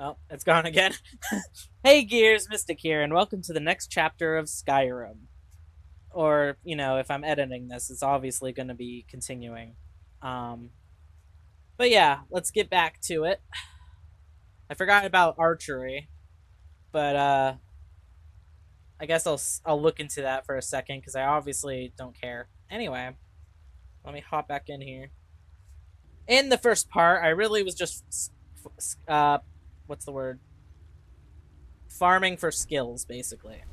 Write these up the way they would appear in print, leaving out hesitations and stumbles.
Oh, it's gone again. Hey, Gears, Mystic here, and welcome to the next chapter of Skyrim. Or, if I'm editing this, it's obviously going to be continuing. Um, but yeah, let's get back to it. I forgot about archery, but I guess I'll look into that for a second because I obviously don't care. Anyway, let me hop back in here. In the first part, I really was just what's the word? Farming for skills, basically.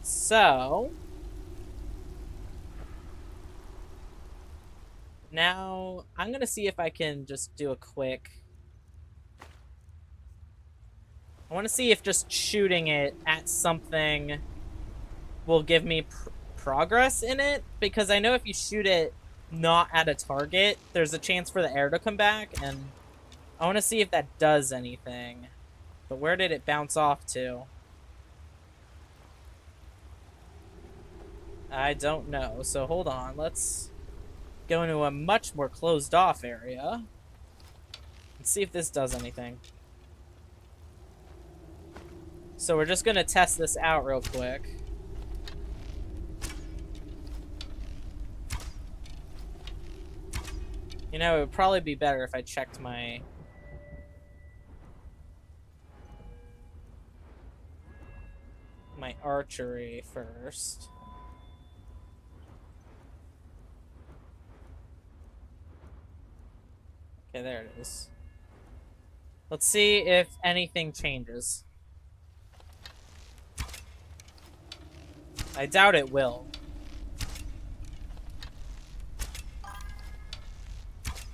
So, now I'm going to see if I can just do a quick. I want to see if just shooting it at something will give me progress in it. Because I know if you shoot it not at a target, there's a chance for the air to come back. And I want to see if that does anything. But where did it bounce off to? I don't know. So hold on. Let's go into a much more closed off area. And see if this does anything. So we're just going to test this out real quick. You know, it would probably be better if I checked my archery first. Okay, there it is. Let's see if anything changes. I doubt it will.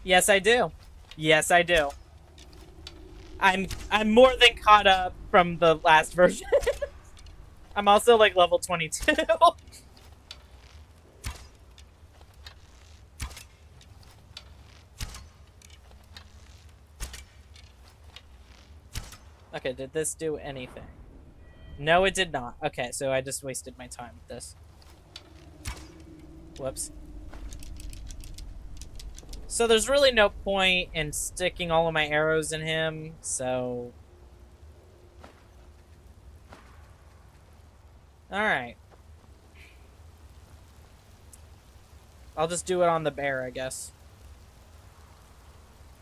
Yes, I do. Yes, I do. I'm more than caught up from the last version. I'm also like level 22. Okay, did this do anything? No, it did not. Okay, so I just wasted my time with this. Whoops. So there's really no point in sticking all of my arrows in him, so... Alright. I'll just do it on the bear, I guess.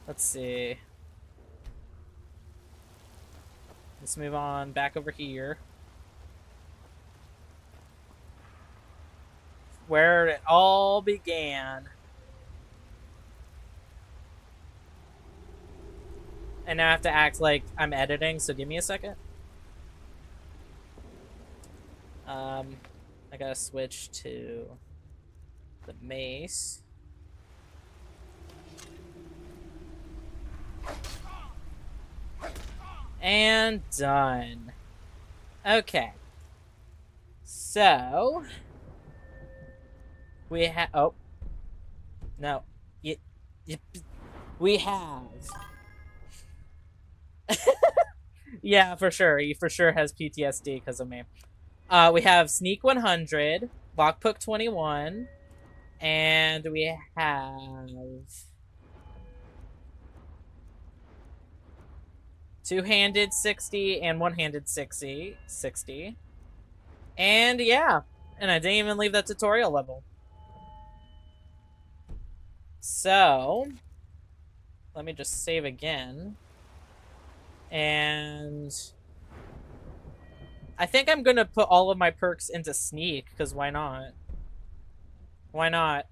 Let's see. Let's move on back over here. Where it all began. And now I have to act like I'm editing, so give me a second. I gotta switch to the mace. And done. Okay. So we have. Oh no, we have. Yeah, for sure. He for sure has PTSD because of me. We have Sneak 100, Lockpick 21, and we have two-handed 60 and one-handed 60. And yeah, and I didn't even leave that tutorial level. So, let me just save again. And I think I'm gonna put all of my perks into Sneak, because why not? Why not?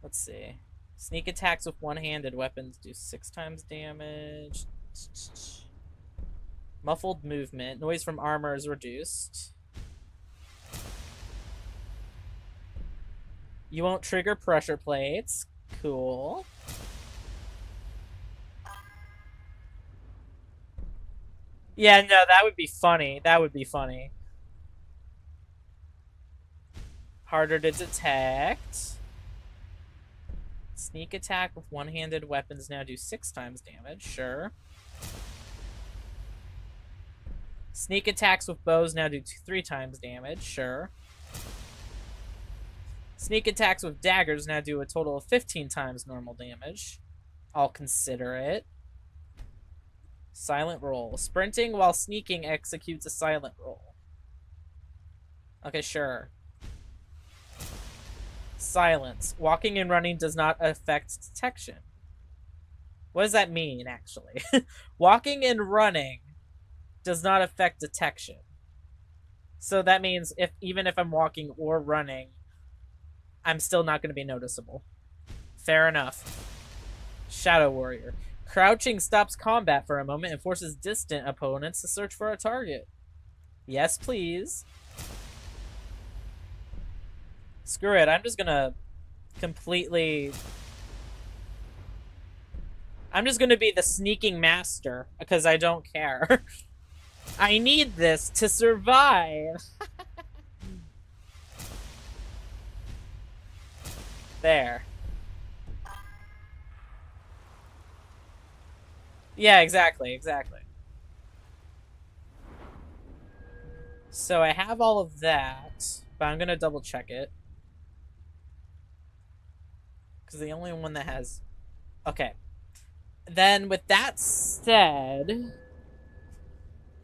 Let's see. Sneak attacks with one-handed weapons do 6 times damage. Muffled movement. Noise from armor is reduced. You won't trigger pressure plates. Cool. Yeah, no, that would be funny. That would be funny. Harder to detect. Sneak attack with one-handed weapons now do 6 times damage. Sure. Sneak attacks with bows now do 3 times damage. Sure. Sneak attacks with daggers now do a total of 15 times normal damage. I'll consider it. Silent roll. Sprinting while sneaking executes a silent roll. Okay, sure. Silence. Walking and running does not affect detection. What does that mean, actually? Walking and running does not affect detection. So that means even if I'm walking or running, I'm still not going to be noticeable. Fair enough. Shadow Warrior. Crouching stops combat for a moment and forces distant opponents to search for a target. Yes, please. Screw it. I'm just going to completely... I'm just going to be the sneaking master because I don't care. I need this to survive. There. Yeah, exactly. So I have all of that, but I'm going to double check it. Because the only one that has... Okay. Then with that said,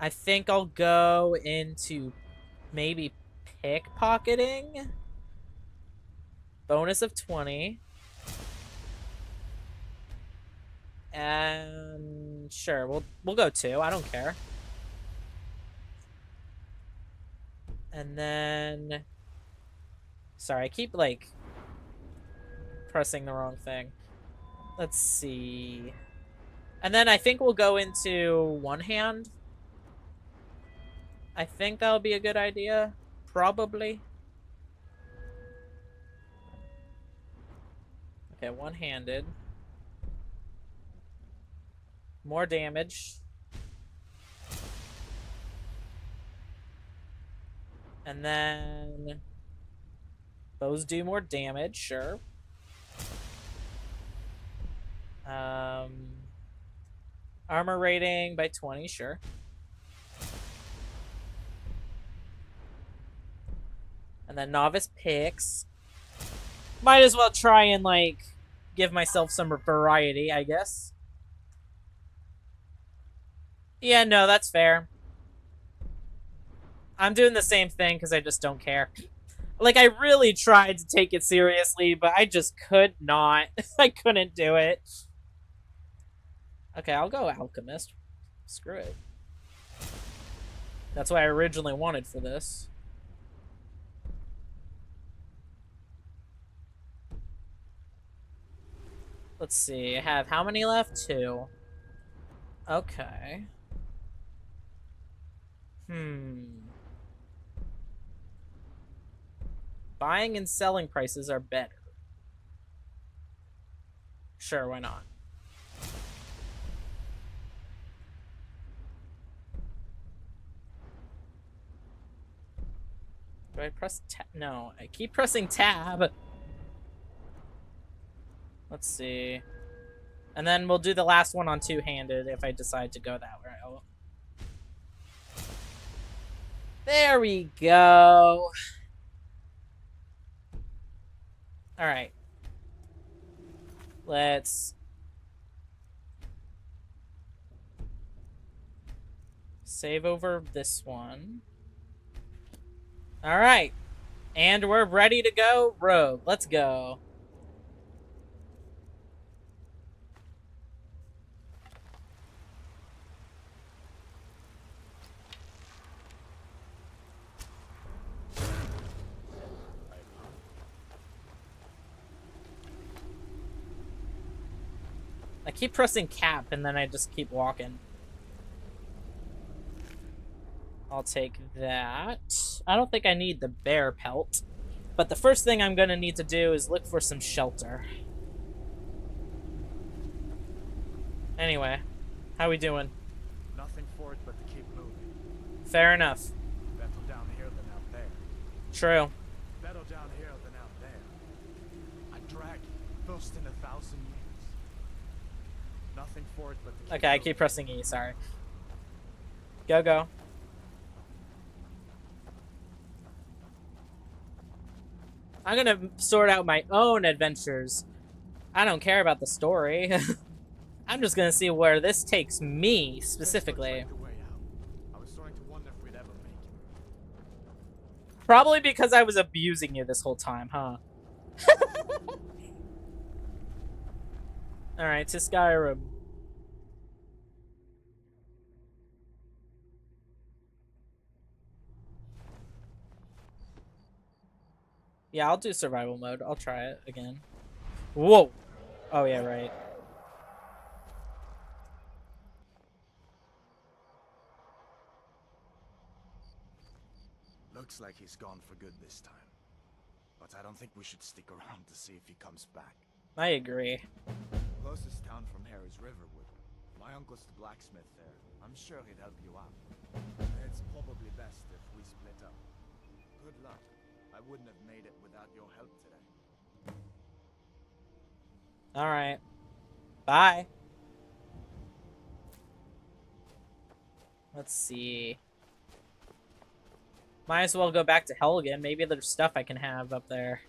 I think I'll go into maybe pickpocketing. Bonus of 20. And sure, we'll go 2. I don't care. And then sorry, I keep like pressing the wrong thing. Let's see. And then I think we'll go into one hand. I think that'll be a good idea. Probably. Okay, one-handed. More damage. And then bows do more damage, sure. Armor rating by 20, sure. And then novice picks. Might as well try and, like, give myself some variety, I guess. Yeah, no, that's fair. I'm doing the same thing because I just don't care. Like, I really tried to take it seriously, but I just could not. I couldn't do it. Okay, I'll go Alchemist. Screw it. That's what I originally wanted for this. Let's see, I have how many left? 2. Okay. Buying and selling prices are better. Sure, why not? Do I press tab? No, I keep pressing tab. Let's see. And then we'll do the last one on two-handed if I decide to go that way. There we go. All right. Let's save over this one. All right. And we're ready to go. Rogue, let's go. I keep pressing cap and then I just keep walking. I'll take that. I don't think I need the bear pelt. But the first thing I'm gonna need to do is look for some shelter. Anyway, how we doing? Nothing for it but to keep moving. Fair enough. Better down here than out there. True. Better down here than out there. A dragon, first in 1,000 years. Nothing for it but to keep Okay, I moving. keep pressing E, sorry. Go, go. I'm gonna sort out my own adventures. I don't care about the story. I'm just gonna see where this takes me, Guess we specifically. trekked a way out. I was starting to wonder if we'd ever make it. Probably because I was abusing you this whole time, huh? Alright, to Skyrim. Yeah, I'll do survival mode. I'll try it again. Whoa! Oh, yeah, right. Looks like he's gone for good this time. But I don't think we should stick around to see if he comes back. I agree. Closest town from here is Riverwood. My uncle's the blacksmith there. I'm sure he'd help you out. It's probably best if we split up. Good luck. I wouldn't have made it without your help today. Alright. Bye. Let's see. Might as well go back to Helgen. Maybe there's stuff I can have up there.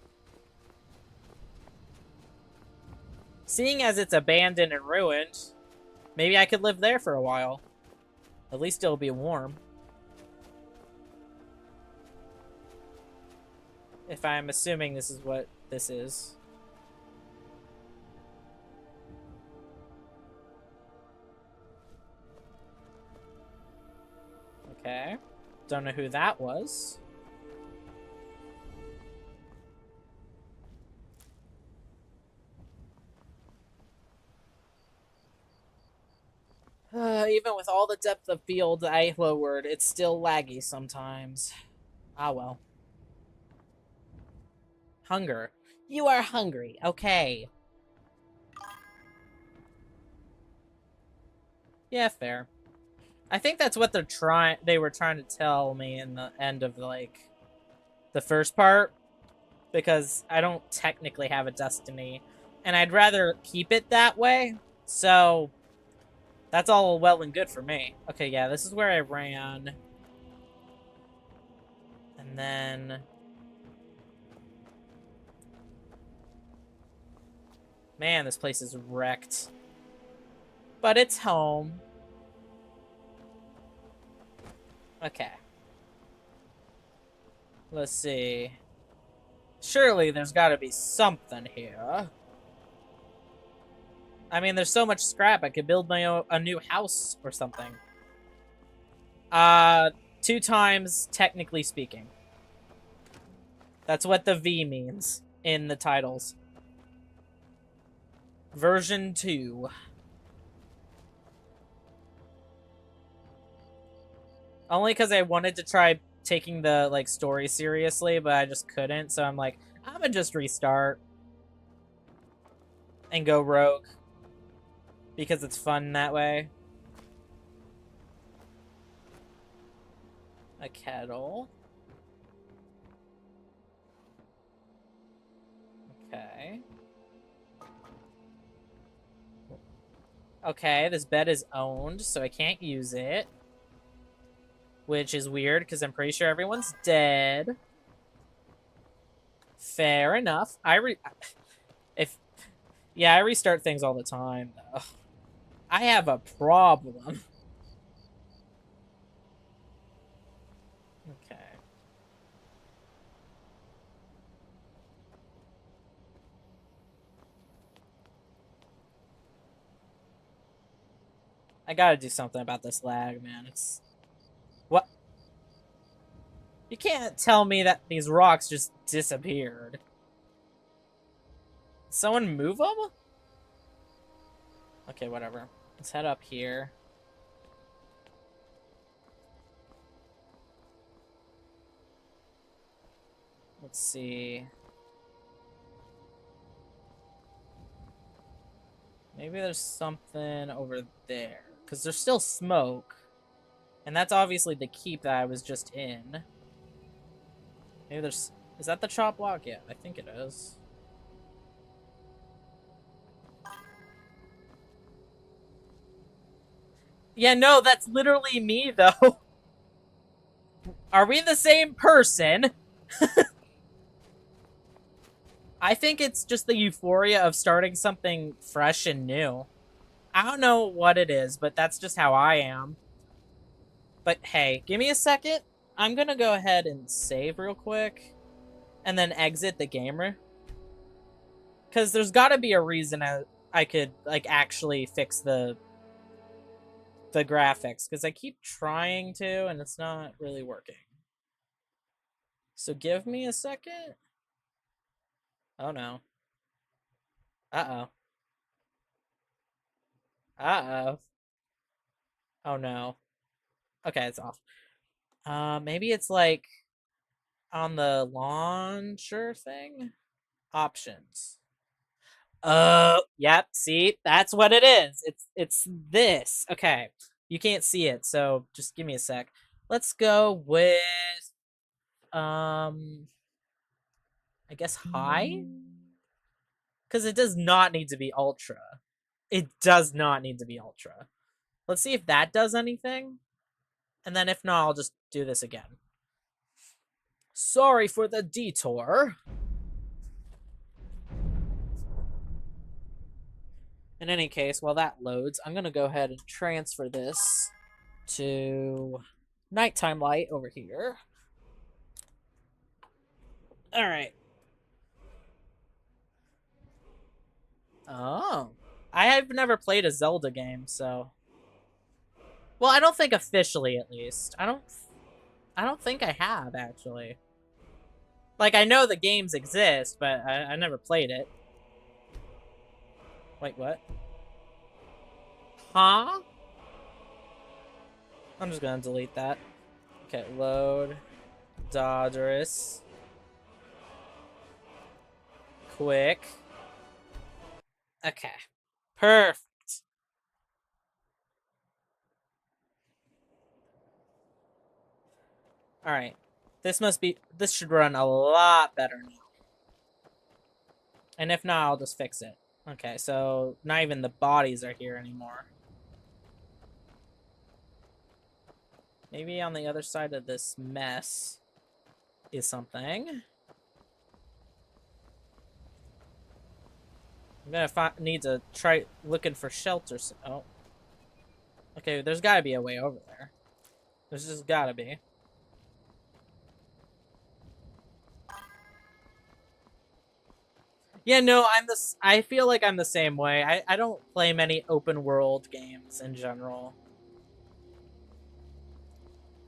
Seeing as it's abandoned and ruined, maybe I could live there for a while. At least it'll be warm. If I'm assuming this is what this is. Okay. Don't know who that was. Even with all the depth of field I lowered, it's still laggy sometimes. Ah, well. Hunger. You are hungry. Okay. Yeah, fair. I think that's what they were trying to tell me in the end of, like, the first part. Because I don't technically have a destiny. And I'd rather keep it that way. So, that's all well and good for me. Okay, yeah, this is where I ran. And then... Man, this place is wrecked. But it's home. Okay. Let's see. Surely there's gotta be something here. I mean, there's so much scrap, I could build a new house or something. 2 times, technically speaking. That's what the V means in the titles. Version 2. Only because I wanted to try taking the, like, story seriously, but I just couldn't, so I'm like, I'm gonna just restart. And go rogue. Because it's fun that way. A kettle. Okay. Okay, this bed is owned, so I can't use it. Which is weird, because I'm pretty sure everyone's dead. Fair enough. Yeah, I restart things all the time, though. I have a problem. Okay. I gotta do something about this lag, man. It's... What? You can't tell me that these rocks just disappeared. Someone move them? Okay, whatever. Let's head up here. Let's see. Maybe there's something over there. Because there's still smoke. And that's obviously the keep that I was just in. Maybe there's... Is that the chop block? Yeah, I think it is. Yeah, no, that's literally me, though. Are we the same person? I think it's just the euphoria of starting something fresh and new. I don't know what it is, but that's just how I am. But hey, give me a second. I'm gonna go ahead and save real quick and then exit the gamer. Because there's gotta be a reason I could, like, actually fix the graphics. Because I keep trying to, and it's not really working. So give me a second. Oh no. Uh-oh. Uh-oh. Oh no. Okay, it's off. Maybe it's like on the launcher thing? Options. Oh, yep, see? That's what it is. It's this. Okay. You can't see it, so just give me a sec. Let's go with um I guess high? Because it does not need to be ultra. It does not need to be ultra. Let's see if that does anything. And then if not, I'll just do this again. Sorry for the detour. In any case, while that loads, I'm going to go ahead and transfer this to nighttime light over here. All right. Oh. I have never played a Zelda game, so. Well, I don't think officially, at least. I don't think I have, actually. Like, I know the games exist, but I never played it. Wait, what? Huh? I'm just gonna delete that. Okay, load. Dodgerous. Quick. Okay. Perfect. Alright. This should run a lot better now. And if not, I'll just fix it. Okay, so not even the bodies are here anymore. Maybe on the other side of this mess is something. I'm gonna need to try looking for shelters. Oh. Okay, there's gotta be a way over there. There's just gotta be. Yeah, no, I feel like I'm the same way. I don't play many open world games in general.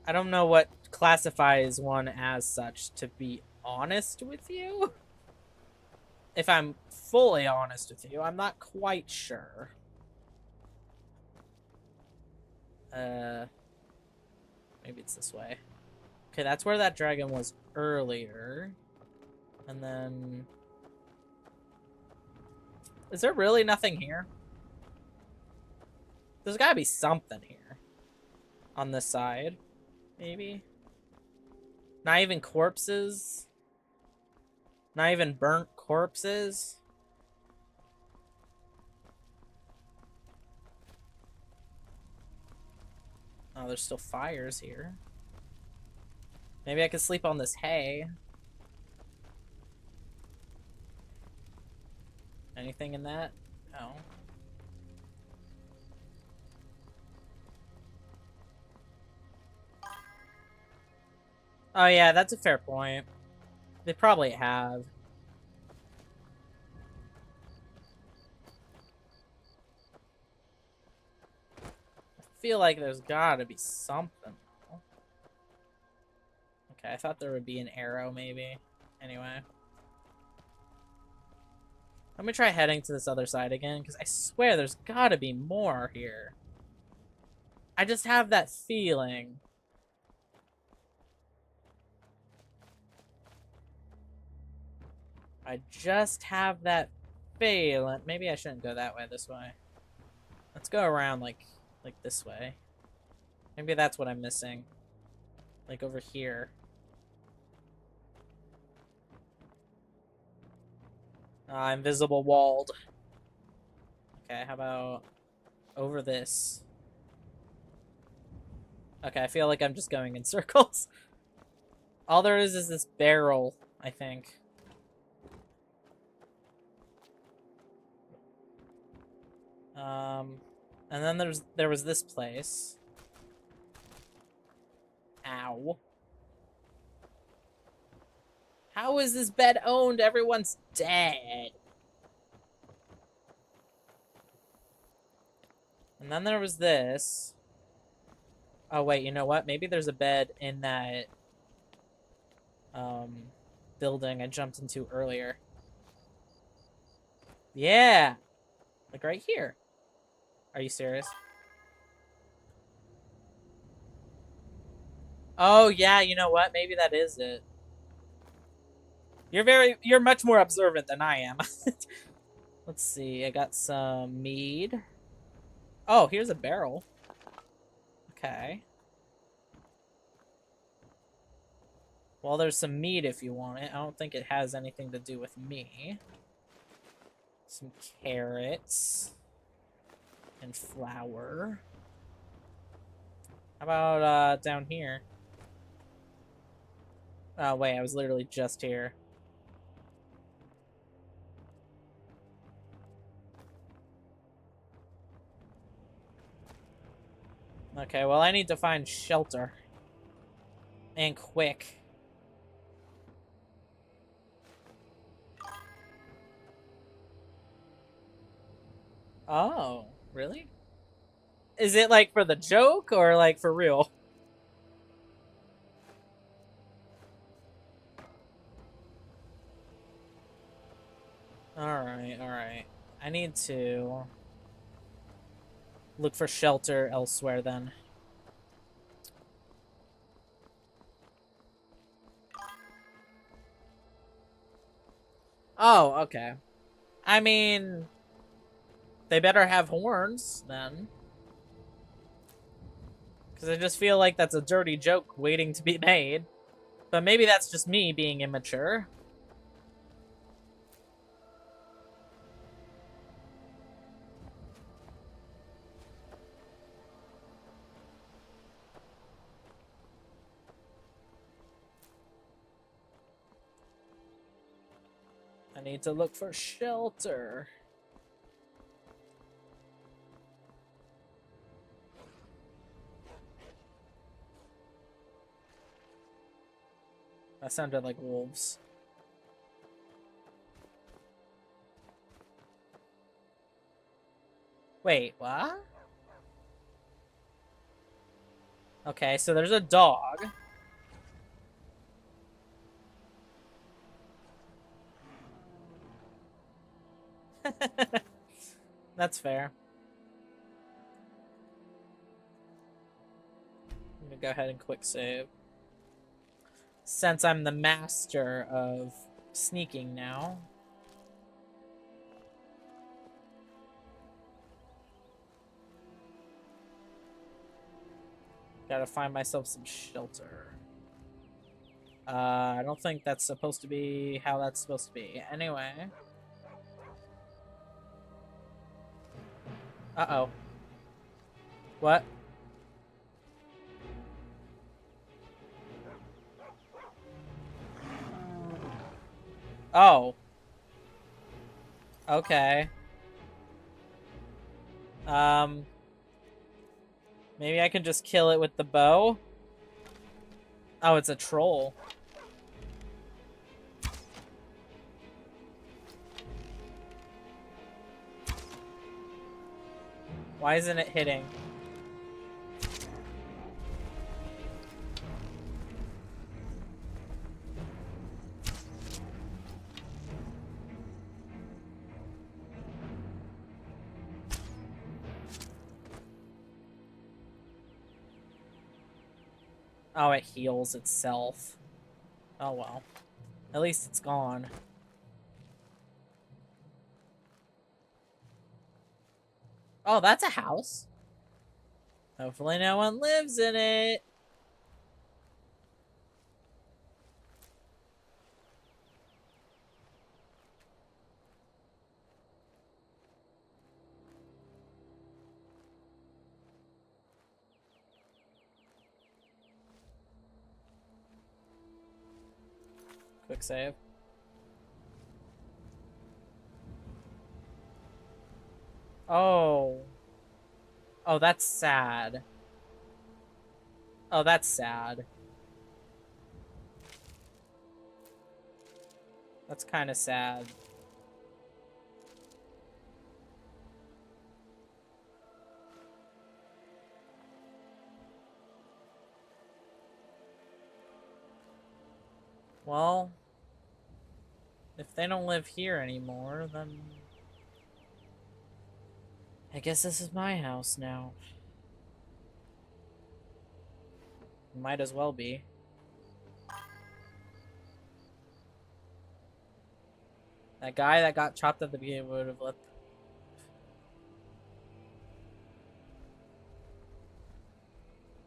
I don't know what classifies one as such, to be honest with you. If I'm fully honest with you, I'm not quite sure. Maybe it's this way. Okay, that's where that dragon was earlier. And then... Is there really nothing here? There's gotta be something here. On this side. Maybe? Not even corpses? Not even burnt corpses? Oh, there's still fires here. Maybe I could sleep on this hay. Anything in that? No. Oh yeah, that's a fair point. They probably have. I feel like there's gotta be something. Okay, I thought there would be an arrow, maybe. Anyway. Let me try heading to this other side again, because I swear there's gotta be more here. I just have that feeling. I just have that feeling. Maybe I shouldn't go that way, this way. Let's go around, like this way. Maybe that's what I'm missing. Like over here. Invisible walled. Okay, how about over this? Okay, I feel like I'm just going in circles. All there is this barrel, I think. And then there was this place. Ow. How is this bed owned? Everyone's dead. And then there was this. Oh, wait, you know what? Maybe there's a bed in that um, building I jumped into earlier. Yeah! Like right here. Are you serious? Oh, yeah, you know what? Maybe that is it. You're much more observant than I am. Let's see, I got some mead. Oh, here's a barrel. Okay. Well, there's some meat if you want it. I don't think it has anything to do with me. Some carrots. And flour. How about, down here? Oh, wait, I was literally just here. Okay, well, I need to find shelter. And quick. Oh, really? Is it like for the joke or like for real? Alright, alright. I need to look for shelter elsewhere then. Oh, okay. I mean, they better have horns then. Because I just feel like that's a dirty joke waiting to be made. But maybe that's just me being immature. I need to look for shelter. That sounded like wolves. Wait, what? Okay, so there's a dog. That's fair. I'm gonna go ahead and quick save. Since I'm the master of sneaking now. Gotta find myself some shelter. I don't think that's supposed to be how that's supposed to be. Anyway. Uh-oh. What? Oh. Okay. Um... Maybe I can just kill it with the bow? Oh, it's a troll. Why isn't it hitting? Oh, it heals itself. Oh well. At least it's gone. Oh, that's a house. Hopefully no one lives in it. Quick save. Oh. Oh, that's sad. Oh, that's sad. That's kind of sad. Well, if they don't live here anymore, then I guess this is my house now. Might as well be. That guy that got chopped at the beginning would have left.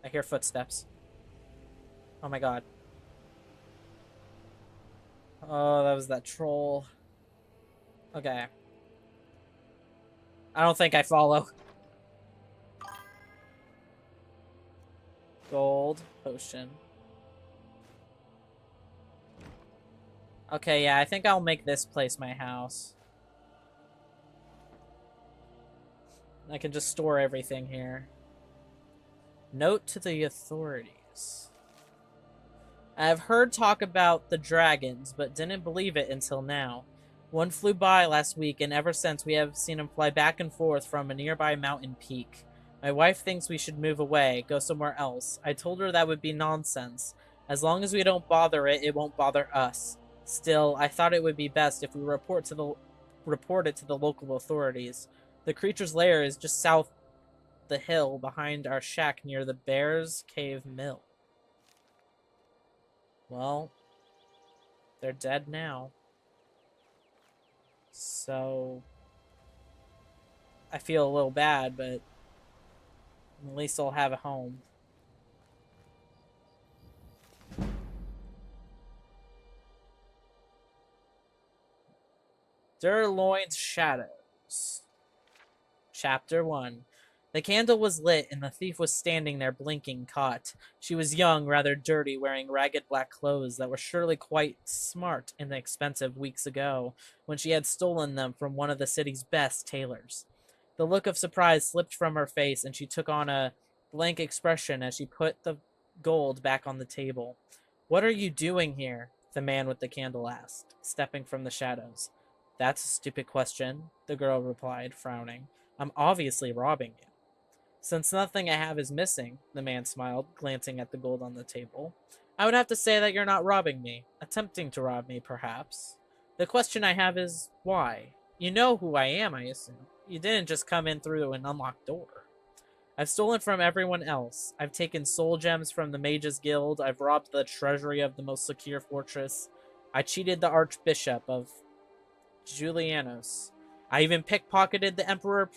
I hear footsteps. Oh my god. Oh, that was that troll. Okay. I don't think I follow. Gold potion. Okay, yeah, I think I'll make this place my house. I can just store everything here. Note to the authorities. I have heard talk about the dragons, but didn't believe it until now. One flew by last week, and ever since we have seen him fly back and forth from a nearby mountain peak. My wife thinks we should move away, go somewhere else. I told her that would be nonsense. As long as we don't bother it, it won't bother us. Still, I thought it would be best if we report it to the local authorities. The creature's lair is just south the hill behind our shack near the Bear's Cave Mill. Well, they're dead now. So I feel a little bad, but at least I'll have a home. Durloin's Shadows. Chapter 1. The candle was lit, and the thief was standing there blinking, caught. She was young, rather dirty, wearing ragged black clothes that were surely quite smart and expensive weeks ago, when she had stolen them from one of the city's best tailors. The look of surprise slipped from her face, and she took on a blank expression as she put the gold back on the table. "What are you doing here?" the man with the candle asked, stepping from the shadows. "That's a stupid question," the girl replied, frowning. "I'm obviously robbing you." "Since nothing I have is missing," the man smiled, glancing at the gold on the table, "I would have to say that you're not robbing me. Attempting to rob me, perhaps. The question I have is, why? You know who I am, I assume. You didn't just come in through an unlocked door." "I've stolen from everyone else. I've taken soul gems from the Mages Guild. I've robbed the treasury of the most secure fortress. I cheated the Archbishop of Julianos. I even pickpocketed the Emperor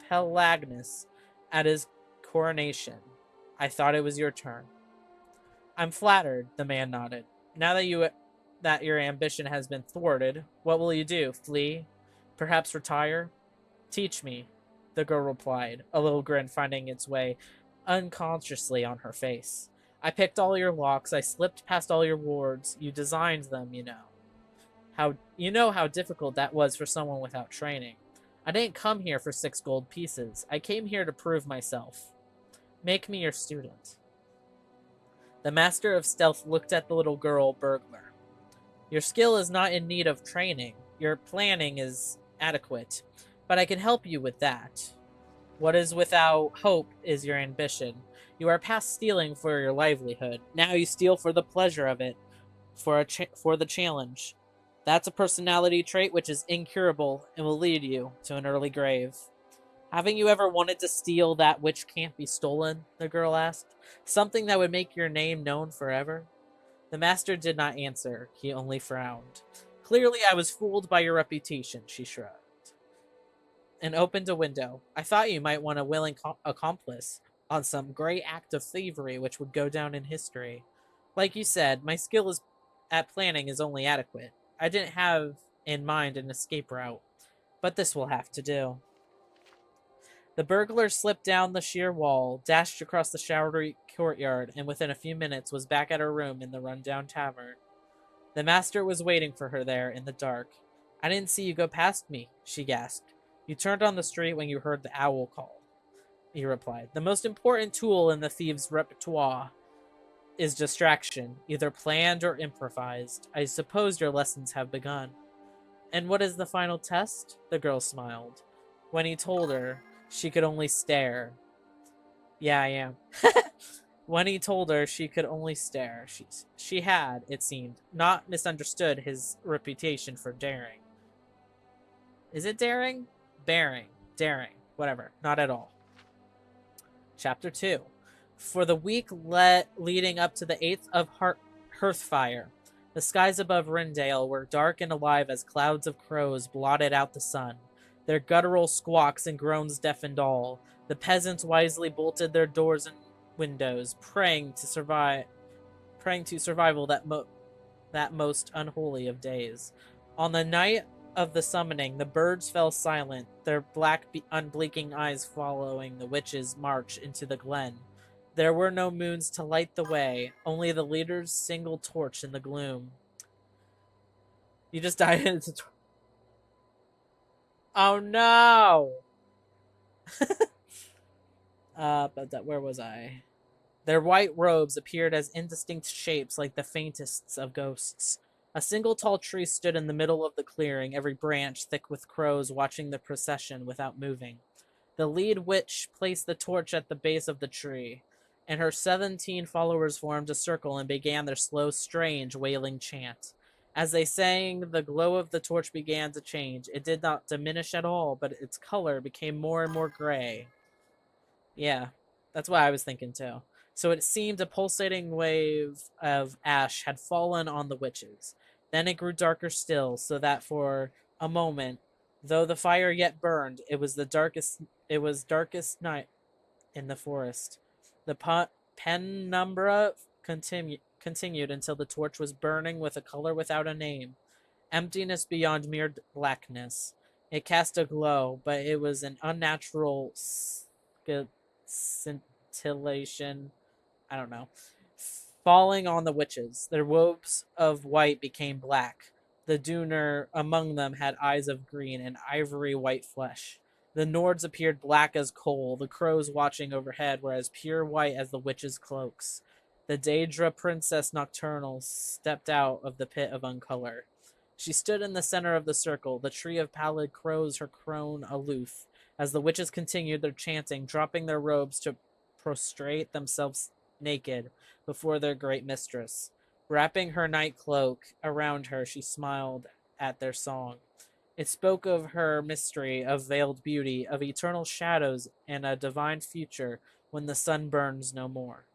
Pelagnus at his coronation. I thought it was your turn." "I'm flattered," the man nodded. "Now that your ambition has been thwarted, what will you do? Flee? Perhaps retire?" "Teach me," the girl replied, a little grin finding its way unconsciously on her face. "I picked all your locks, I slipped past all your wards. You designed them, you know. How difficult that was for someone without training. I didn't come here for 6 gold pieces. I came here to prove myself. Make me your student." The master of stealth looked at the little girl burglar. "Your skill is not in need of training. Your planning is adequate. But I can help you with that. What is without hope is your ambition. You are past stealing for your livelihood. Now you steal for the pleasure of it, for the challenge. That's a personality trait which is incurable and will lead you to an early grave." "Haven't you ever wanted to steal that which can't be stolen?" the girl asked. "Something that would make your name known forever?" The master did not answer. He only frowned. "Clearly I was fooled by your reputation," she shrugged, and opened a window. "I thought you might want a willing accomplice on some great act of thievery which would go down in history. Like you said, my skill at planning is only adequate. I didn't have in mind an escape route, but this will have to do." The burglar slipped down the sheer wall, dashed across the showery courtyard, and within a few minutes was back at her room in the rundown tavern. The master was waiting for her there in the dark. "I didn't see you go past me," she gasped. You turned on the street when you heard the owl call, he replied. The most important tool in the thieves' repertoire is distraction, either planned or improvised. I suppose your lessons have begun. And what is the final test? The girl smiled. When he told her, she could only stare. Yeah, I am. When he told her she could only stare, she had, it seemed, not misunderstood his reputation for daring. Is it daring? Bearing. Daring. Whatever. Not at all. Chapter 2. For the week leading up to the 8th of Hearthfire, the skies above Rindale were dark and alive as clouds of crows blotted out the sun. Their guttural squawks and groans deafened all. The peasants wisely bolted their doors and windows, praying to survival that most unholy of days. On the night of the summoning, the birds fell silent, their black, unblinking eyes following the witch's march into the glen. There were no moons to light the way, only the leader's single torch in the gloom. You just died into. Oh no! Where was I? Their white robes appeared as indistinct shapes like the faintest of ghosts. A single tall tree stood in the middle of the clearing, every branch thick with crows watching the procession without moving. The lead witch placed the torch at the base of the tree, and her 17 followers formed a circle and began their slow, strange, wailing chant. As they sang, the glow of the torch began to change. It did not diminish at all, but its color became more and more gray. Yeah, that's what I was thinking too. So it seemed a pulsating wave of ash had fallen on the witches. Then it grew darker still, so that for a moment, though the fire yet burned, it was darkest night in the forest. The penumbra continued until the torch was burning with a color without a name, emptiness beyond mere blackness. It cast a glow, but it was an unnatural scintillation. I don't know. Falling on the witches, their robes of white became black. The Dooner among them had eyes of green and ivory white flesh. The Nords appeared black as coal. The crows watching overhead were as pure white as the witches' cloaks. The Daedra Princess Nocturnal stepped out of the pit of uncolor. She stood in the center of the circle, the tree of pallid crows her crone aloof, as the witches continued their chanting, dropping their robes to prostrate themselves naked before their great mistress. Wrapping her night cloak around her, she smiled at their song. It spoke of her mystery, of veiled beauty, of eternal shadows, and a divine future when the sun burns no more.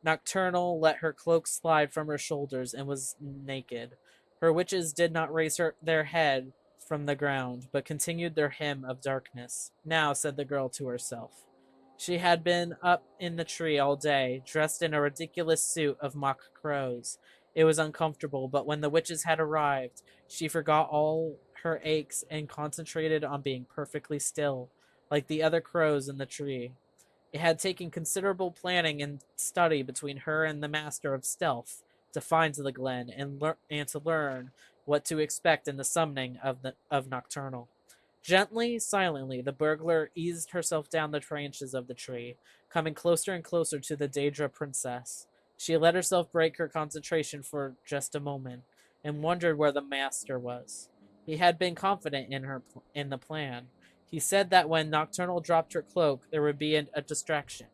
Nocturnal let her cloak slide from her shoulders and was naked. Her witches did not raise their head from the ground, but continued their hymn of darkness. Now, said the girl to herself. She had been up in the tree all day, dressed in a ridiculous suit of mock crows. It was uncomfortable, but when the witches had arrived, she forgot all her aches and concentrated on being perfectly still, like the other crows in the tree. It had taken considerable planning and study between her and the master of stealth to find the glen and to learn what to expect in the summoning of Nocturnal. Gently, silently, the burglar eased herself down the branches of the tree, coming closer and closer to the Daedra princess. She let herself break her concentration for just a moment, and wondered where the master was. He had been confident in the plan. He said that when Nocturnal dropped her cloak, there would be a distraction,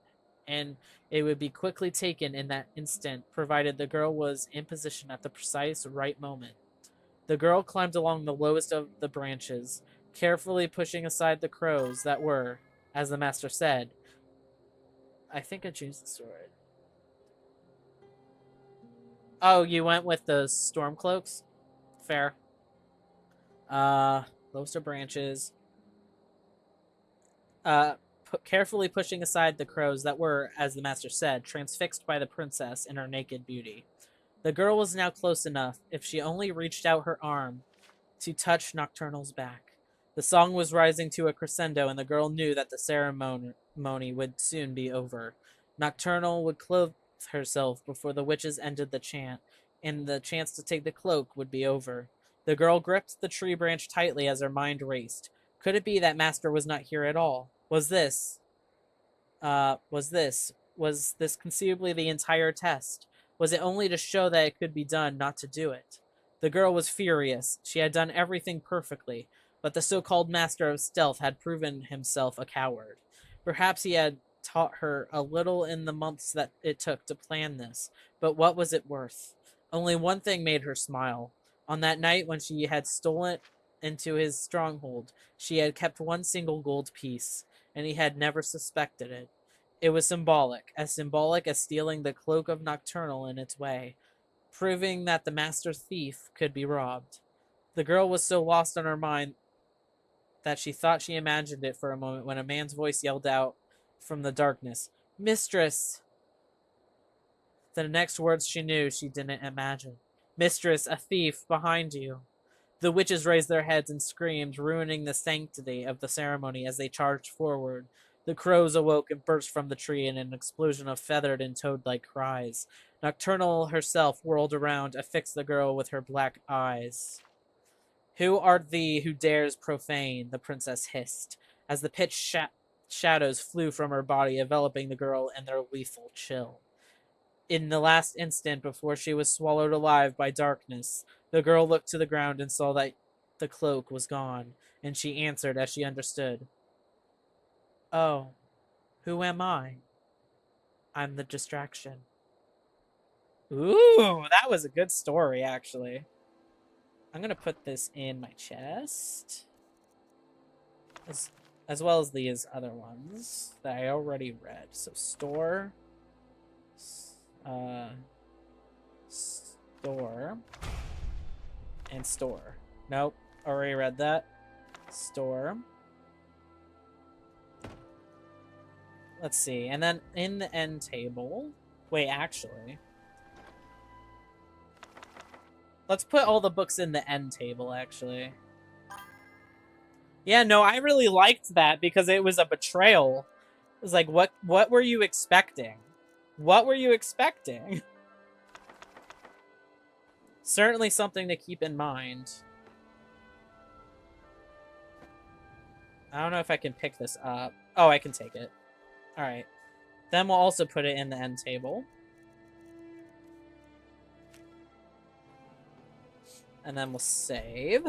and it would be quickly taken in that instant, provided the girl was in position at the precise right moment. The girl climbed along the lowest of the branches, carefully pushing aside the crows that were, as the master said, I think I changed the story. Oh, you went with the storm cloaks? Fair. Uh, lowest of branches. Uh, Carefully pushing aside the crows that were, as the master said, transfixed by the princess in her naked beauty. The girl was now close enough, if she only reached out her arm, to touch Nocturnal's back. The song was rising to a crescendo, and the girl knew that the ceremony would soon be over. Nocturnal would clothe herself before the witches ended the chant, and the chance to take the cloak would be over. The girl gripped the tree branch tightly as her mind raced. Could it be that Master was not here at all? Was this conceivably the entire test? Was it only to show that it could be done, not to do it? The girl was furious. She had done everything perfectly, but the so-called master of stealth had proven himself a coward. Perhaps he had taught her a little in the months that it took to plan this, but what was it worth? Only one thing made her smile. On that night when she had stolen into his stronghold, she had kept one single gold piece, and he had never suspected it. It was symbolic as stealing the cloak of Nocturnal in its way, proving that the master thief could be robbed. The girl was so lost in her mind that she thought she imagined it for a moment when a man's voice yelled out from the darkness, "Mistress!" The next words she knew she didn't imagine. "Mistress, a thief behind you." The witches raised their heads and screamed, ruining the sanctity of the ceremony as they charged forward. The crows awoke and burst from the tree in an explosion of feathered and toad-like cries. Nocturnal herself whirled around, affixed the girl with her black eyes. "Who art thee who dares profane?" the princess hissed, as the pitch shadows flew from her body, enveloping the girl in their lethal chill. In the last instant before she was swallowed alive by darkness, the girl looked to the ground and saw that the cloak was gone, and she answered as she understood. "Oh, who am I? I'm the distraction." Ooh, that was a good story, actually. I'm going to put this in my chest. As well as these other ones that I already read. So store. Store. And store. Nope, already read that. Store. Let's see. And then in the end table. Wait, actually. Let's put all the books in the end table, actually. Yeah, no, I really liked that because it was a betrayal. It was like, what were you expecting? What were you expecting? Certainly something to keep in mind. I don't know if I can pick this up. Oh, I can take it. Alright. Then we'll also put it in the end table. And then we'll save.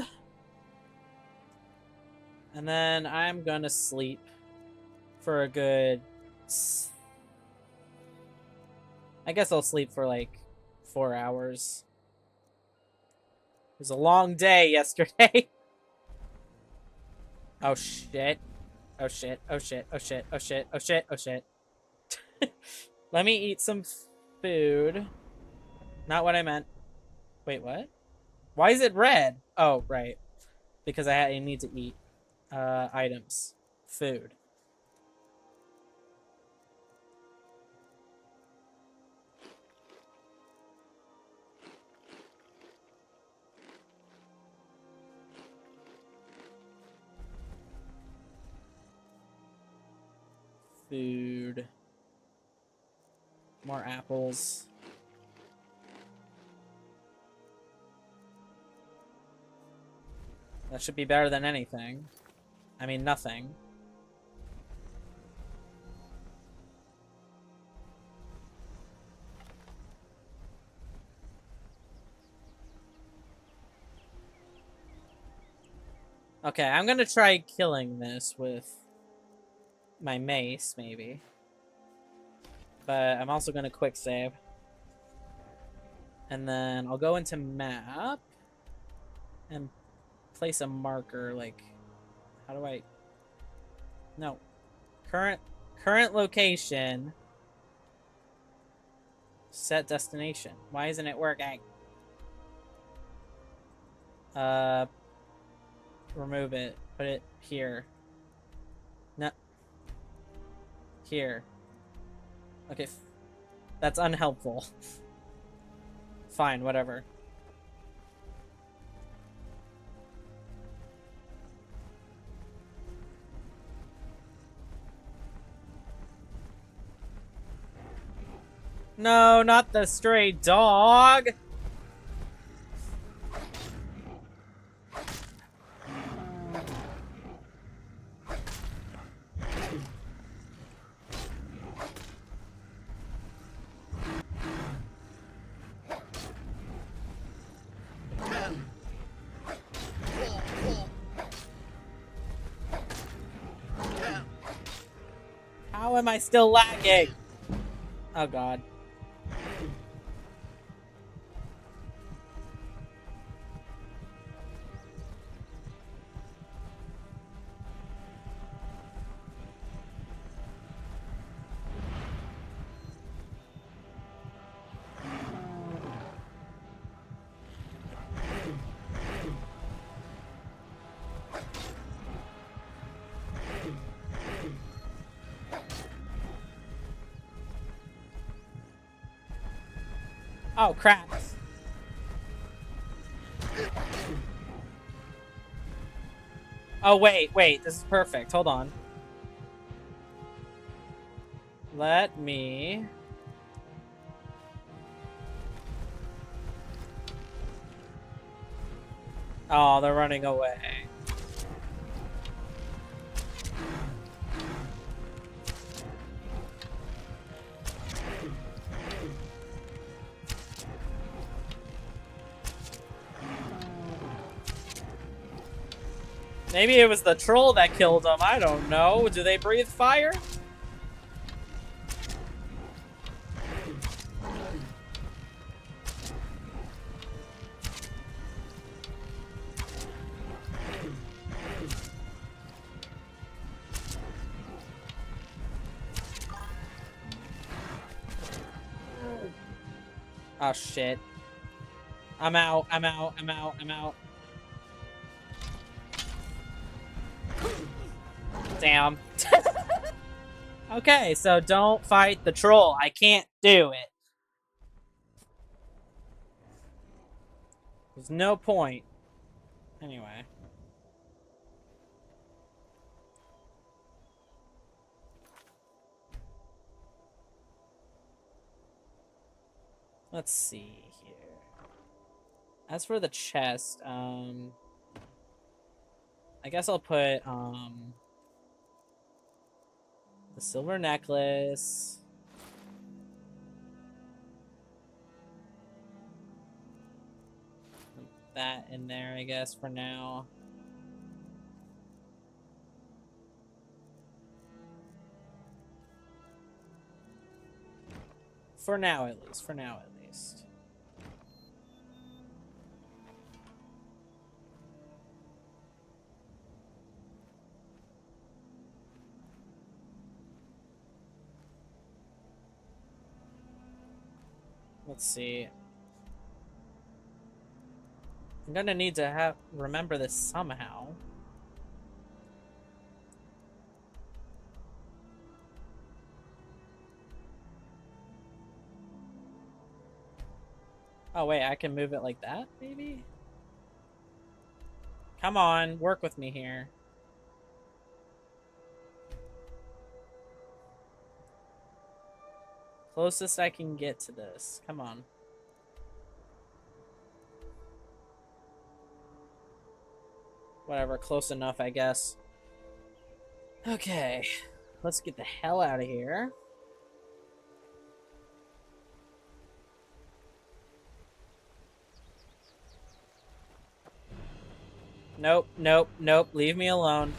And then I'm gonna sleep for a good... I guess I'll sleep for like 4 hours. It was a long day yesterday. Oh shit. Oh shit. Oh shit. Oh shit. Oh shit. Oh shit. Oh shit. Let me eat some food. Not what I meant. Wait, what? Why is it red? Oh, right. Because I need to eat. Items. Food. Food. More apples. That should be better than anything. I mean, nothing. Okay, I'm gonna try killing this with my mace, maybe. But I'm also gonna quick save. And then I'll go into map and place a marker, like, how do I... No. Current location. Set destination. Why isn't it working? Remove it. Put it here. No. Here. Okay. That's unhelpful. Fine, whatever. No, not the stray dog. How am I still lagging? Oh god. Oh crap. Oh wait, this is perfect. Hold on. Let me... Oh, they're running away. Maybe it was the troll that killed them. I don't know. Do they breathe fire? Oh shit. I'm out. Damn. Okay, so don't fight the troll. I can't do it. There's no point. Anyway. Let's see here. As for the chest, I guess I'll put, the silver necklace. Put that in there, I guess, for now. For now, at least. Let's see. I'm gonna need to remember this somehow. Oh wait, I can move it like that, maybe? Come on, work with me here. Closest I can get to this. Come on. Whatever, close enough, I guess. Okay, let's get the hell out of here. Nope. Leave me alone.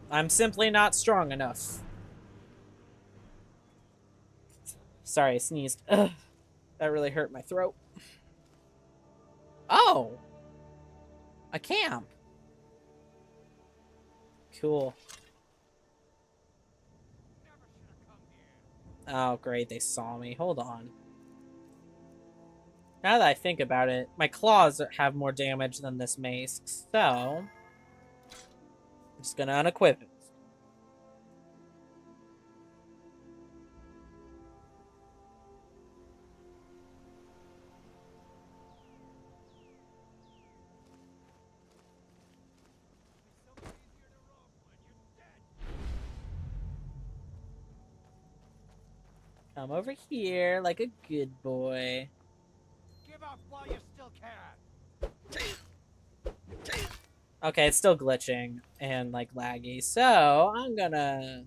I'm simply not strong enough. Sorry, I sneezed. Ugh, that really hurt my throat. Oh! A camp! Cool. Oh, great, they saw me. Hold on. Now that I think about it, my claws have more damage than this mace, so... I'm just gonna unequip it. Come over here like a good boy. Give up while you still can. Okay, it's still glitching and like laggy, so I'm gonna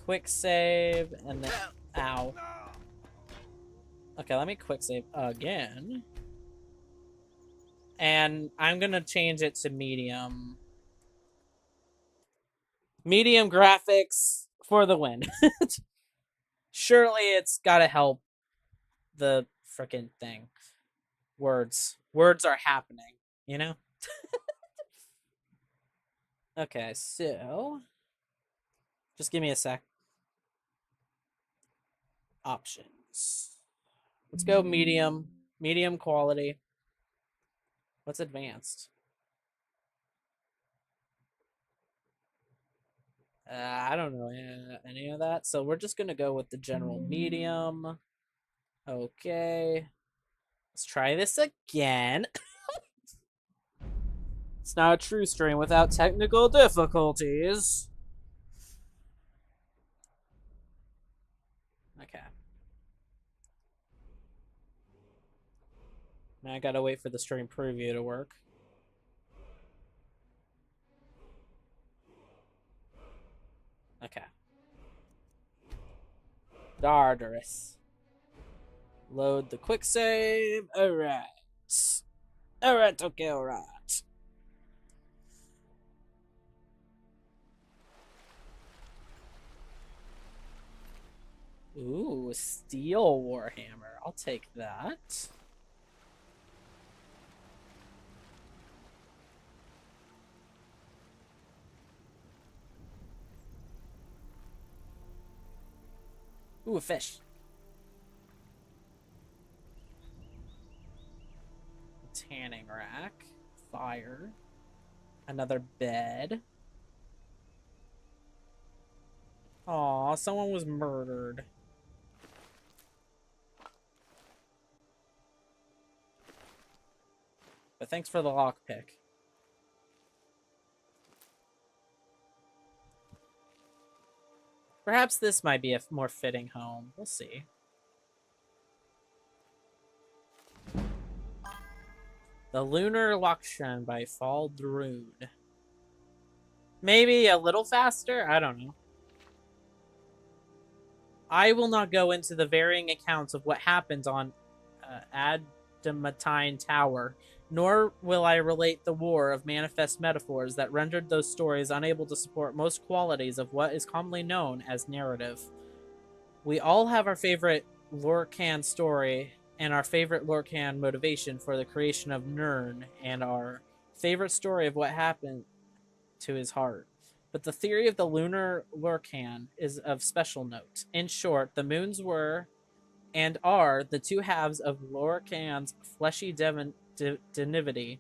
quick save and then ow. Okay, let me quick save again. And I'm gonna change it to medium. Medium graphics for the win. Surely it's gotta help the freaking thing. Words are happening, you know? Okay, so just give me a sec. Options. Let's go medium. Medium quality. What's advanced? I don't know any of that. So we're just going to go with the general medium. Okay. Let's try this again. It's not a true stream without technical difficulties. Okay. Now I gotta wait for the stream preview to work. Okay. Dardarus. Load the quick save. Alright. Alright, okay, alright. Ooh, Steel Warhammer. I'll take that. Ooh, a fish. Tanning rack. Fire. Another bed. Aw, someone was murdered. But thanks for the lockpick. Perhaps this might be a more fitting home. We'll see. The Lunar Lakshan by Faldrune. Maybe a little faster? I don't know. I will not go into the varying accounts of what happened on Adamantine Tower, nor will I relate the war of manifest metaphors that rendered those stories unable to support most qualities of what is commonly known as narrative. We all have our favorite Lorcan story and our favorite Lorcan motivation for the creation of Nirn and our favorite story of what happened to his heart. But the theory of the lunar Lorcan is of special note. In short, the moons were and are the two halves of Lorcan's fleshy divinity,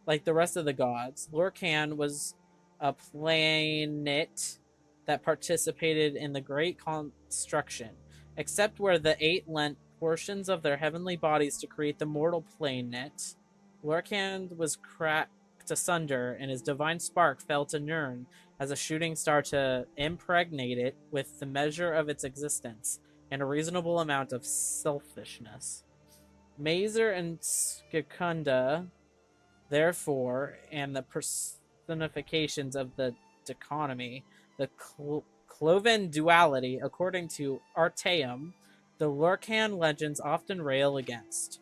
like the rest of the gods. Lorcan was a planet that participated in the great construction, except where the eight lent portions of their heavenly bodies to create the mortal planet. Lorcan was cracked asunder, and his divine spark fell to Nirn as a shooting star to impregnate it with the measure of its existence and a reasonable amount of selfishness. Mazer and Skakunda, therefore, and the personifications of the dichotomy, the cloven duality, according to Artaeum, the Lorcan legends often rail against.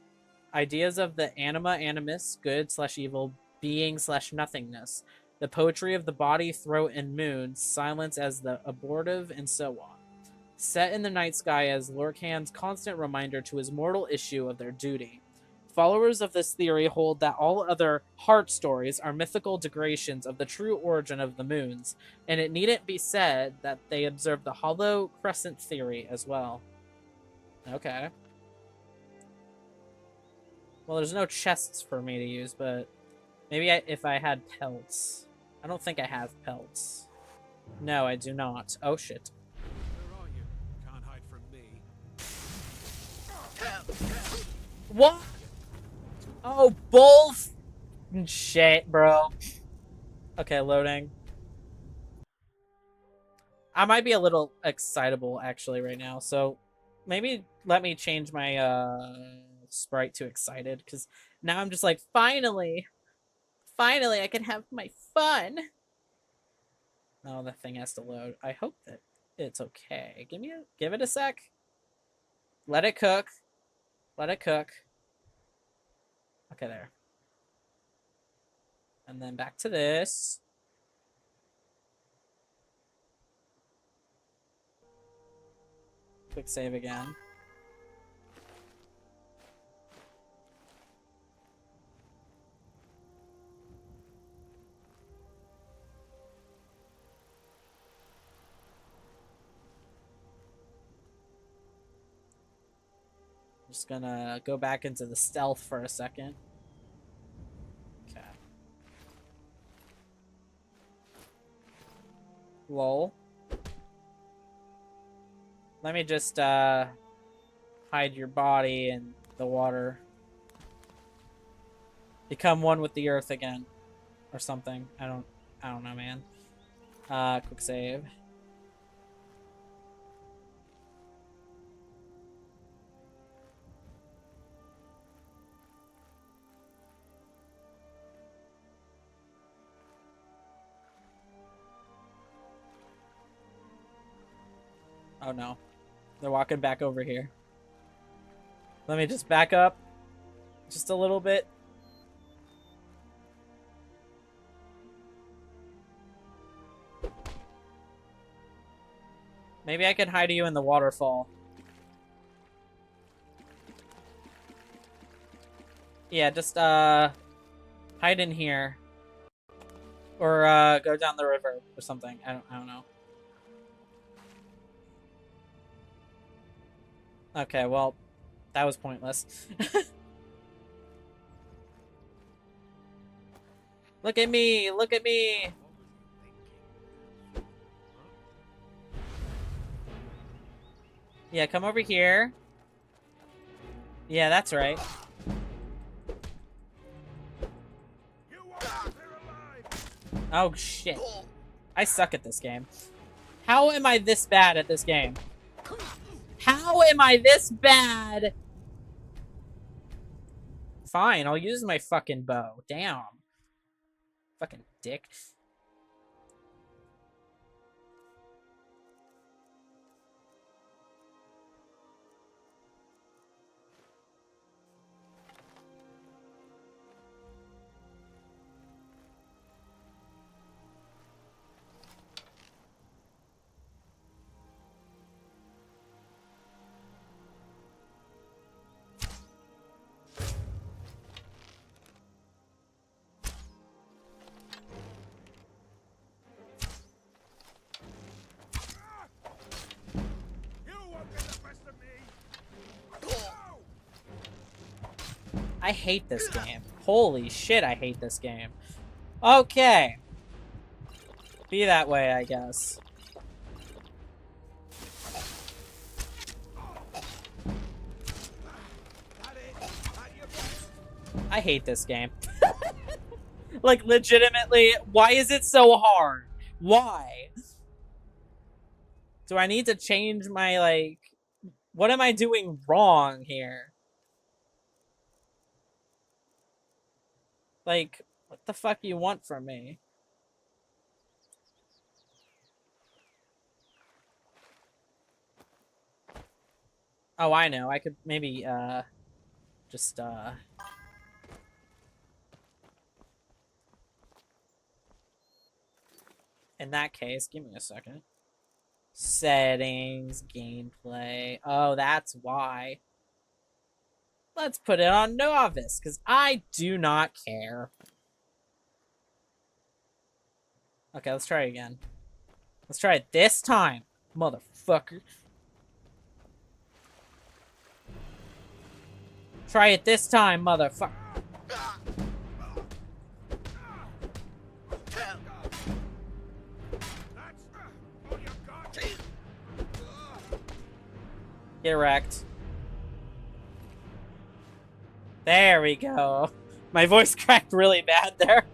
Ideas of the anima animus, good slash evil, being slash nothingness, the poetry of the body, throat, and moon, silence as the abortive, and so on. Set in the night sky as Lorcan's constant reminder to his mortal issue of their duty. Followers of this theory hold that all other heart stories are mythical degradations of the true origin of the moons, and it needn't be said that they observe the hollow crescent theory as well. Okay. Well, there's no chests for me to use, but maybe if I had pelts. I don't think I have pelts. No, I do not. Oh, shit. Where are you? Can't hide from me. What? Oh, bull shit, bro. Okay, loading. I might be a little excitable actually right now, so maybe let me change my sprite to excited, because now I'm just like, finally I can have my fun. Oh, the thing has to load. I hope that it's okay. Give it a sec. Let it cook. Let it cook. Okay, there. And then back to this. Quick save again. Just gonna go back into the stealth for a second. Okay. Lol. Let me just hide your body in the water. Become one with the earth again. Or something. I don't know, man. Quick save. Oh no. They're walking back over here. Let me just back up just a little bit. Maybe I can hide you in the waterfall. Yeah, just hide in here. Or go down the river or something. I don't know. Okay, well, that was pointless. Look at me! Look at me! Yeah, come over here. Yeah, that's right. Oh, shit. I suck at this game. How am I this bad at this game? How am I this bad? Fine, I'll use my fucking bow. Damn. Fucking dick. I hate this game. Holy shit, I hate this game. Okay. Be that way, I guess. I hate this game. Like, legitimately, why is it so hard? Why? Do I need to change my, like... What am I doing wrong here? Like, what the fuck you want from me? Oh, I know. I could maybe, just, in that case, give me a second. Settings, gameplay. Oh, that's why. Let's put it on novice, because I do not care. Okay, let's try it again. Let's try it this time, motherfucker. Try it this time, motherfucker. Get wrecked. There we go. My voice cracked really bad there.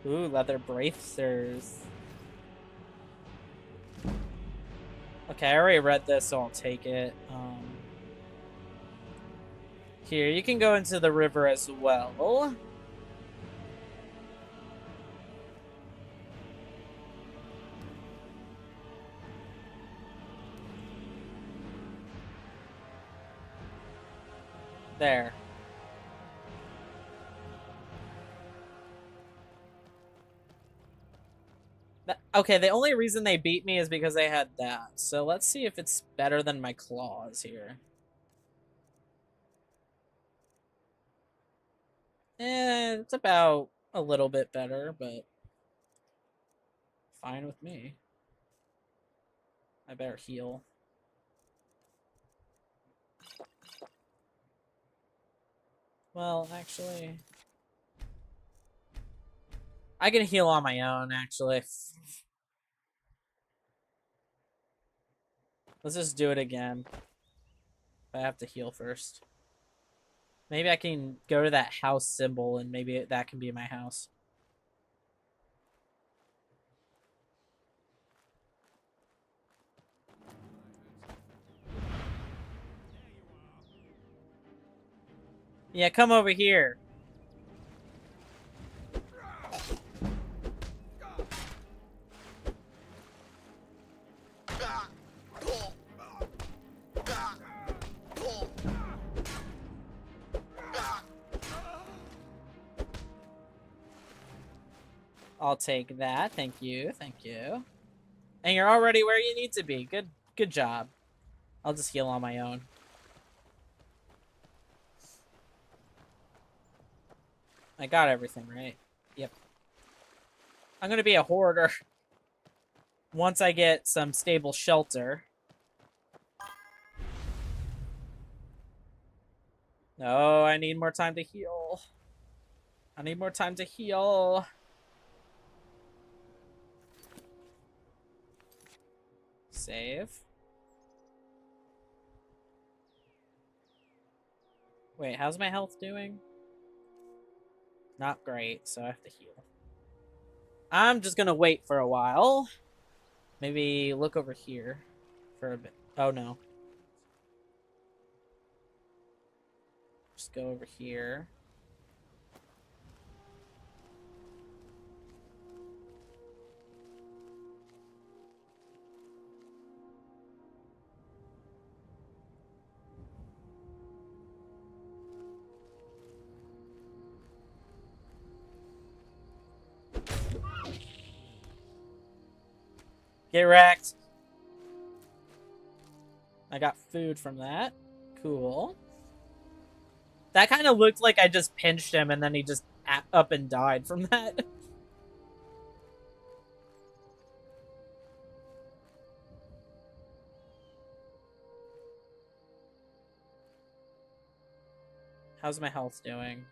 Ooh, leather bracers. Okay, I already read this, so I'll take it. Here, you can go into the river as well. There. Okay, the only reason they beat me is because they had that. So let's see if it's better than my claws here. It's about a little bit better, but fine with me. I better heal. Well, actually, I can heal on my own, actually. Let's just do it again. I have to heal first. Maybe I can go to that house symbol and maybe that can be my house. Yeah, come over here. I'll take that. Thank you. Thank you. And you're already where you need to be. Good job. I'll just heal on my own. I got everything right. Yep. I'm gonna be a hoarder once I get some stable shelter. No, I need more time to heal. I need more time to heal. Save. Wait, how's my health doing? Not great, so I have to heal. I'm just gonna wait for a while. Maybe look over here for a bit. Oh no. Just go over here. Get wrecked. I got food from that. Cool. That kind of looked like I just pinched him and then he just up and died from that. How's my health doing?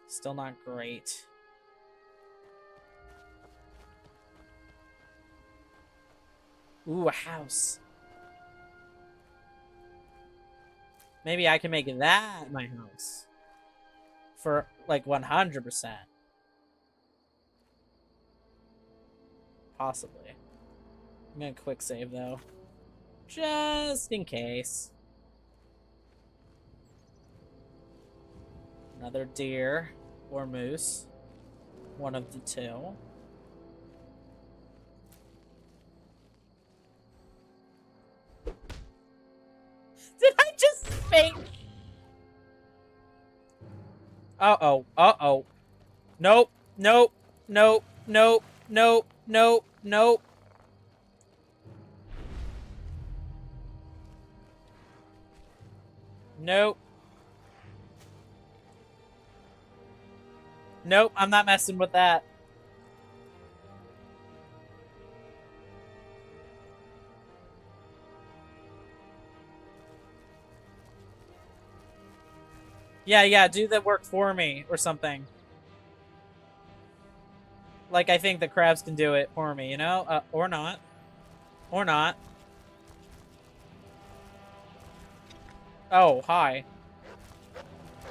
Still not great. Ooh, a house. Maybe I can make that my house. For like 100%. Possibly. I'm gonna quick save though. Just in case. Another deer or moose. One of the two. Did I just fake? Uh-oh. Uh-oh. Nope. Nope. Nope. Nope. Nope. Nope. Nope. Nope. Nope. I'm not messing with that. Yeah, do the work for me or something. Like, I think the crabs can do it for me, you know? Or not. Or not. Oh, hi.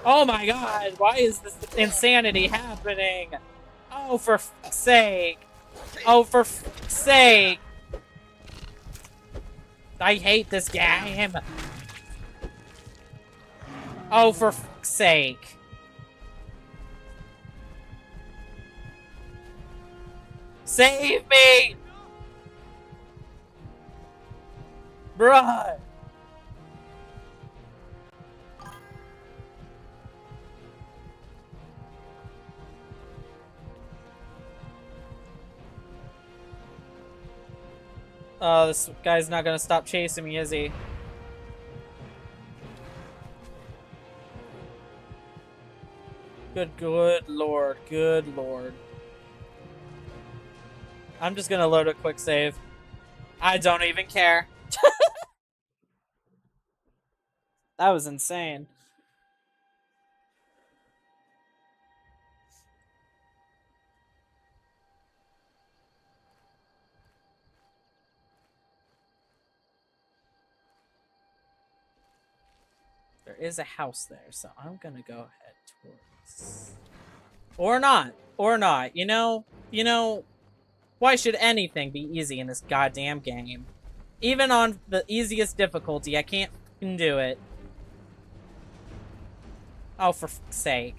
Oh my god, why is this insanity happening? Oh, for fuck's sake. Oh, for fuck's sake. I hate this game. Oh, for fuck's sake. Save me! Bruh. Oh, this guy's not gonna stop chasing me, is he? Good lord, good lord. I'm just gonna load a quick save. I don't even care. That was insane. There is a house there, so I'm gonna go head towards... Or not. Or not. You know, why should anything be easy in this goddamn game? Even on the easiest difficulty, I can't fucking do it. Oh, for fuck's sake.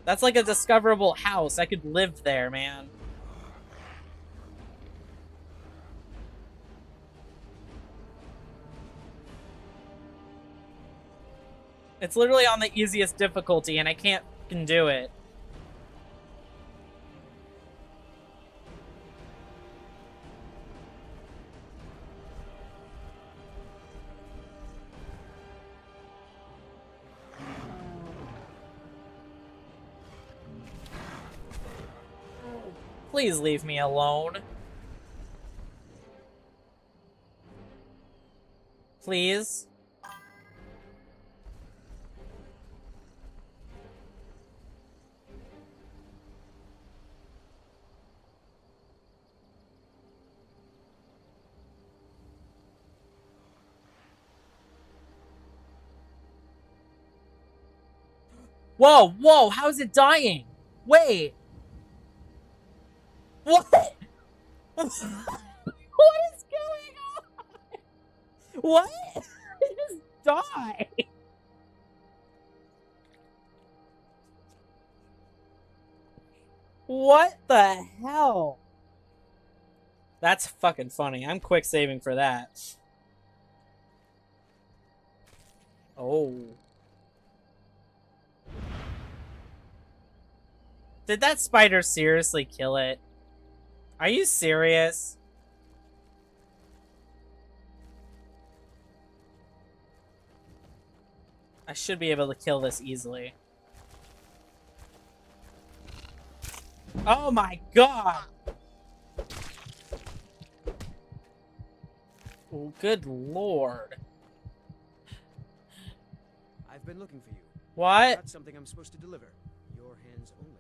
That's like a discoverable house. I could live there, man. It's literally on the easiest difficulty, and I can't fucking do it. Please leave me alone. Please. Whoa, whoa, how is it dying? Wait. What? What is going on? What? It just died. What the hell? That's fucking funny. I'm quick saving for that. Oh. Did that spider seriously kill it? Are you serious? I should be able to kill this easily. Oh my god! Oh, good lord. I've been looking for you. What? Got something I'm supposed to deliver. Your hands only.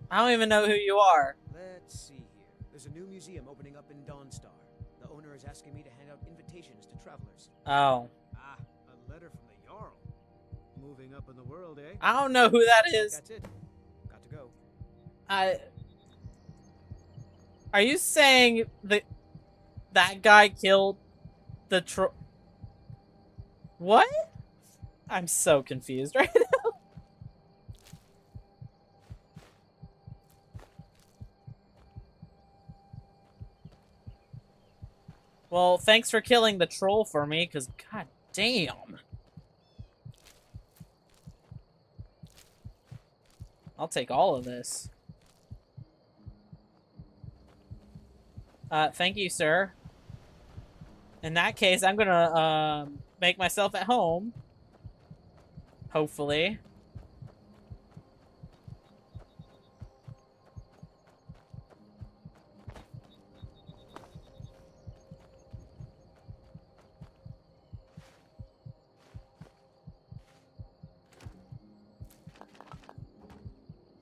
I don't even know who you are. Let's see here. There's a new museum opening up in Dawnstar. The owner is asking me to hand out invitations to travelers. Oh. Ah, a letter from the Jarl. Moving up in the world, eh? I don't know who that is. That's it. Got to go. Are you saying that guy killed the What? I'm so confused right now. Well, thanks for killing the troll for me, because god damn. I'll take all of this. Thank you, sir. In that case, I'm gonna, make myself at home. Hopefully.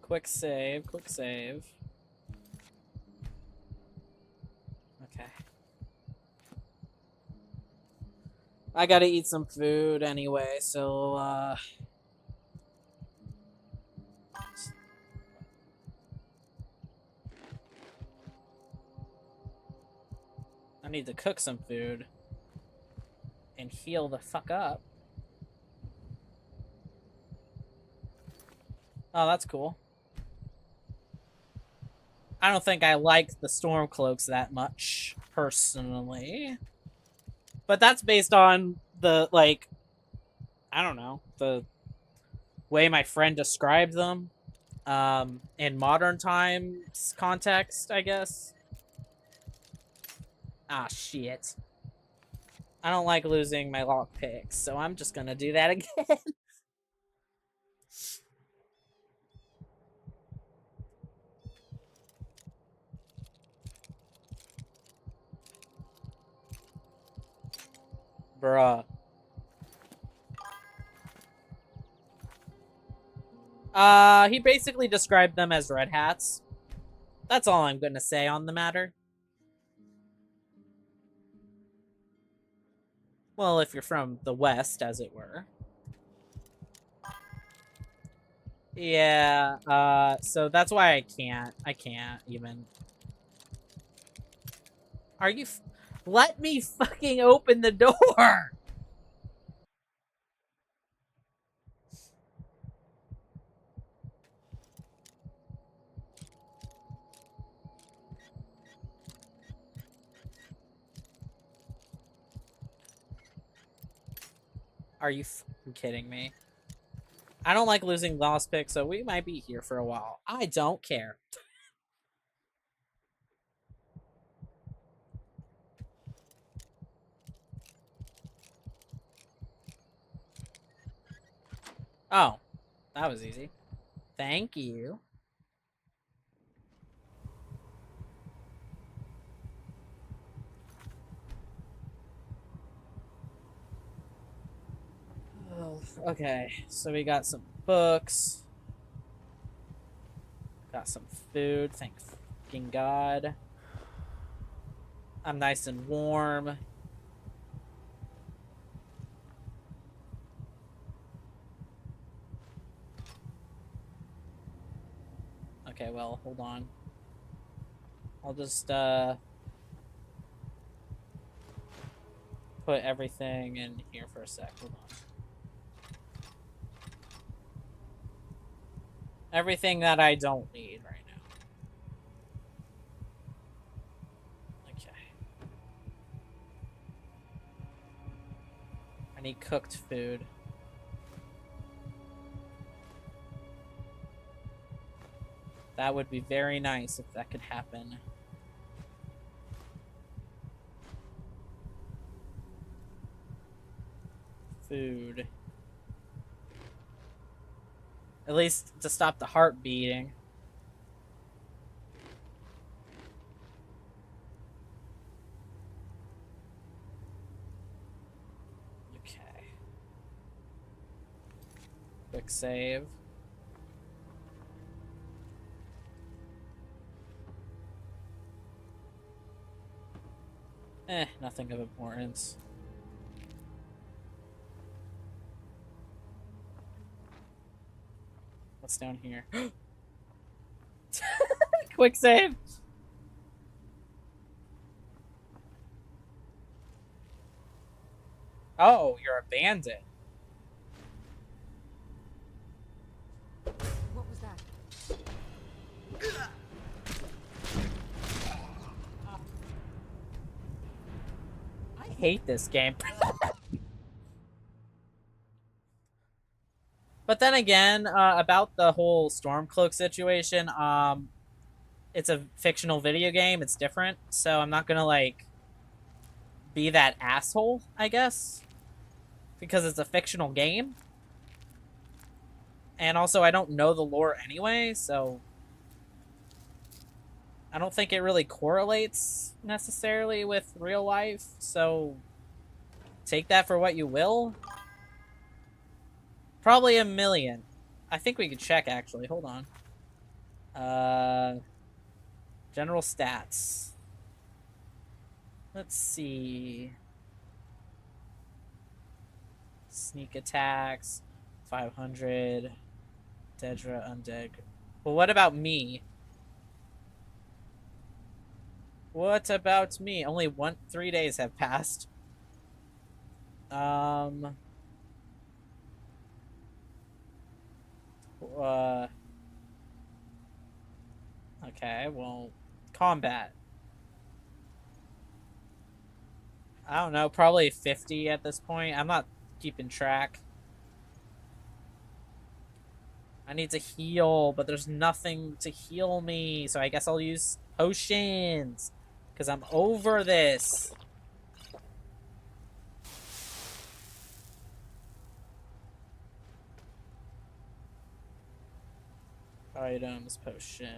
Quick save, quick save. Okay. I gotta eat some food anyway, so, I need to cook some food and heal the fuck up. Oh, that's cool. I don't think I like the Stormcloaks that much, personally. But that's based on the, like, I don't know, the way my friend described them in modern times context, I guess. Ah, shit. I don't like losing my lockpicks, so I'm just gonna do that again. Bruh. He basically described them as red hats. That's all I'm gonna say on the matter. Well, if you're from the West, as it were. Yeah, so that's why I can't even. Are you let me fucking open the door! Are you kidding me? I don't like losing lost picks, so we might be here for a while. I don't care. Oh, that was easy. Thank you. Oh, okay, so we got some books. Got some food, thank fucking God. I'm nice and warm. Okay, well, hold on. I'll just, put everything in here for a sec. Hold on. Everything that I don't need right now. Okay. I need cooked food. That would be very nice if that could happen. Food. At least to stop the heart beating. Okay. Quick save. Nothing of importance. What's down here? Quick save. Oh, you're a bandit. What was that? I hate this game. But then again, about the whole Stormcloak situation, it's a fictional video game. It's different, so I'm not gonna like be that asshole, I guess, because it's a fictional game. And also, I don't know the lore anyway, so I don't think it really correlates necessarily with real life. So take that for what you will. Probably a million. I think we could check actually. Hold on. General stats. Let's see. Sneak attacks, 500. Dedra, undead. Well, what about me? What about me? Only 3 days have passed. Um. Uh. Okay, well, combat. I don't know, probably 50 at this point. I'm not keeping track. I need to heal, but there's nothing to heal me, so I guess I'll use potions. Because I'm over this. Items, potion.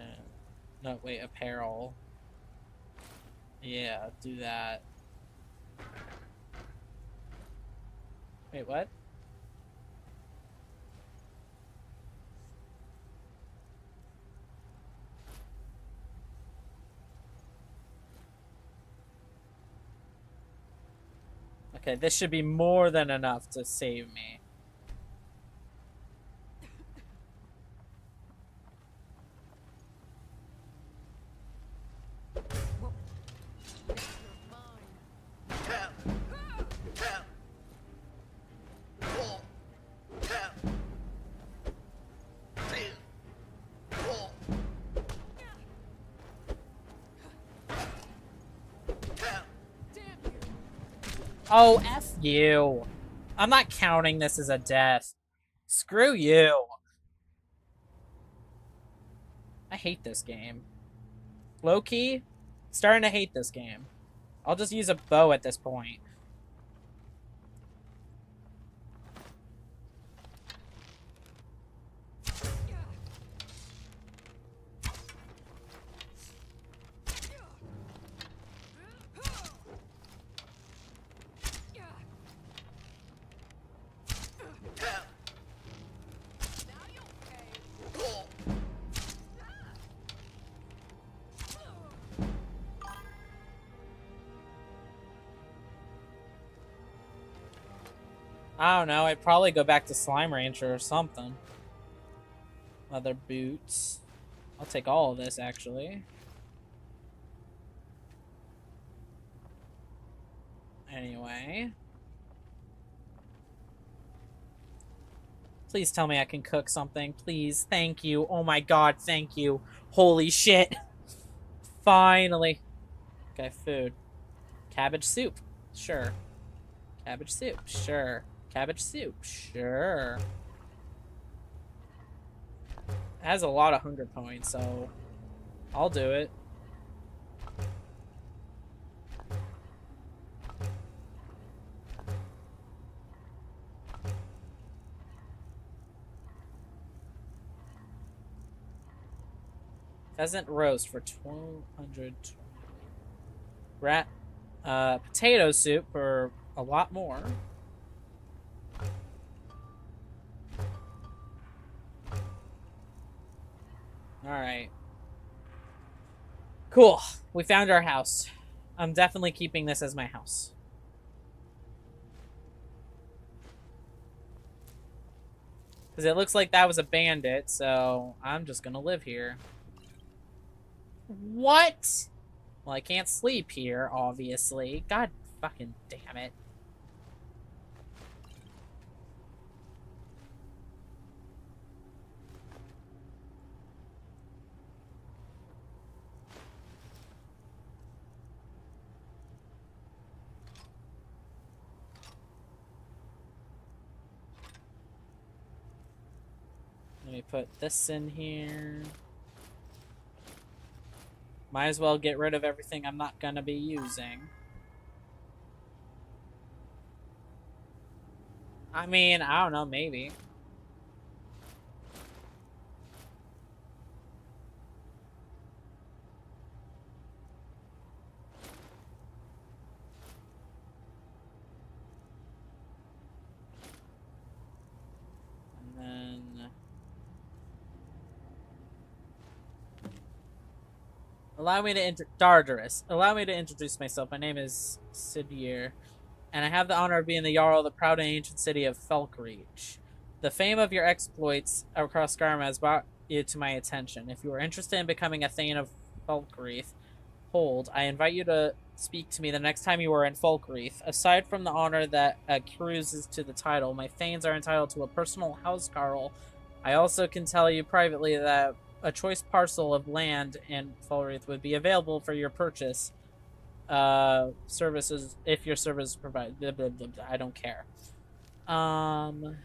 No, wait, apparel. Yeah, do that. Wait, what? Okay, this should be more than enough to save me. Oh, F you. I'm not counting this as a death. Screw you. I hate this game. Low-key, starting to hate this game. I'll just use a bow at this point. I don't know, I'd probably go back to Slime Rancher or something. Leather boots. I'll take all of this, actually. Anyway. Please tell me I can cook something. Please. Thank you. Oh my god, thank you. Holy shit. Finally. Okay, food. Cabbage soup. Sure. Cabbage soup. Sure. Cabbage soup. Sure. It has a lot of hunger points, so I'll do it. Pheasant roast for 1,200. Potato soup for a lot more. Alright. Cool. We found our house. I'm definitely keeping this as my house. Because it looks like that was a bandit, so I'm just gonna live here. What? Well, I can't sleep here, obviously. God fucking damn it. Let me put this in here. Might as well get rid of everything I'm not gonna be using. I mean, I don't know, maybe. And then... Allow me to Dardarus. Allow me to introduce myself. My name is Sidir, and I have the honor of being the Jarl of the proud and ancient city of Felkreach. The fame of your exploits across Skyrim has brought you to my attention. If you are interested in becoming a Thane of Felkreath, I invite you to speak to me the next time you are in Folkreath. Aside from the honor that accrues to the title, my Thanes are entitled to a personal housecarl. I also can tell you privately that a choice parcel of land in Folkreath would be available for your purchase. services if your service provide. Blah, blah, blah, blah, I don't care. Um,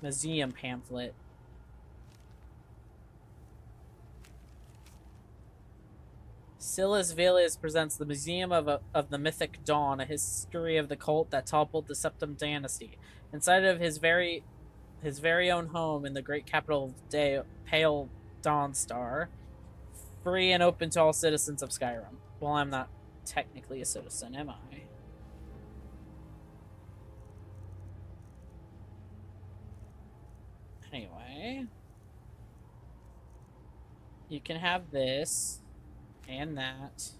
museum pamphlet. Silas Velius presents the Museum of the Mythic Dawn, a history of the cult that toppled the Septim dynasty. Inside of his very own home in the great capital of Pale Dawnstar, free and open to all citizens of Skyrim. Well, I'm not technically a citizen, am I? Anyway, you can have this and that.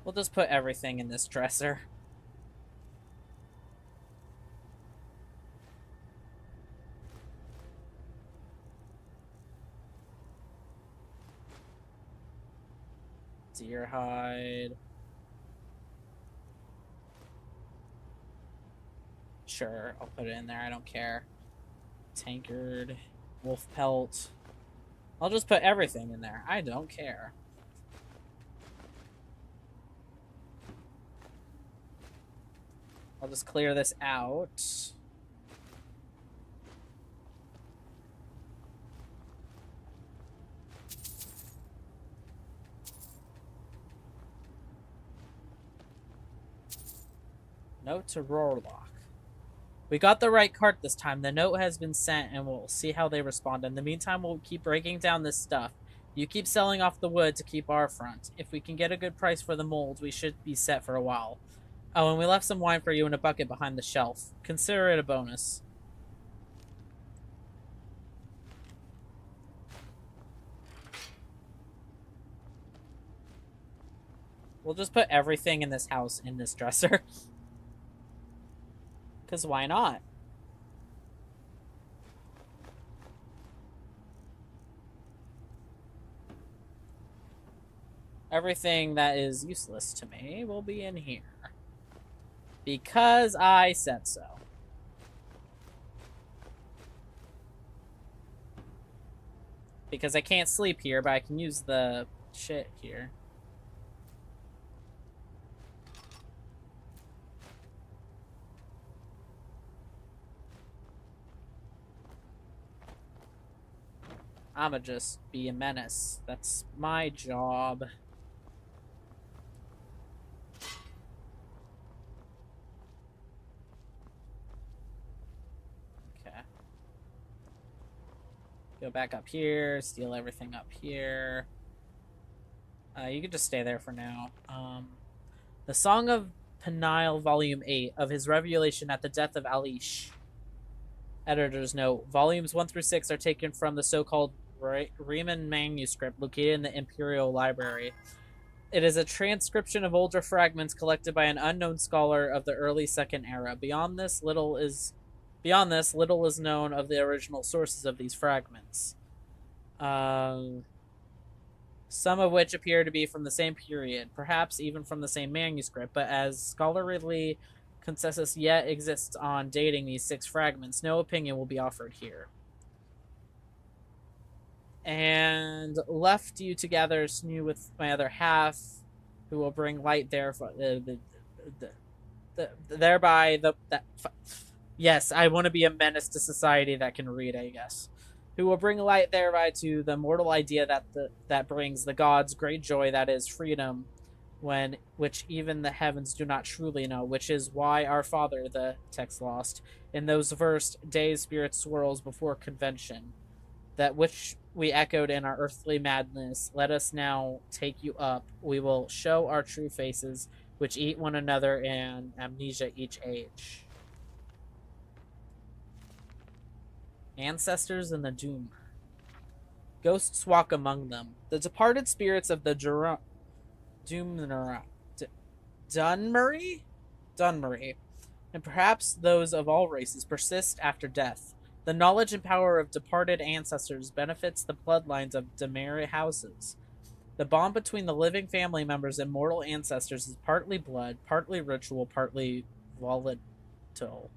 We'll just put everything in this dresser. Deer hide. Sure, I'll put it in there. I don't care. Tankard. Wolf pelt. I'll just put everything in there. I don't care. I'll just clear this out. Note to Rorlock. We got the right cart this time. The note has been sent, and we'll see how they respond. In the meantime, we'll keep breaking down this stuff. You keep selling off the wood to keep our front. If we can get a good price for the molds, we should be set for a while. Oh, and we left some wine for you in a bucket behind the shelf. Consider it a bonus. We'll just put everything in this house in this dresser. Because why not? Everything that is useless to me will be in here. Because I said so. Because I can't sleep here, but I can use the shit here. I'ma just be a menace. That's my job. Okay. Go back up here, steal everything up here. You can just stay there for now. The Song of Peniel, Volume 8, of his revelation at the death of Alish. Editor's note. Volumes 1 through 6 are taken from the so-called Riemann manuscript located in the Imperial Library. It is a transcription of older fragments collected by an unknown scholar of the early Second Era. Beyond this, little is known of the original sources of these fragments. Some of which appear to be from the same period, perhaps even from the same manuscript, but as scholarly consensus yet exists on dating these 6 fragments, no opinion will be offered here. And left you to gather sinew with my other half, who will bring light there. Yes, I want to be a menace to society that can read, I guess. Who will bring light thereby to the mortal idea that brings the gods great joy, that is freedom, which even the heavens do not truly know, which is why our father, the text lost, in those versed days spirit swirls before convention, that which we echoed in our earthly madness, let us now take you up. We will show our true faces, which eat one another in amnesia each age. Ancestors in the Doom. Ghosts walk among them. The departed spirits of the Dunmurray, and perhaps those of all races, persist after death. The knowledge and power of departed ancestors benefits the bloodlines of Dunmurray houses. The bond between the living family members and mortal ancestors is partly blood, partly ritual, partly volatile.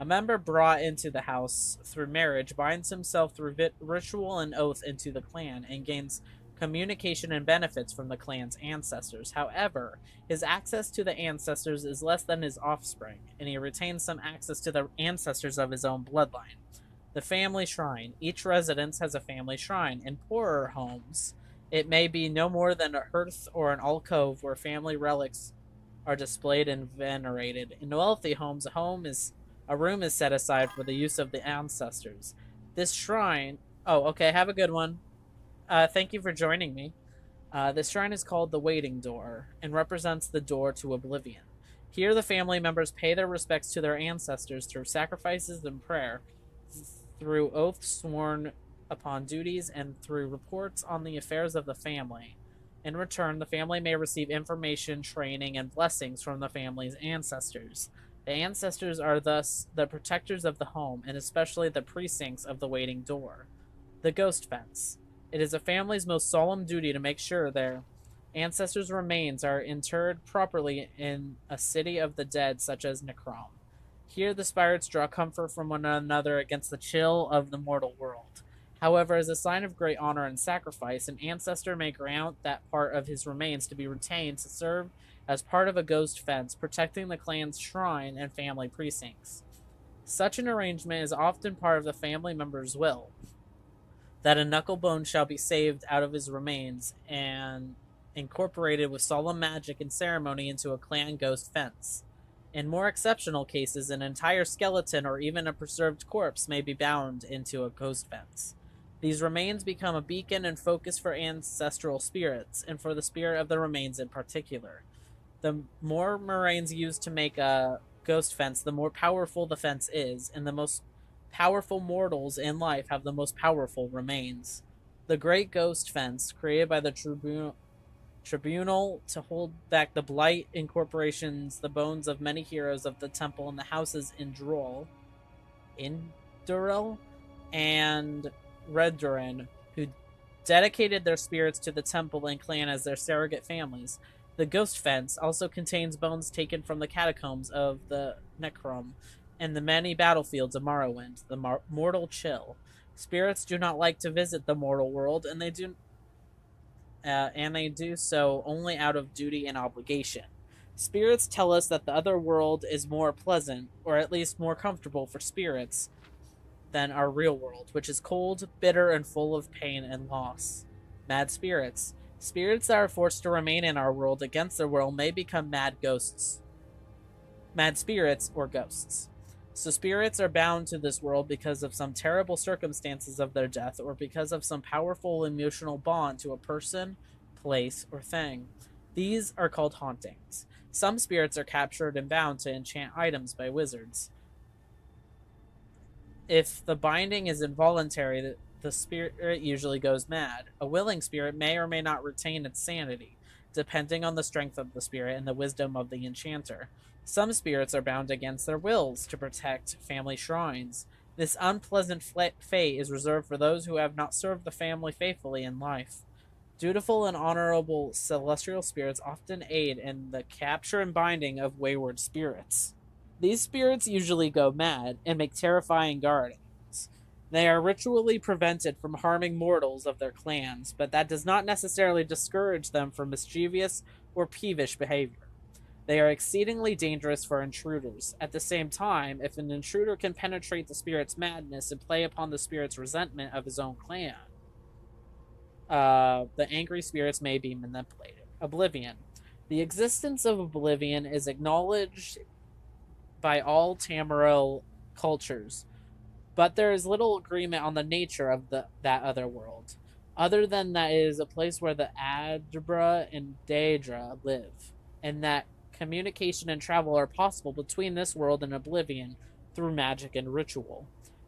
A member brought into the house through marriage binds himself through ritual and oath into the clan and gains communication and benefits from the clan's ancestors. However, his access to the ancestors is less than his offspring, and he retains some access to the ancestors of his own bloodline. The family shrine. Each residence has a family shrine. In poorer homes, it may be no more than a hearth or an alcove where family relics are displayed and venerated. In wealthy homes, a room is set aside for the use of the ancestors. This shrine. Oh, okay. Have a good one. Thank you for joining me. This shrine is called the Waiting Door and represents the door to oblivion. Here, the family members pay their respects to their ancestors through sacrifices and prayer, through oaths sworn upon duties, and through reports on the affairs of the family. In return, the family may receive information, training, and blessings from the family's ancestors. The ancestors are thus the protectors of the home, and especially the precincts of the Waiting Door. The Ghost Fence. It is a family's most solemn duty to make sure their ancestors' remains are interred properly in a city of the dead, such as Necrom. Here, the spirits draw comfort from one another against the chill of the mortal world. However, as a sign of great honor and sacrifice, an ancestor may grant that part of his remains to be retained to serve as part of a ghost fence, protecting the clan's shrine and family precincts. Such an arrangement is often part of the family member's will, that a knucklebone shall be saved out of his remains and incorporated with solemn magic and ceremony into a clan ghost fence. In more exceptional cases, an entire skeleton or even a preserved corpse may be bound into a ghost fence. These remains become a beacon and focus for ancestral spirits, and for the spirit of the remains in particular. The more remains used to make a ghost fence, the more powerful the fence is, and the most powerful mortals in life have the most powerful remains. The Great Ghost Fence, created by the tribunal to hold back the blight, incorporations the bones of many heroes of the temple and the houses in Induril, and Redoran, who dedicated their spirits to the temple and clan as their surrogate families. The Ghost Fence also contains bones taken from the catacombs of the Necrom and the many battlefields of Morrowind, the mortal chill. Spirits do not like to visit the mortal world, and they do so only out of duty and obligation. Spirits tell us that the other world is more pleasant, or at least more comfortable for spirits, than our real world, which is cold, bitter, and full of pain and loss. Mad spirits. Spirits that are forced to remain in our world against their will may become mad spirits, or ghosts. So spirits are bound to this world because of some terrible circumstances of their death, or because of some powerful emotional bond to a person, place, or thing. These are called hauntings. Some spirits are captured and bound to enchant items by wizards. If the binding is involuntary, the spirit usually goes mad. A willing spirit may or may not retain its sanity, depending on the strength of the spirit and the wisdom of the enchanter. Some spirits are bound against their wills to protect family shrines. This unpleasant fate is reserved for those who have not served the family faithfully in life. Dutiful and honorable celestial spirits often aid in the capture and binding of wayward spirits. These spirits usually go mad and make terrifying guardians. They are ritually prevented from harming mortals of their clans, but that does not necessarily discourage them from mischievous or peevish behavior. They are exceedingly dangerous for intruders. At the same time, if an intruder can penetrate the spirit's madness and play upon the spirit's resentment of his own clan, the angry spirits may be manipulated. Oblivion. The existence of oblivion is acknowledged by all Tamriel cultures, but there is little agreement on the nature of that other world, other than that it is a place where the Adbra and Daedra live, and that communication and travel are possible between this world and Oblivion through magic and ritual.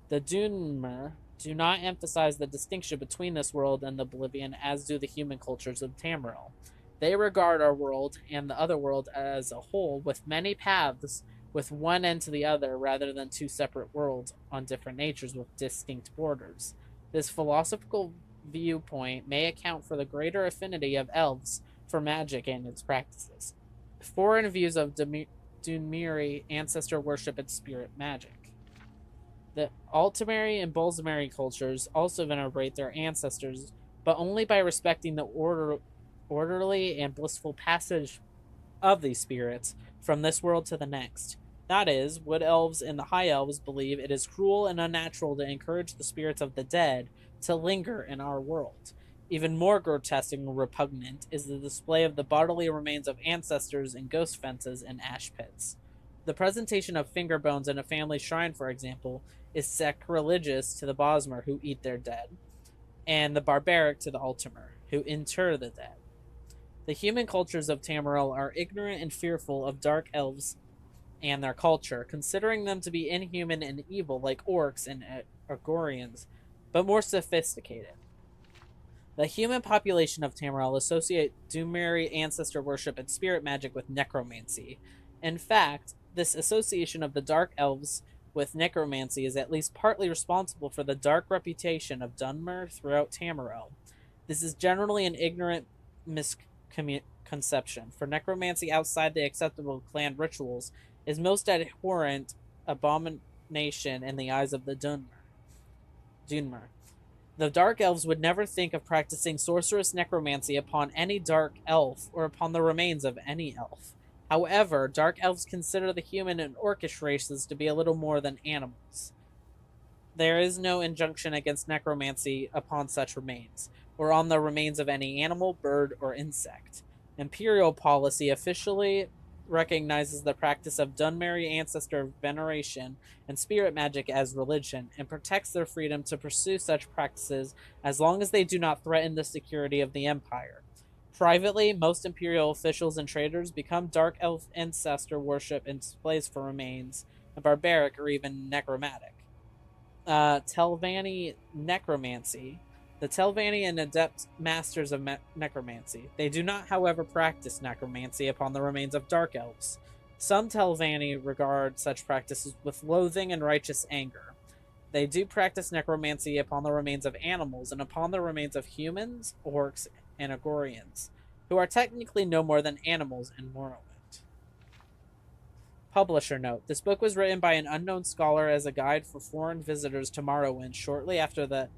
The Dunmer do not emphasize the distinction between this world and Oblivion as do the human cultures of Tamriel. They regard our world and the other world as a whole, with many paths with one end to the other, rather than two separate worlds on different natures with distinct borders. This philosophical viewpoint may account for the greater affinity of elves for magic and its practices. Foreign views of Dunmeri ancestor worship and spirit magic. The Altamari and Bolsamari cultures also venerate their ancestors, but only by respecting the orderly and blissful passage of these spirits from this world to the next. That is, wood elves and the high elves believe it is cruel and unnatural to encourage the spirits of the dead to linger in our world. Even more grotesque and repugnant is the display of the bodily remains of ancestors in ghost fences and ash pits. The presentation of finger bones in a family shrine, for example, is sacrilegious to the Bosmer who eat their dead, and the barbaric to the Ultimer, who inter the dead. The human cultures of Tamriel are ignorant and fearful of dark elves and their culture, considering them to be inhuman and evil like orcs and Agorians, but more sophisticated. The human population of Tamriel associate Dumeri ancestor worship and spirit magic with necromancy. In fact, this association of the dark elves with necromancy is at least partly responsible for the dark reputation of Dunmer throughout Tamriel. This is generally an ignorant misconception, for necromancy outside the acceptable clan rituals is most abhorrent abomination in the eyes of the Dunmer. The Dark Elves would never think of practicing sorcerous necromancy upon any Dark Elf or upon the remains of any elf. However, Dark Elves consider the human and orcish races to be a little more than animals. There is no injunction against necromancy upon such remains, or on the remains of any animal, bird, or insect. Imperial policy officially recognizes the practice of Dunmeri ancestor veneration and spirit magic as religion, and protects their freedom to pursue such practices as long as they do not threaten the security of the Empire. Privately, most Imperial officials and traders become Dark Elf ancestor worship in displays for remains, and barbaric or even necromantic. Telvanni necromancy. The Telvanni and adept masters of necromancy. They do not, however, practice necromancy upon the remains of dark elves. Some Telvanni regard such practices with loathing and righteous anger. They do practice necromancy upon the remains of animals and upon the remains of humans, orcs, and Agorians, who are technically no more than animals in Morrowind. Publisher note: this book was written by an unknown scholar as a guide for foreign visitors to Morrowind shortly after the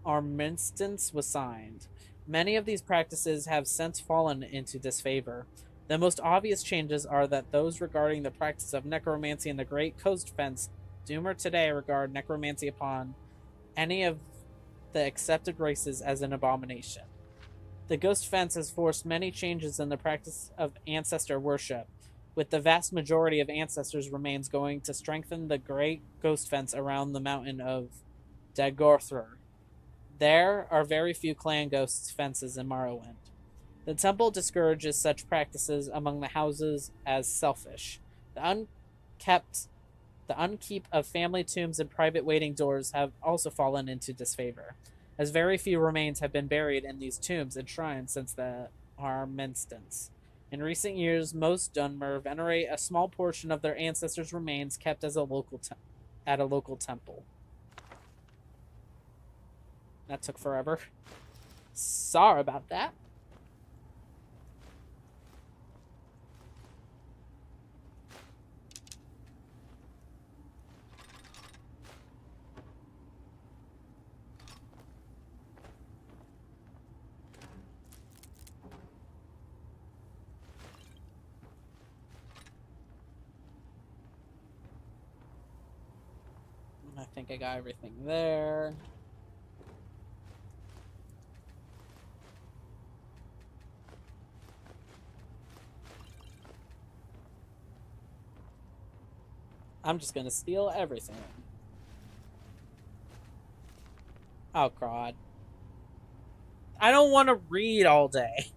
armistice was signed. Many of these practices have since fallen into disfavor. The most obvious changes are that those regarding the practice of necromancy in the Great Coast Fence Doomer today regard necromancy upon any of the accepted races as an abomination. The Ghost Fence has forced many changes in the practice of ancestor worship, with the vast majority of ancestors' remains going to strengthen the Great Ghost Fence around the mountain of Dagorthur. There are very few clan ghosts fences in Morrowind. The temple discourages such practices among the houses as selfish. The unkeep of family tombs and private waiting doors have also fallen into disfavor, as very few remains have been buried in these tombs and shrines since the armistice. In recent years, most Dunmer venerate a small portion of their ancestors' remains kept as at a local temple. That took forever. Sorry about that. I think I got everything there. I'm just gonna steal everything. Oh, God. I don't want to read all day.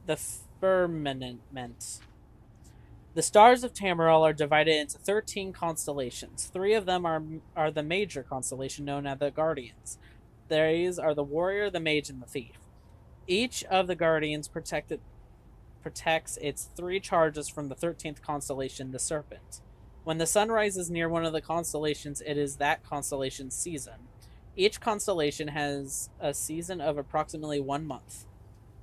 The firmament. The stars of Tamriel are divided into 13 constellations. 3 of them are the major constellation known as the Guardians. These are the warrior, the mage, and the thief. Each of the Guardians protects its 3 charges from the 13th constellation, the Serpent. When the sun rises near one of the constellations, it is that constellation's season. Each constellation has a season of approximately 1 month.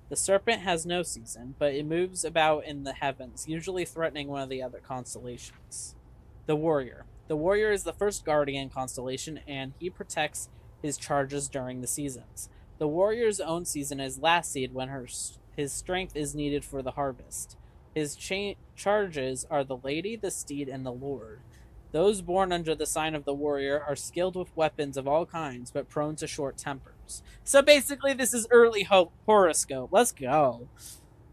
The serpent has no season, but it moves about in the heavens, usually threatening one of the other constellations. The warrior. The warrior is the first guardian constellation, and he protects his charges during the seasons. The warrior's own season is last seed when his strength is needed for the harvest. His charges are the lady, the steed, and the lord. Those born under the sign of the warrior are skilled with weapons of all kinds, but prone to short tempers. So basically, this is early horoscope. Let's go.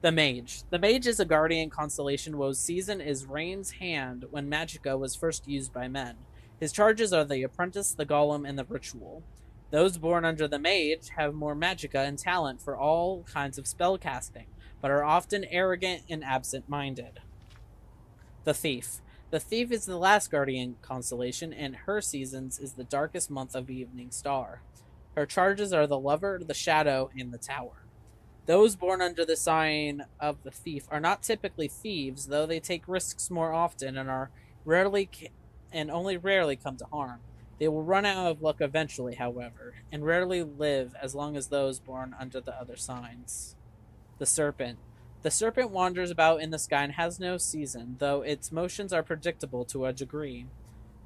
The Mage. The Mage is a guardian constellation whose season is Rain's Hand when Magicka was first used by men. His charges are the Apprentice, the Golem, and the Ritual. Those born under the Mage have more Magicka and talent for all kinds of spell casting, but are often arrogant and absent-minded. The Thief. The Thief is the last guardian constellation, and her seasons is the darkest month of Evening Star. Her charges are the Lover, the Shadow, and the Tower. Those born under the sign of the Thief are not typically thieves, though they take risks more often and are rarely and only rarely come to harm. They will run out of luck eventually, however, and rarely live as long as those born under the other signs. The Serpent. The serpent wanders about in the sky and has no season, though its motions are predictable to a degree.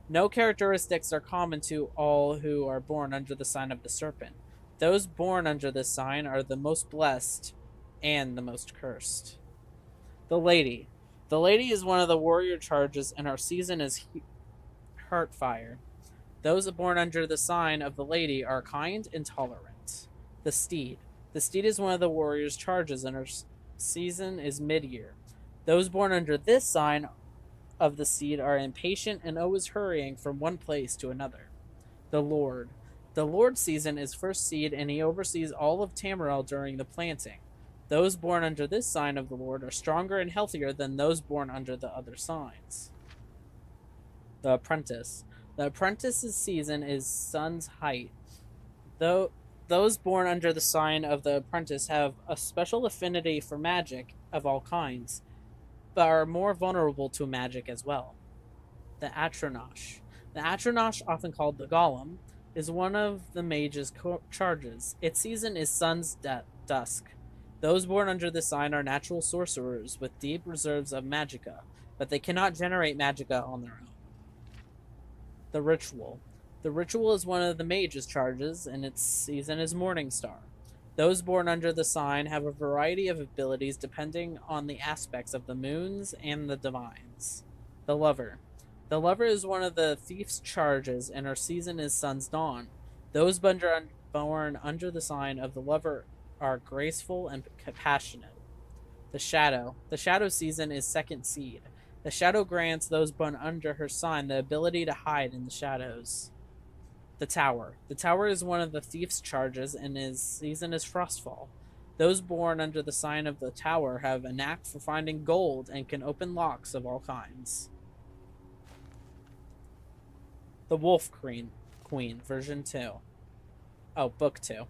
No characteristics are common to all who are born under the sign of the serpent. Those born under this sign are the most blessed and the most cursed. The Lady. The Lady is one of the warrior charges, and our season is Heartfire. Those born under the sign of the Lady are kind and tolerant. The Steed. The Steed is one of the warrior's charges, and her season is mid-year. Those born under this sign of the Steed are impatient and always hurrying from one place to another. The Lord. The Lord's season is first seed, and he oversees all of Tamriel during the planting. Those born under this sign of the Lord are stronger and healthier than those born under the other signs. The Apprentice. The Apprentice's season is sun's height. Though those born under the sign of the Apprentice have a special affinity for magic of all kinds, but are more vulnerable to magic as well. The Atronosh. The Atronosh, often called the Golem, is one of the mage's charges. Its season is sun's dusk. Those born under the sign are natural sorcerers with deep reserves of magicka, but they cannot generate magicka on their own. The Ritual. The Ritual is one of the mage's charges, and its season is Morning Star. Those born under the sign have a variety of abilities depending on the aspects of the moons and the divines. The Lover. The Lover is one of the thief's charges, and her season is Sun's Dawn. Those born under the sign of the Lover are graceful and compassionate. The Shadow. The Shadow season is second seed. The Shadow grants those born under her sign the ability to hide in the shadows. The Tower. The Tower is one of the thief's charges, and his season is Frostfall. Those born under the sign of the Tower have a knack for finding gold and can open locks of all kinds. The Wolf Queen, version 2. Oh, book 2.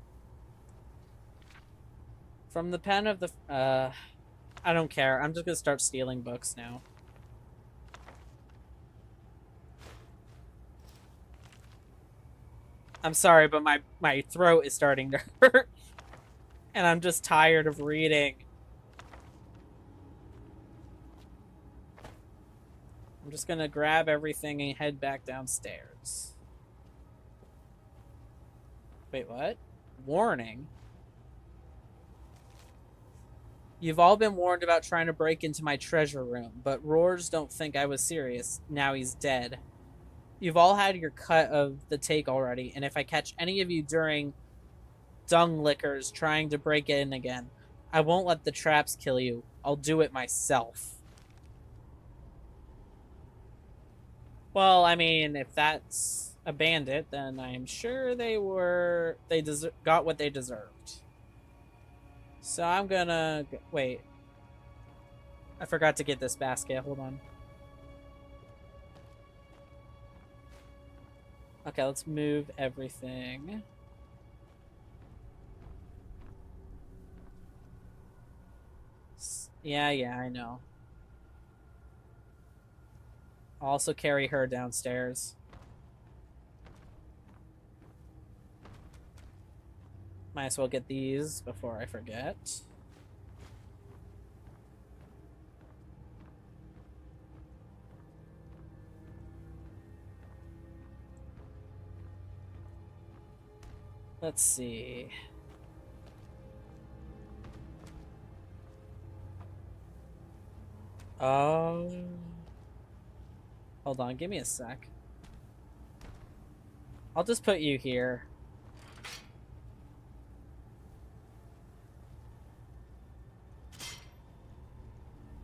From the pen of the... I don't care. I'm just gonna start stealing books now. I'm sorry, but my throat is starting to hurt. And I'm just tired of reading. I'm just gonna grab everything and head back downstairs. Wait, what? Warning? You've all been warned about trying to break into my treasure room, but Roars don't think I was serious. Now he's dead. You've all had your cut of the take already, and if I catch any of you during dung lickers trying to break in again, I won't let the traps kill you. I'll do it myself. Well, I mean, if that's a bandit, then I'm sure they got what they deserved. So I'm gonna... Wait. I forgot to get this basket. Hold on. Okay, let's move everything. Yeah, I know. I'll also carry her downstairs. Might as well get these before I forget. Let's see. Hold on, give me a sec. I'll just put you here.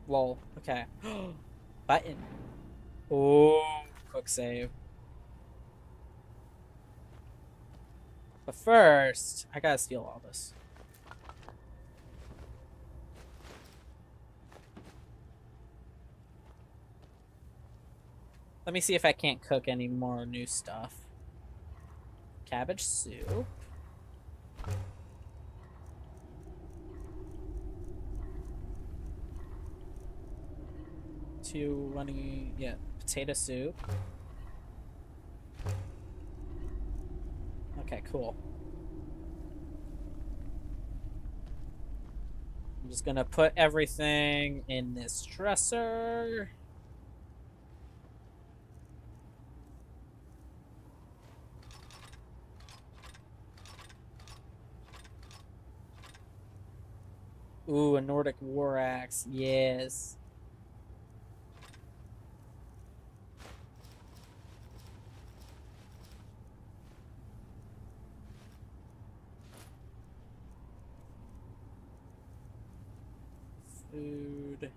Lol. Okay. Button. Oh, quick save. But first, I gotta steal all this. Let me see if I can't cook any more new stuff. Cabbage soup. Yeah, potato soup. Okay, cool. I'm just gonna put everything in this dresser. Ooh, a Nordic war axe. Yes. Food.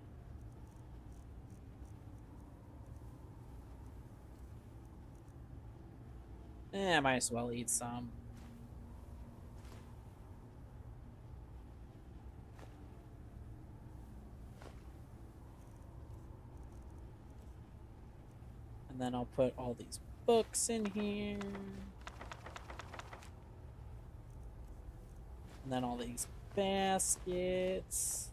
I might as well eat some. And then I'll put all these books in here. And then all these baskets.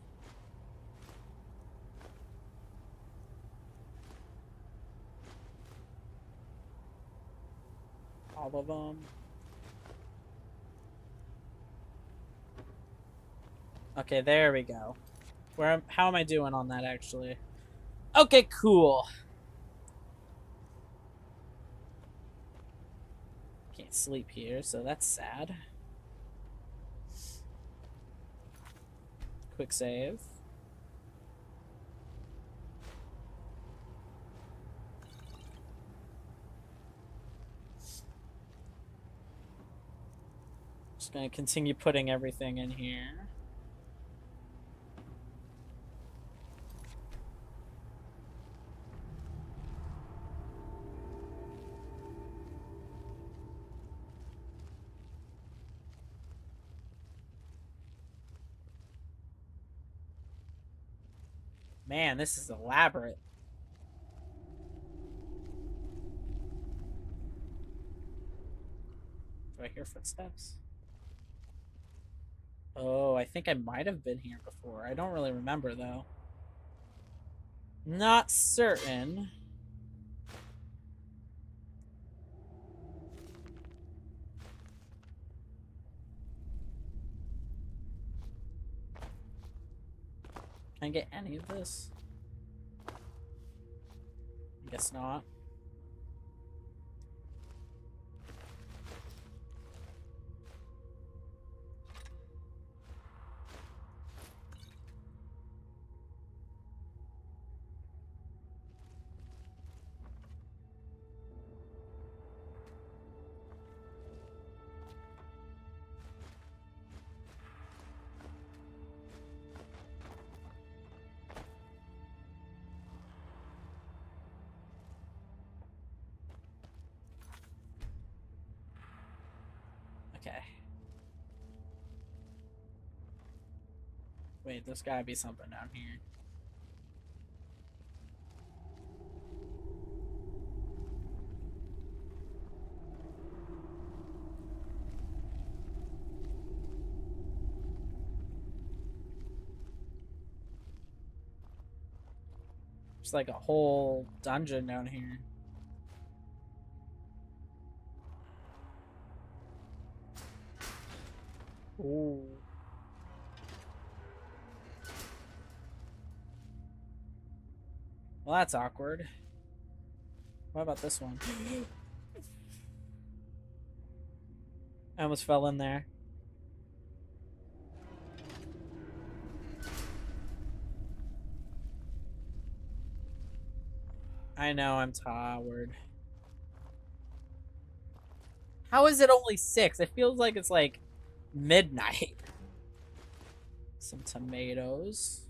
All of them. Okay, there we go. How am I doing on that, actually? Okay, cool. Can't sleep here, so that's sad. Quick save. Just gonna continue putting everything in here. Man, this is elaborate. Do I hear footsteps? Oh, I think I might have been here before. I don't really remember, though. Not certain. Can I get any of this? I guess not. Okay. Wait, there's gotta be something down here. There's like a whole dungeon down here. Ooh. Well, that's awkward. What about this one? I almost fell in there. I know, I'm tired. How is it only 6? It feels like it's like midnight. Some tomatoes.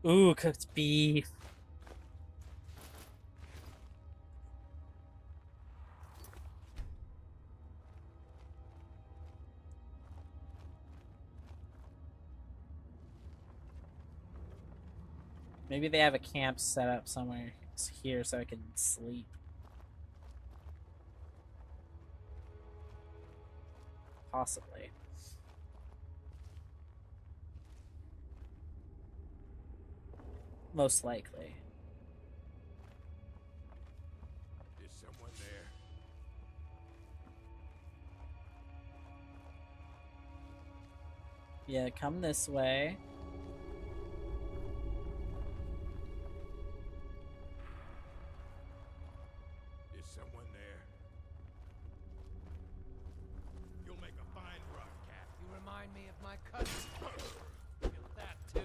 Ooh, cooked beef. Maybe they have a camp set up somewhere here so I can sleep. Possibly. Most likely. Is someone there? Yeah, come this way. Is someone there? You'll make a fine rough cat. You remind me of my cousin. Feel that too.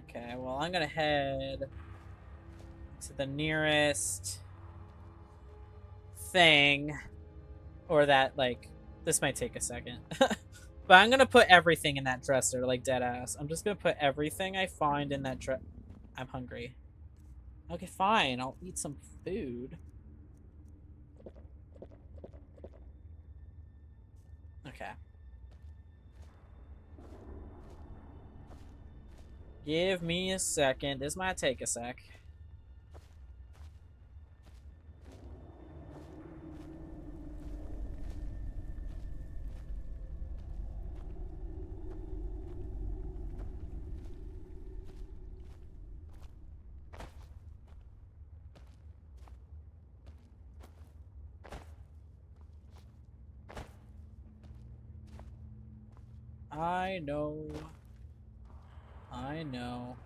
Okay, well, I'm gonna head to the nearest thing. Or that, like, this might take a second. But I'm gonna put everything in that dresser, like dead ass. I'm just gonna put everything I find in that dresser. I'm hungry. Okay, fine. I'll eat some food. Okay. Give me a second. This might take a sec. I know. I know.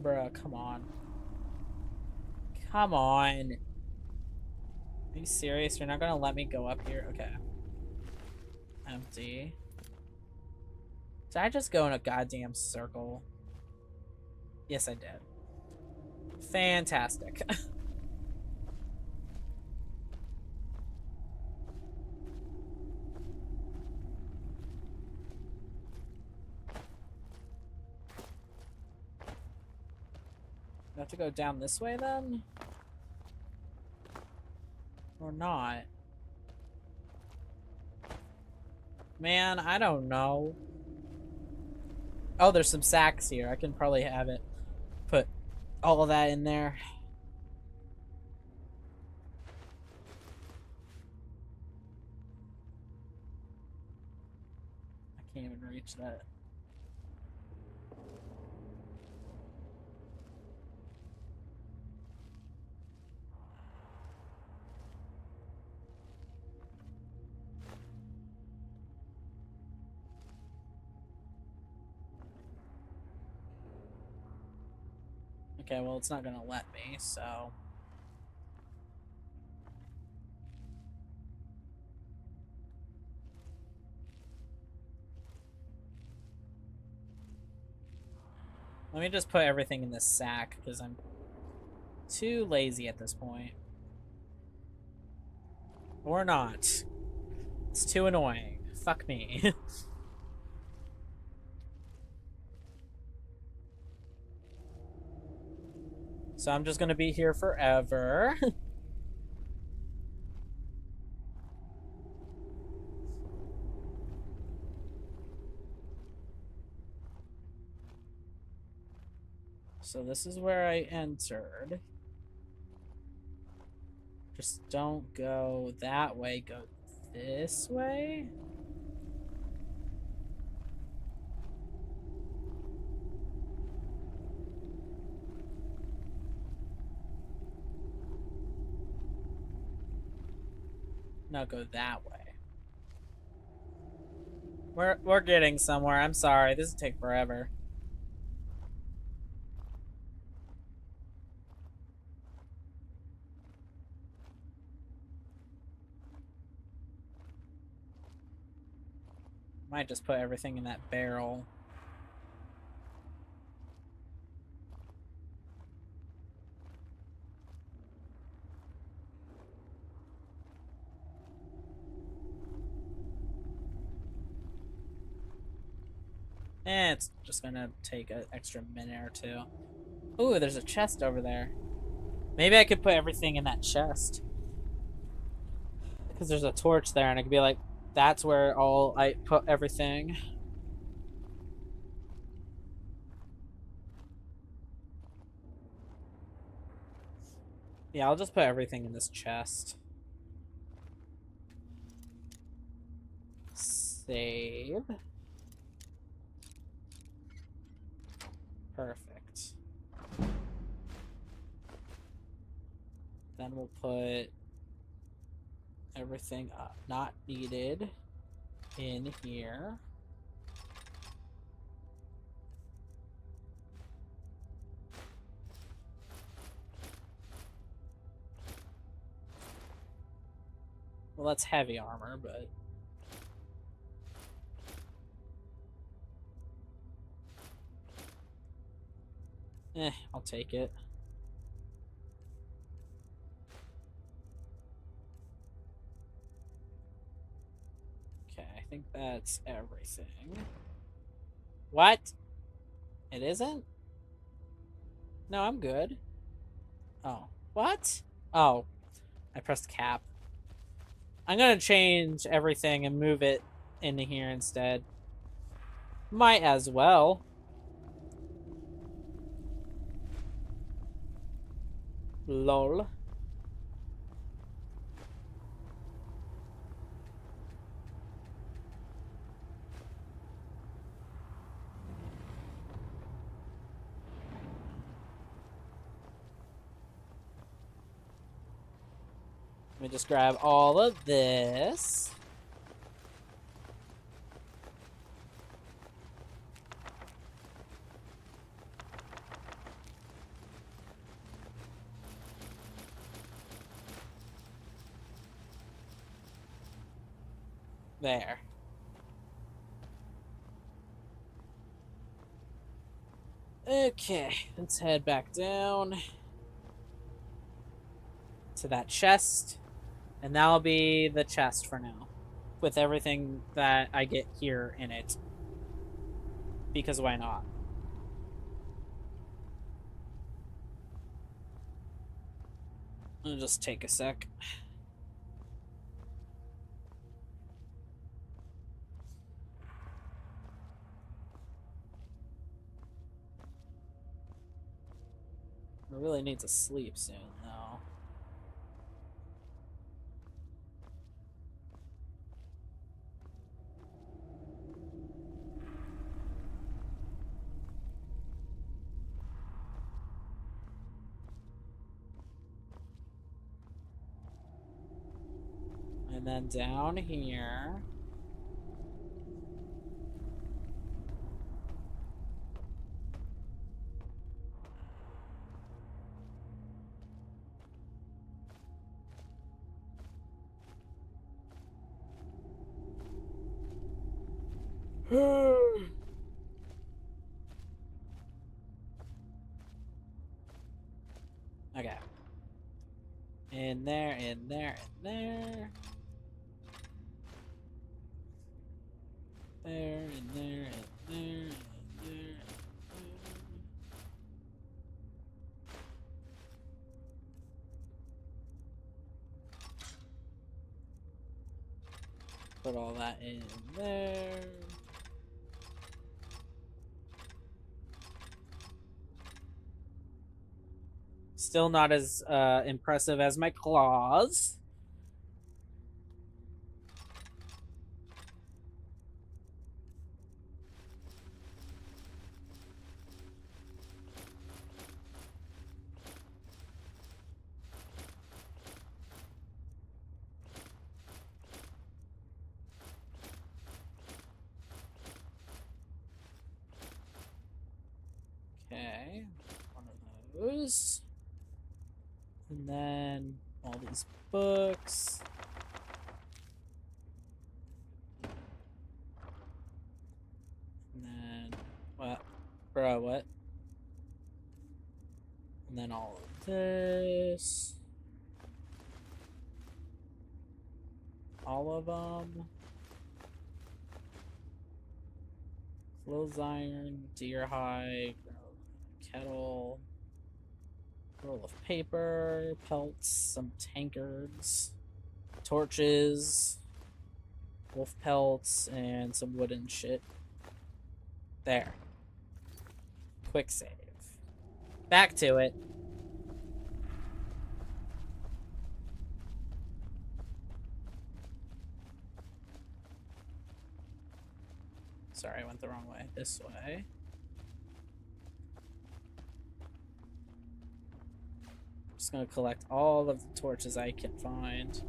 Bruh, come on. Come on. Are you serious? You're not gonna let me go up here? Okay. Empty. Did I just go in a goddamn circle? Yes, I did. Fantastic. I have to go down this way then? Or not? Man, I don't know. Oh, there's some sacks here. I can probably have it. Put all of that in there. I can't even reach that. Okay, well, it's not gonna let me, so... Let me just put everything in this sack, because I'm too lazy at this point. Or not. It's too annoying. Fuck me. So I'm just gonna be here forever. So this is where I entered. Just don't go that way, go this way? No, go that way. We're getting somewhere. I'm sorry. This will take forever. Might just put everything in that barrel. It's just gonna take an extra minute or two. Ooh, there's a chest over there. Maybe I could put everything in that chest. Because there's a torch there, and I could be like, that's where all I put everything. Yeah, I'll just put everything in this chest. Save. Perfect. Then we'll put everything not needed in here. Well, that's heavy armor, but... I'll take it. Okay, I think that's everything. What? It isn't? No, I'm good. Oh. What? Oh. I pressed cap. I'm gonna change everything and move it into here instead. Might as well. Lol. Let me just grab all of this. There. Okay, let's head back down to that chest. And that'll be the chest for now. With everything that I get here in it. Because why not? It'll just take a sec. I really need to sleep soon, though. And then down here... Okay. In there, in there, in there. there, and there, and there, and there. Put all that in there. Still not as impressive as my claws. Okay, one of those. And then all these books. And then, what? Bro, what? And then all of this. All of them. Clothes iron, deer hide, kettle, roll of paper, pelts, some tankards, torches, wolf pelts, and some wooden shit. There. Quick save. Back to it. Sorry, I went the wrong way. This way. Just gonna collect all of the torches I can find.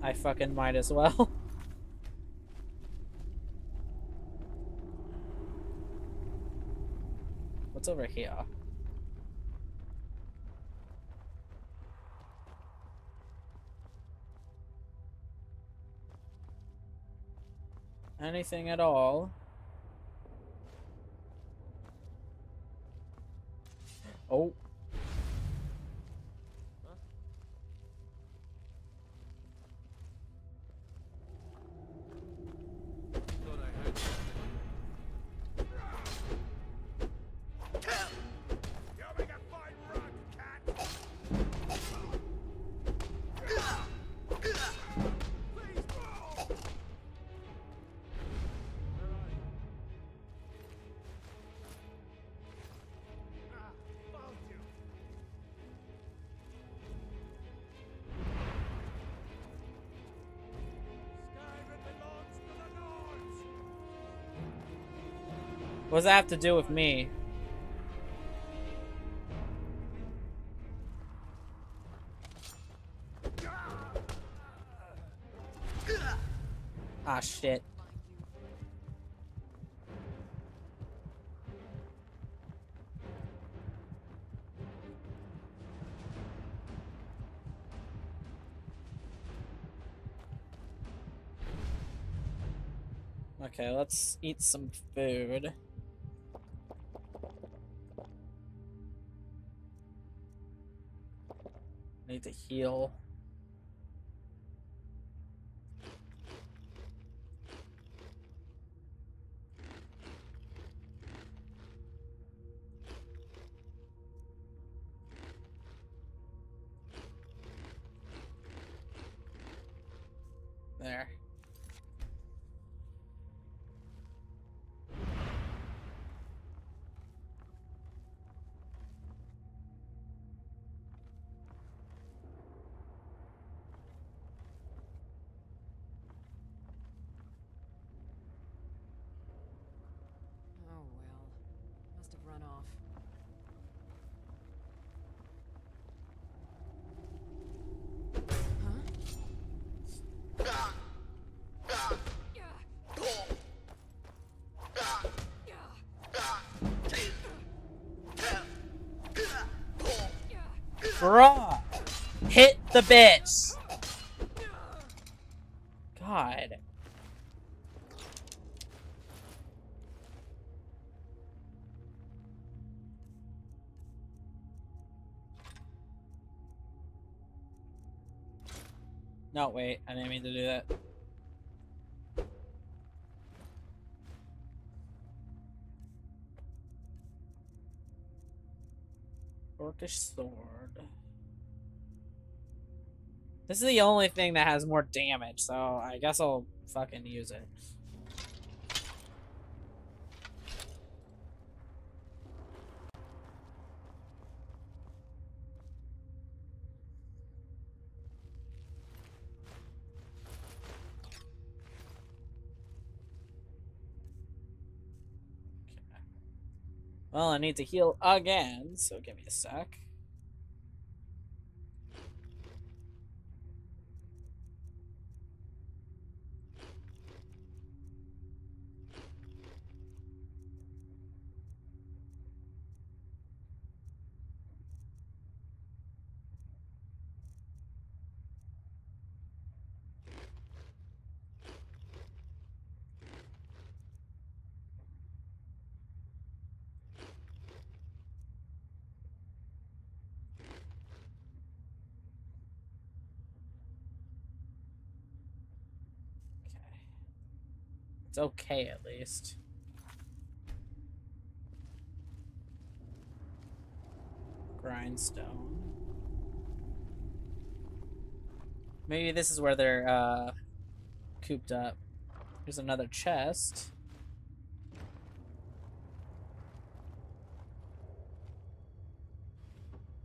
I fucking might as well. What's over here? Anything at all? Oh. Thought I heard something. You make a fine run, cat! Please go! Where are you? Found you! Skyrim belongs to the Nords! What does that have to do with me? Ah, shit. Okay, let's eat some food. Need to heal. There. Oh well. Must have run off. Bruh! Hit the bitch! God. No, wait. I didn't mean to do that. Orcish sword. This is the only thing that has more damage, so I guess I'll fucking use it. Well, I need to heal again, so give me a sec. It's okay, at least. Grindstone. Maybe this is where they're, cooped up. Here's another chest.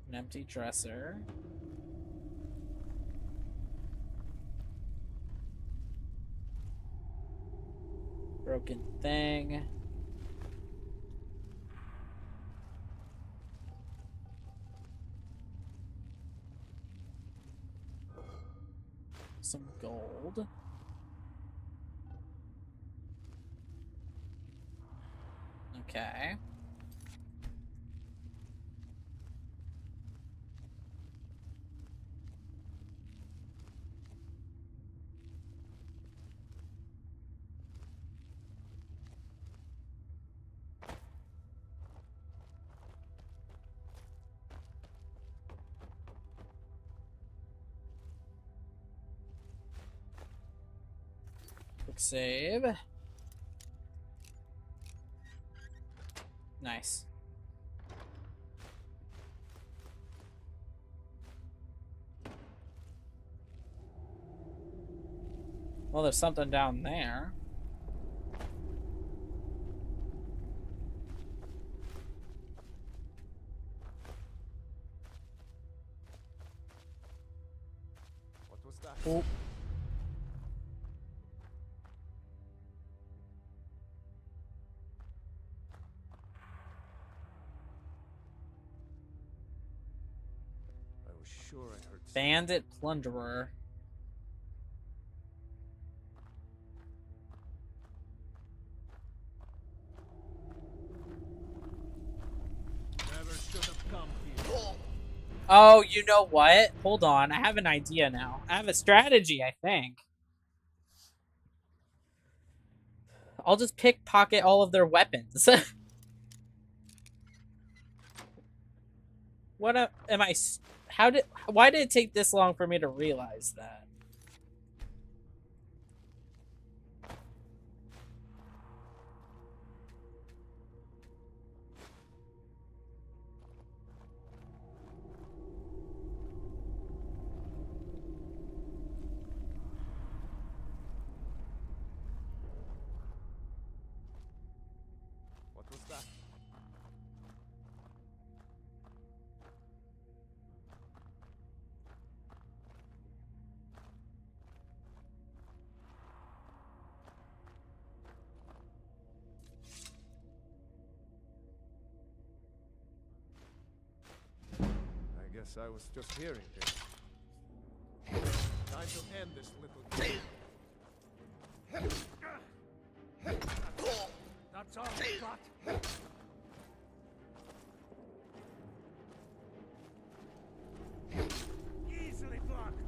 An empty dresser. Broken thing. Some gold. Okay. Quick save. Nice. Well, there's something down there. What was that? Oh. I was sure I heard something. Bandit plunderer. Never should have come here. Oh, you know what? Hold on. I have an idea now. I have a strategy, I think. I'll just pickpocket all of their weapons. What am I... Why did it take this long for me to realize that? What was that? I guess I was just hearing things. Time to end this little game. That's all we got. Easily blocked.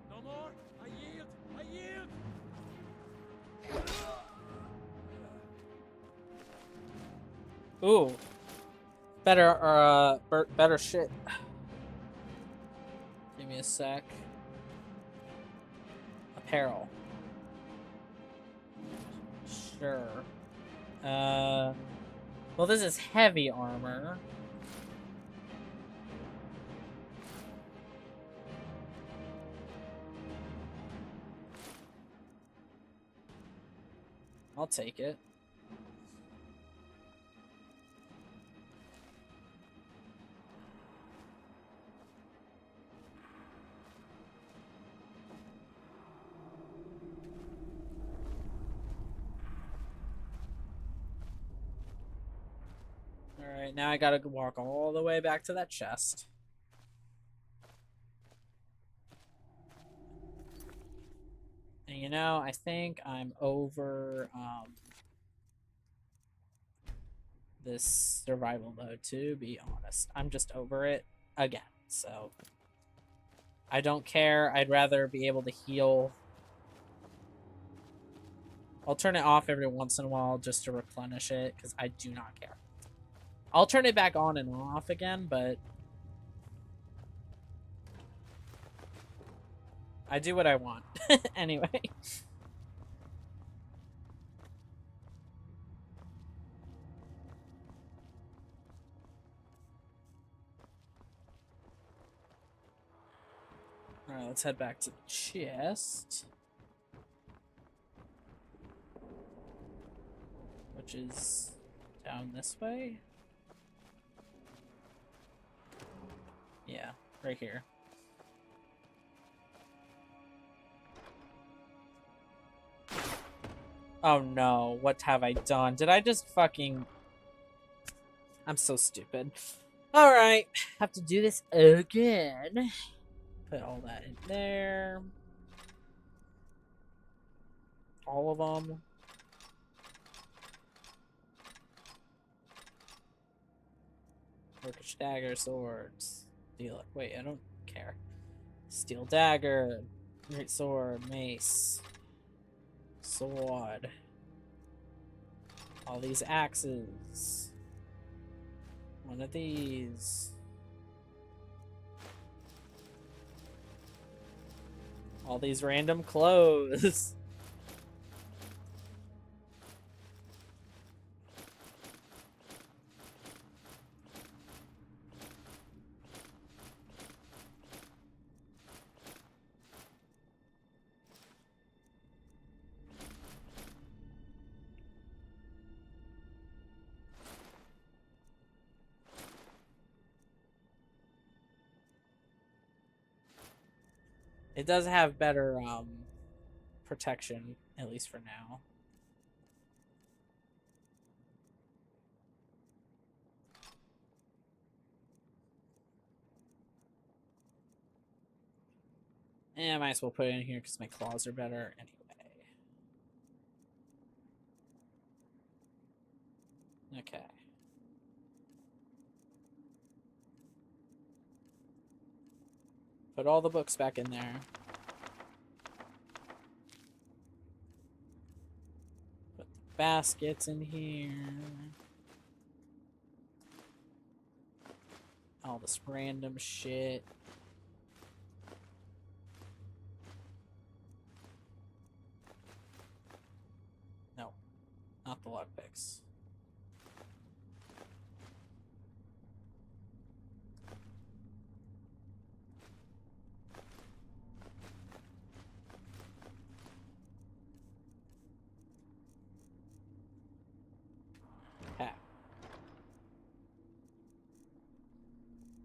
No more. I yield. I yield. Ooh. Better shit. Give me a a sec. Apparel. Sure. Well, this is heavy armor. I'll take it. Alright, now I gotta walk all the way back to that chest. And you know, I think I'm over this survival mode, to be honest. I'm just over it again, so I don't care. I'd rather be able to heal. I'll turn it off every once in a while just to replenish it, because I do not care. I'll turn it back on and off again, but I do what I want. Anyway. Alright, let's head back to the chest. Which is down this way? Yeah, right here. Oh no, what have I done? Did I just fucking... I'm so stupid. Alright, have to do this again. Put all that in there. All of them. Orcish dagger, swords. Steel. Wait, I don't care. Steel dagger. Great sword. Mace. Sword. All these axes. One of these. All these random clothes. It does have better protection, at least for now. And I might as well put it in here because my claws are better anyway. Okay. Put all the books back in there. Put the baskets in here. All this random shit. No, not the lockpicks.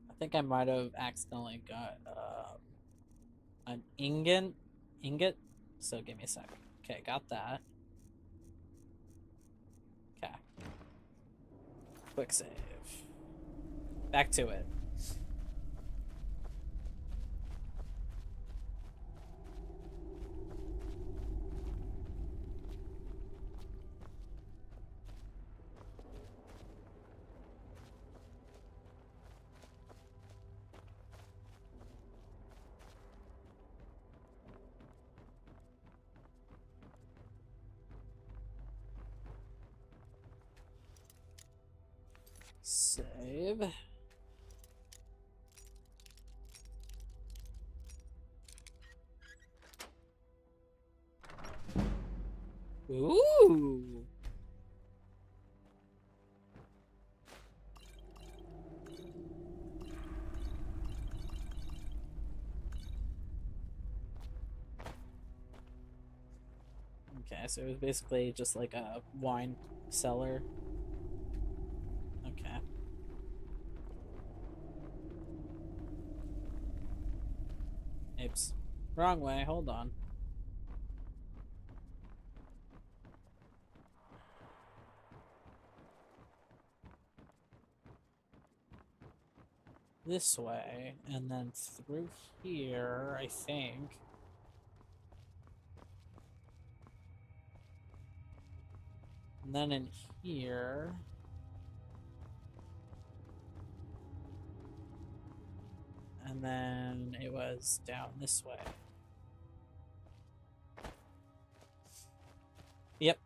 I think I might have accidentally got an ingot. So give me a sec. Okay, got that. Okay. Quick save. Back to it. Save. Ooh. Okay, so it was basically just like a wine cellar. Okay. Oops. Wrong way, hold on. This way, and then through here, I think. And then in here. And then it was down this way. Yep.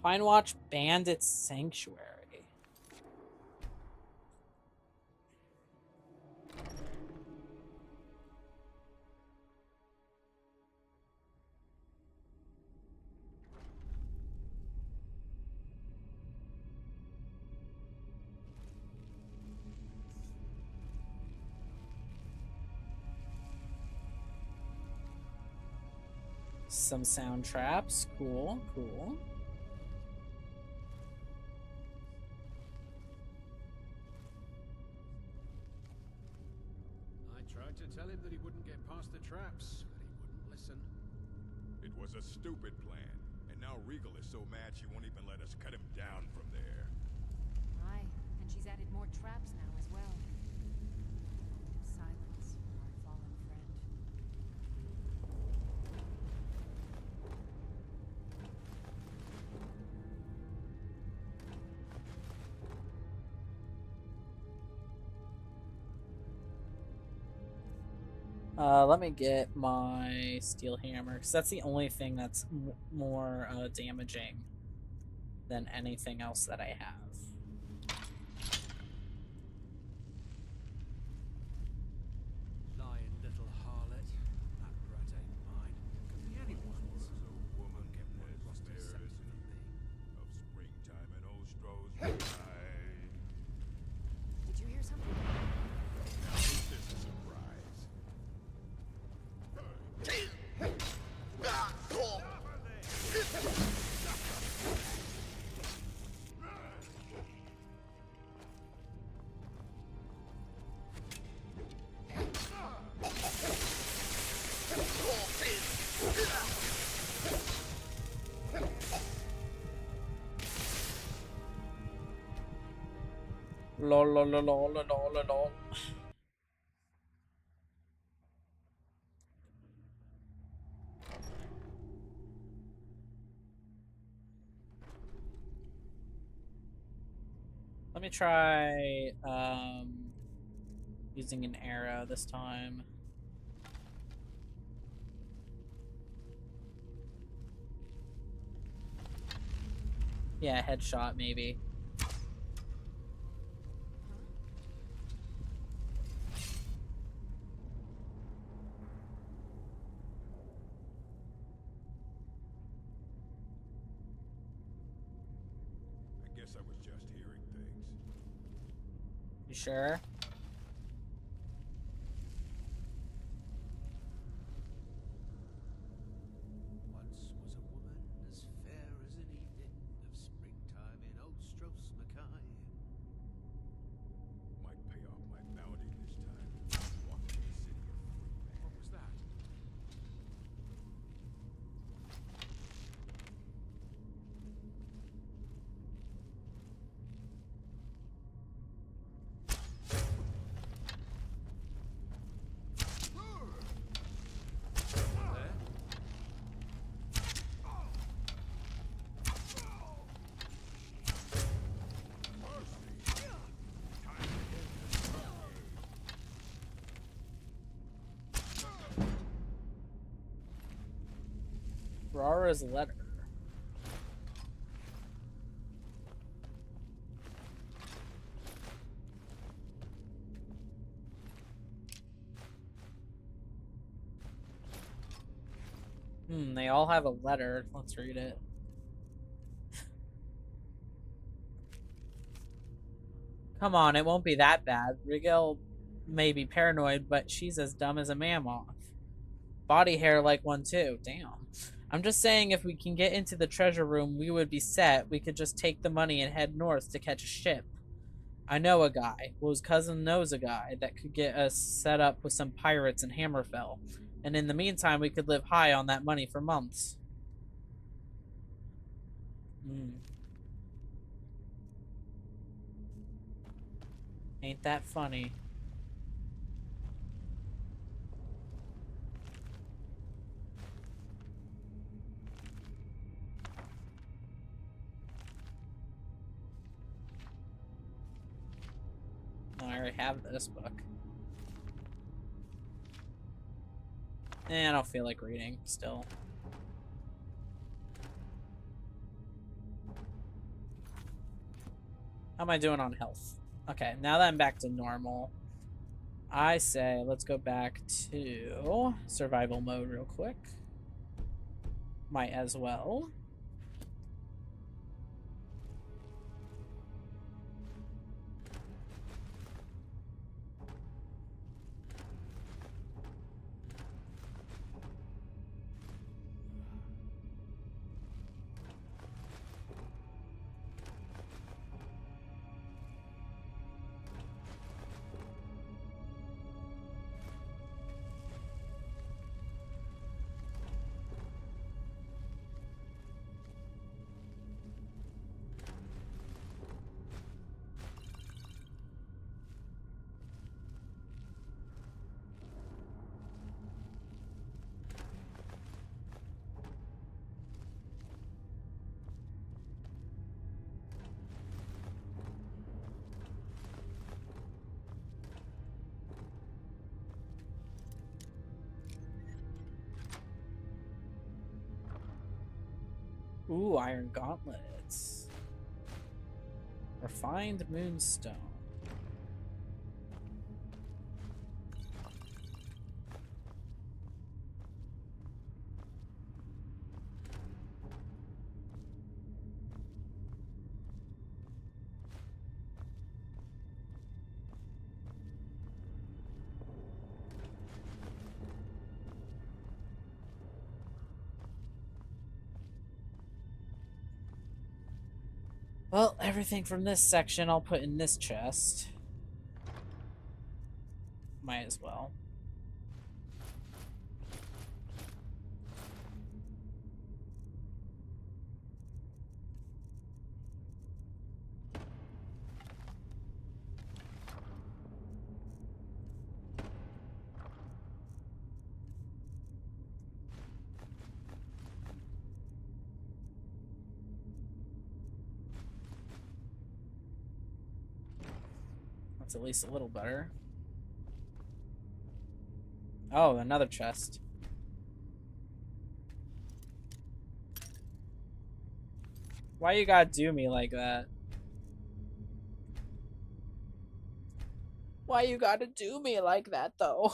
Pine Watch Bandit Sanctuary. Some sound traps. Cool, cool. I tried to tell him that he wouldn't get past the traps, but he wouldn't listen. It was a stupid plan, and now Regal is so mad she won't even let us cut him down from there. Aye, and she's added more traps now as well. Silence, our fallen friend. Let me get my steel hammer, because that's the only thing that's more damaging than anything else that I have. Lying little harlot. That brat ain't mine. Could be anyone's. Was a woman Get one as lost fair herself as for me. of springtime in Ostro's sky. Did you hear something? Now is this a surprise? Lol, lol, lol, lol, lol, lol, lol. Let me try using an arrow this time. Yeah, headshot maybe. I guess I was just hearing things. You sure? Once was a woman as fair as an evening of springtime in Ostros Mackay. Might pay off my bounty this time. Walking the city of free men. What was that? There? Rara's letter. They all have a letter. Let's read it. Come on, it won't be that bad. Rigel may be paranoid, but she's as dumb as a mammoth. Body hair like one too. Damn. I'm just saying if we can get into the treasure room, we would be set. We could just take the money and head north to catch a ship. I know a guy. Well, his cousin knows a guy that could get us set up with some pirates in Hammerfell. And in the meantime, we could live high on that money for months. Ain't that funny? I already have this book. I don't feel like reading still. How am I doing on health? Okay, now that I'm back to normal, I say let's go back to survival mode real quick. Might as well. Ooh, iron gauntlets. Refined moonstone. Well, everything from this section I'll put in this chest. Might as well. That's at least a little better. Oh, another chest. Why you gotta do me like that? Why you gotta do me like that, though?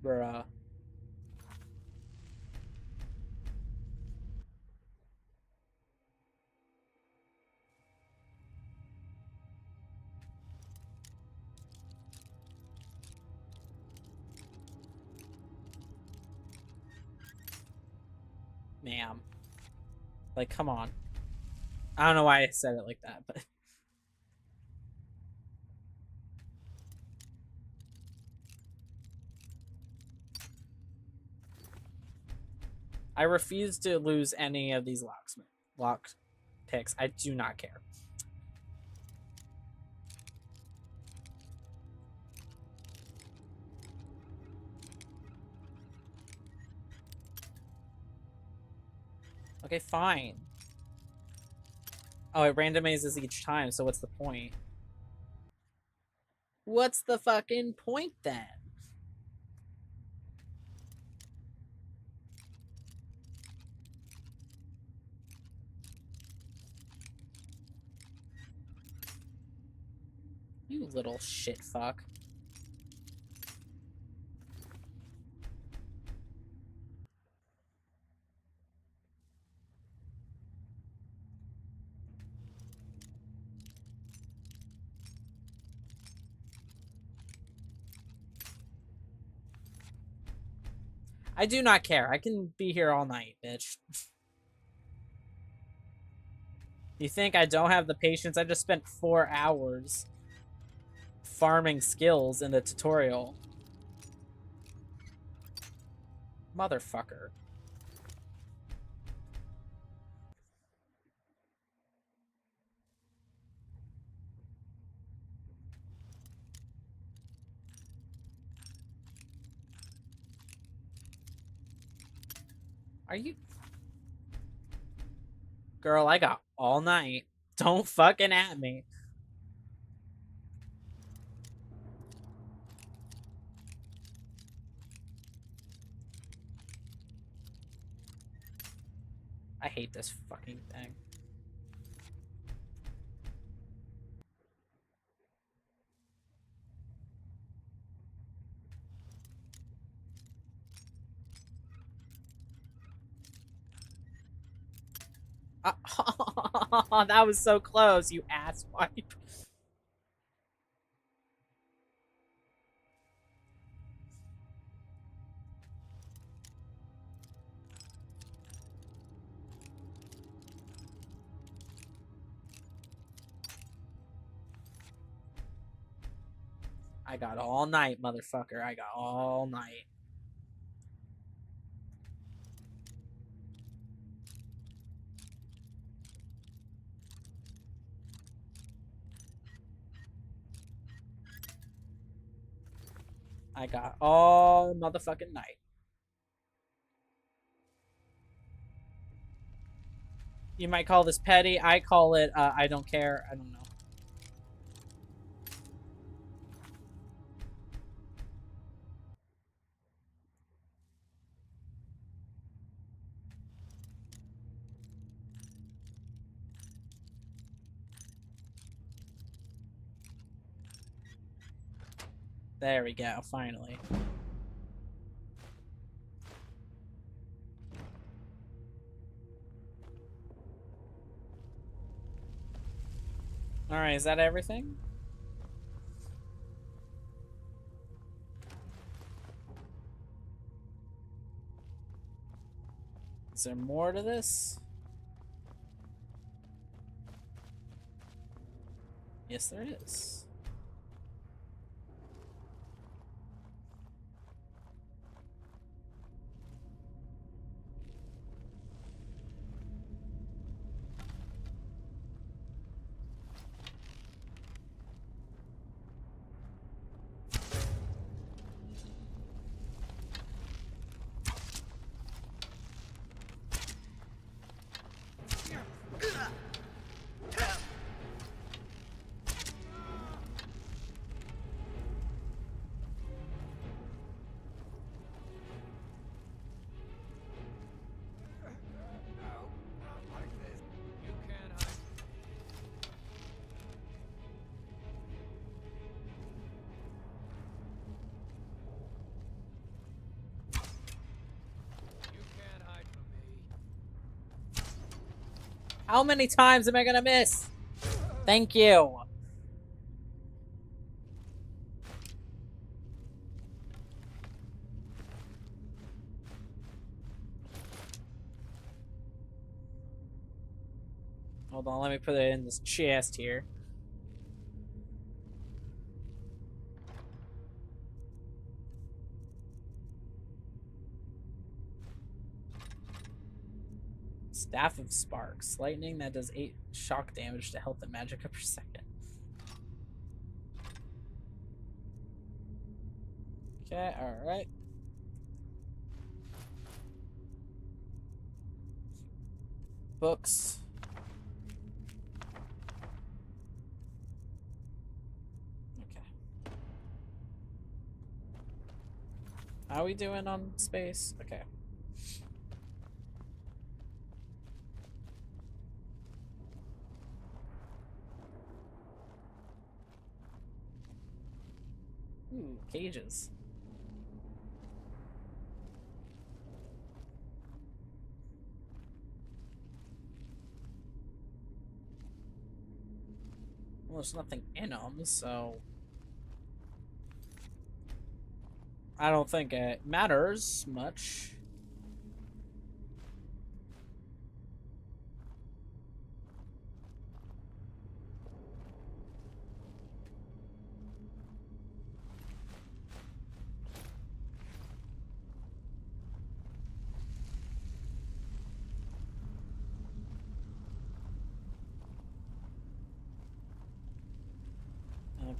Bruh. Ma'am. Like, come on. I don't know why I said it like that, but... I refuse to lose any of these lock picks. I do not care. Okay, fine. Oh, it randomizes each time, so what's the point? What's the fucking point then? little shit fuck. I do not care. I can be here all night, bitch. You think I don't have the patience? I just spent 4 hours farming skills in the tutorial. Motherfucker. Are you... Girl, I got all night. Don't fucking at me. I hate this fucking thing. That was so close, you asswipe. I got all night, motherfucker. I got all night. I got all motherfucking night. You might call this petty. I call it, I don't care. I don't know. There we go, finally. Alright, is that everything? Is there more to this? Yes, there is. How many times am I gonna miss? Thank you. Hold on, let me put it in this chest here. Staff of Sparks. Lightning that does 8 shock damage to health and magicka per second. Okay, alright. Books. Okay. How are we doing on space? Okay. Ooh, cages. Well, there's nothing in them, so I don't think it matters much.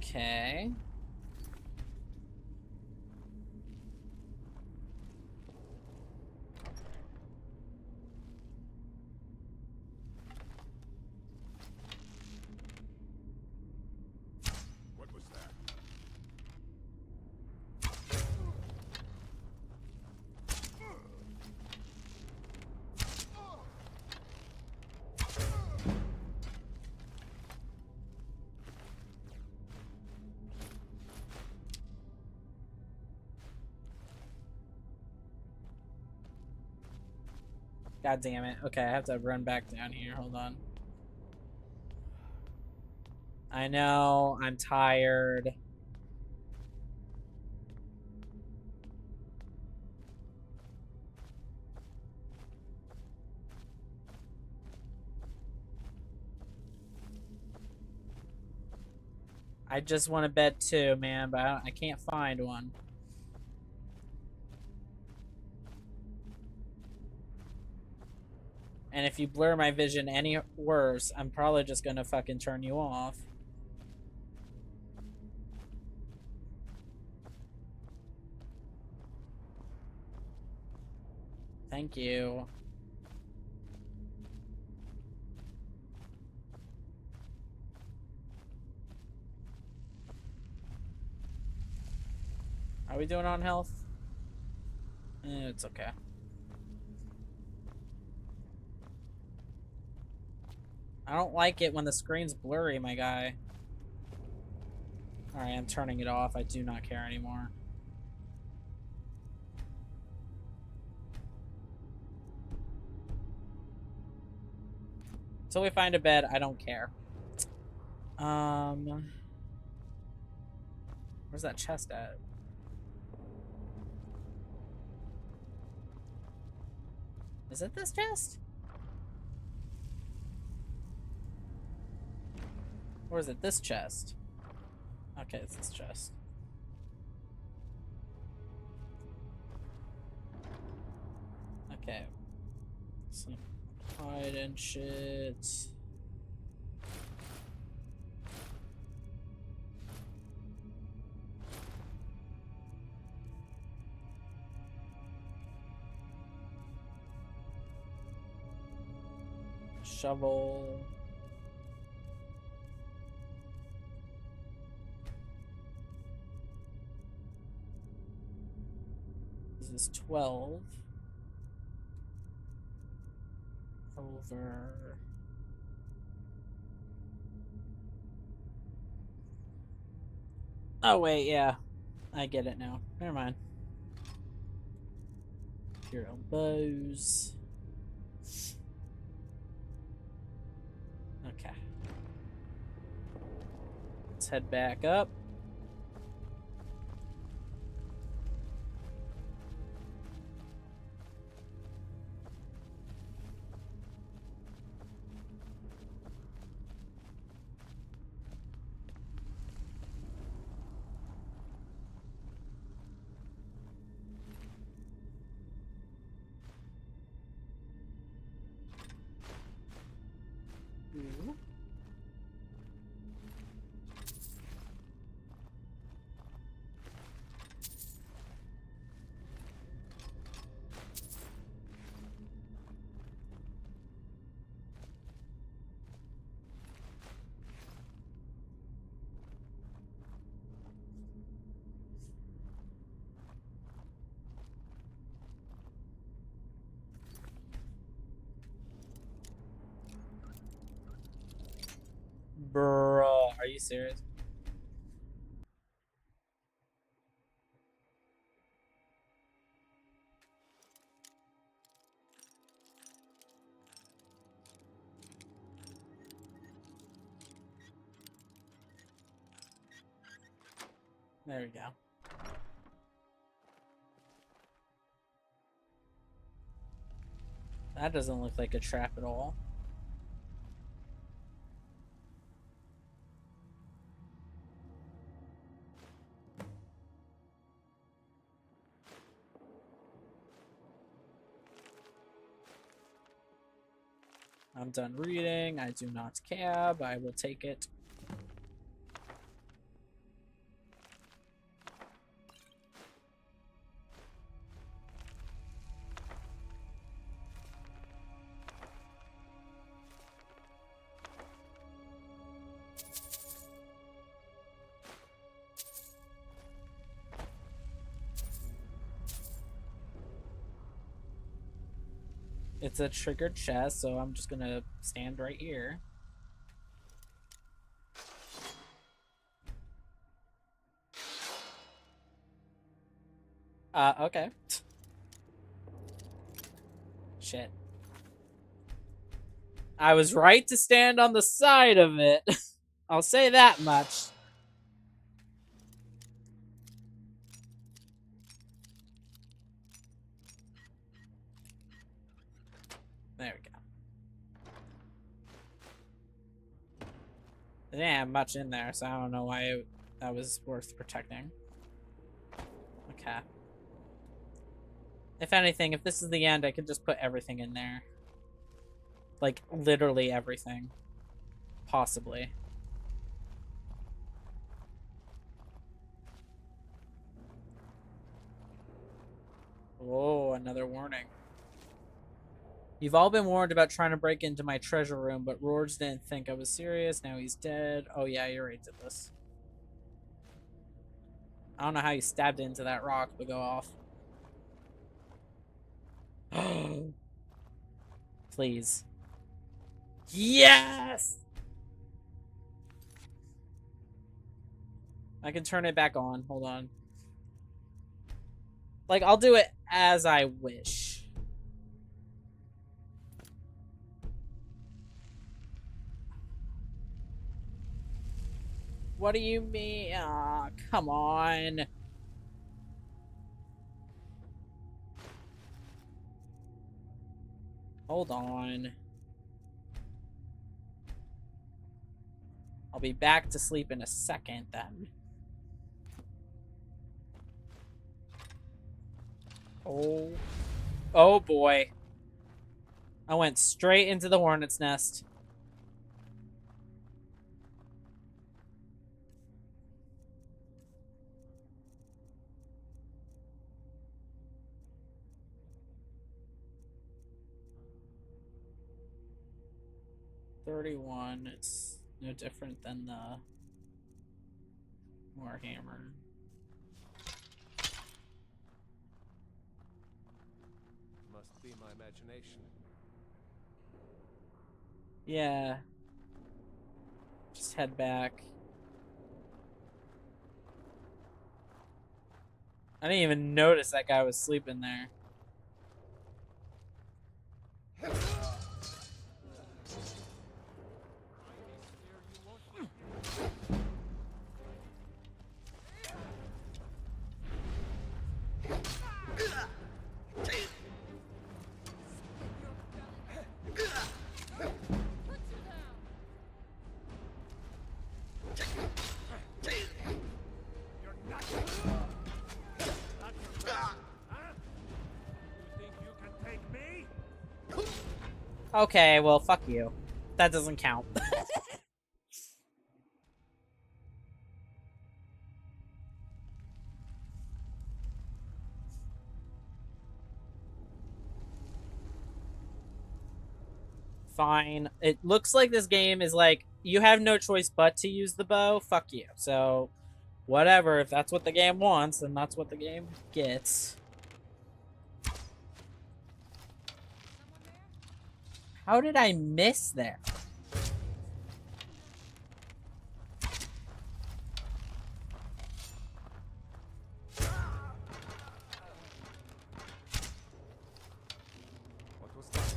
Okay. What was that? God damn it. Okay, I have to run back down here. Hold on. I know, I'm tired. I just want a bed too, man, but I can't find one. And if you blur my vision any worse, I'm probably just gonna fucking turn you off. Thank you. Are we doing on health? It's okay. I don't like it when the screen's blurry, my guy. Alright, I'm turning it off. I do not care anymore. Until we find a bed, I don't care. Where's that chest at? Is it this chest? Or is it this chest? Okay, it's this chest. Okay. Some hide and shit. Shovel. This is 12. Over. Oh, wait, yeah. I get it now. Never mind. Imperial bows. Okay. Let's head back up. Ooh. Bro, are you serious? There we go. That doesn't look like a trap at all. I'm done reading. I do not cab. I will take it. It's a triggered chest, so I'm just gonna stand right here. Okay. Shit. I was right to stand on the side of it. I'll say that much. There we go. They didn't have much in there, so I don't know why that was worth protecting. Okay. If anything, if this is the end, I could just put everything in there. Like, literally everything. Possibly. Whoa, another warning. You've all been warned about trying to break into my treasure room, but Rorge didn't think I was serious. Now he's dead. Oh yeah, you're right, did this. I don't know how you stabbed into that rock, but go off. Please. Yes! I can turn it back on. Hold on. Like, I'll do it as I wish. What do you mean? Aw, come on. Hold on. I'll be back to sleep in a second then. Oh. Oh boy. I went straight into the hornet's nest. $31. It's no different than the Warhammer. Must be my imagination. Yeah. Just head back. I didn't even notice that guy was sleeping there. Okay, well, fuck you. That doesn't count. Fine. It looks like this game is like, you have no choice but to use the bow. Fuck you. So, whatever. If that's what the game wants, then that's what the game gets. How did I miss there? What was that?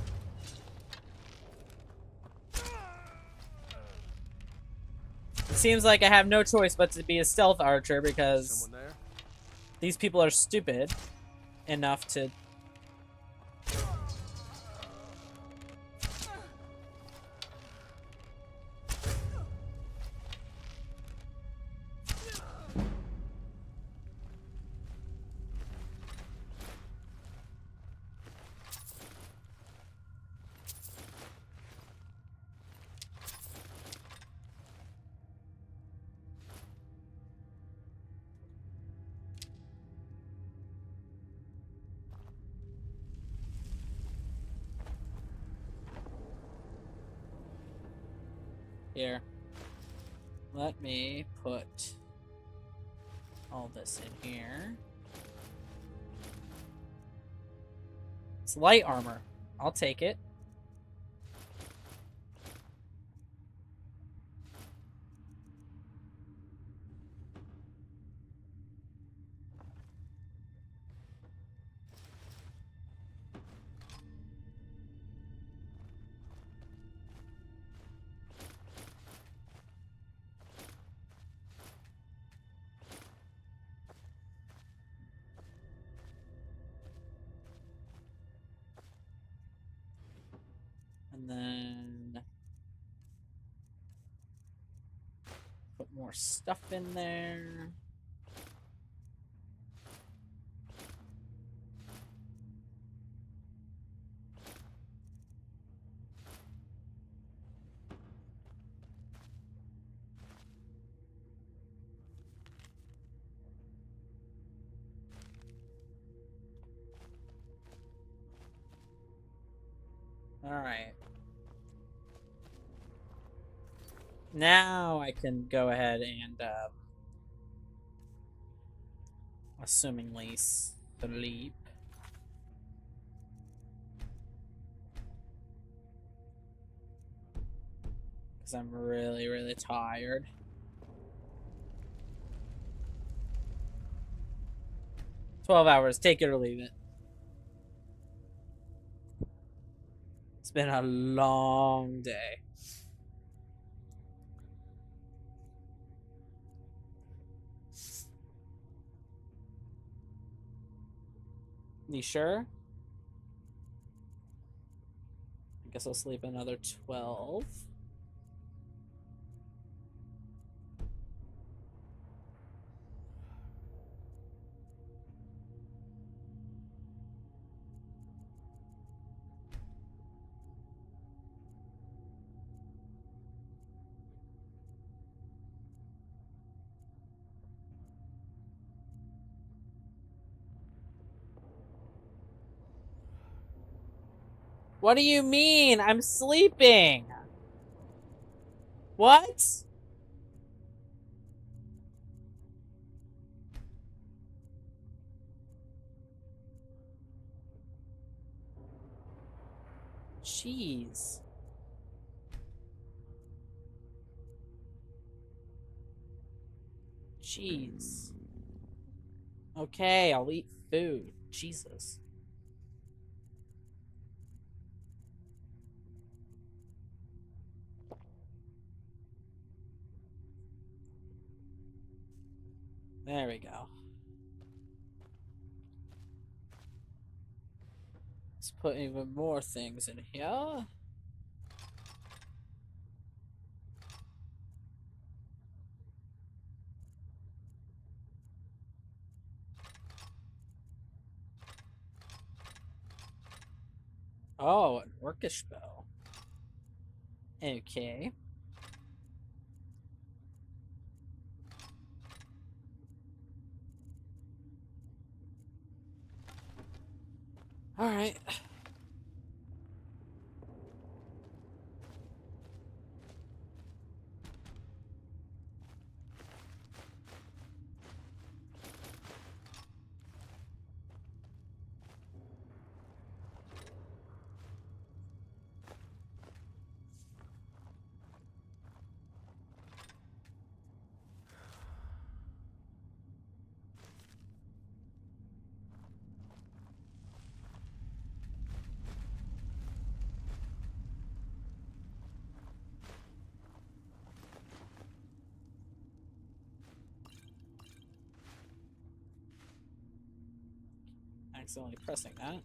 seems like I have no choice but to be a stealth archer because Someone there? these people are stupid enough to... Here. Let me put all this in here. It's light armor. I'll take it. And then put more stuff in there. All right. Now I can go ahead and, assumingly sleep. Because I'm really, really tired. $12 take it or leave it. It's been a long day. You sure? I guess I'll sleep another 12. What do you mean? I'm sleeping. What? Jeez. Jeez. Okay, I'll eat food. Jesus. There we go. Let's put even more things in here. Oh, an orcish bow. Okay. Alright. accidentally pressing that.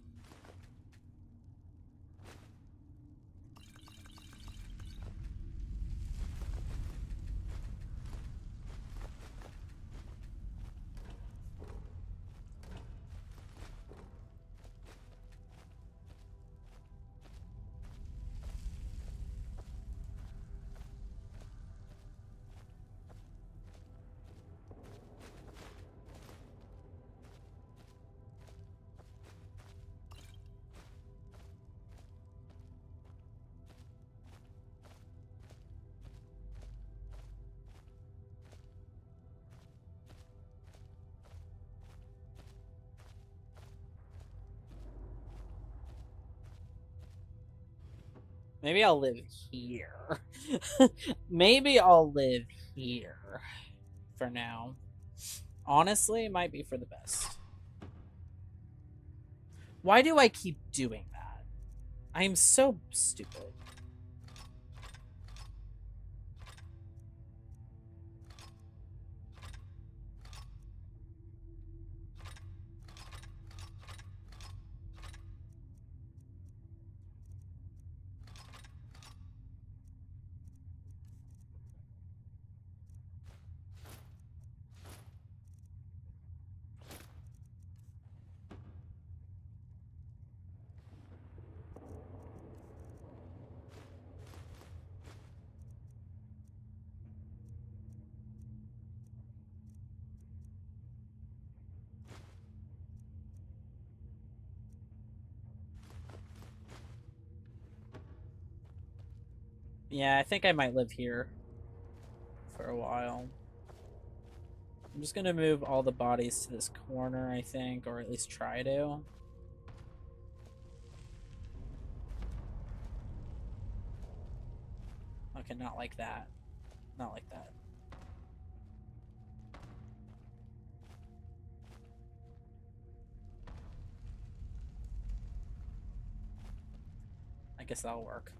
Maybe I'll live here. Maybe I'll live here for now. Honestly, it might be for the best. Why do I keep doing that? I am so stupid. Yeah, I think I might live here for a while. I'm just gonna move all the bodies to this corner, I think, or at least try to. Okay, not like that. Not like that. I guess that'll work.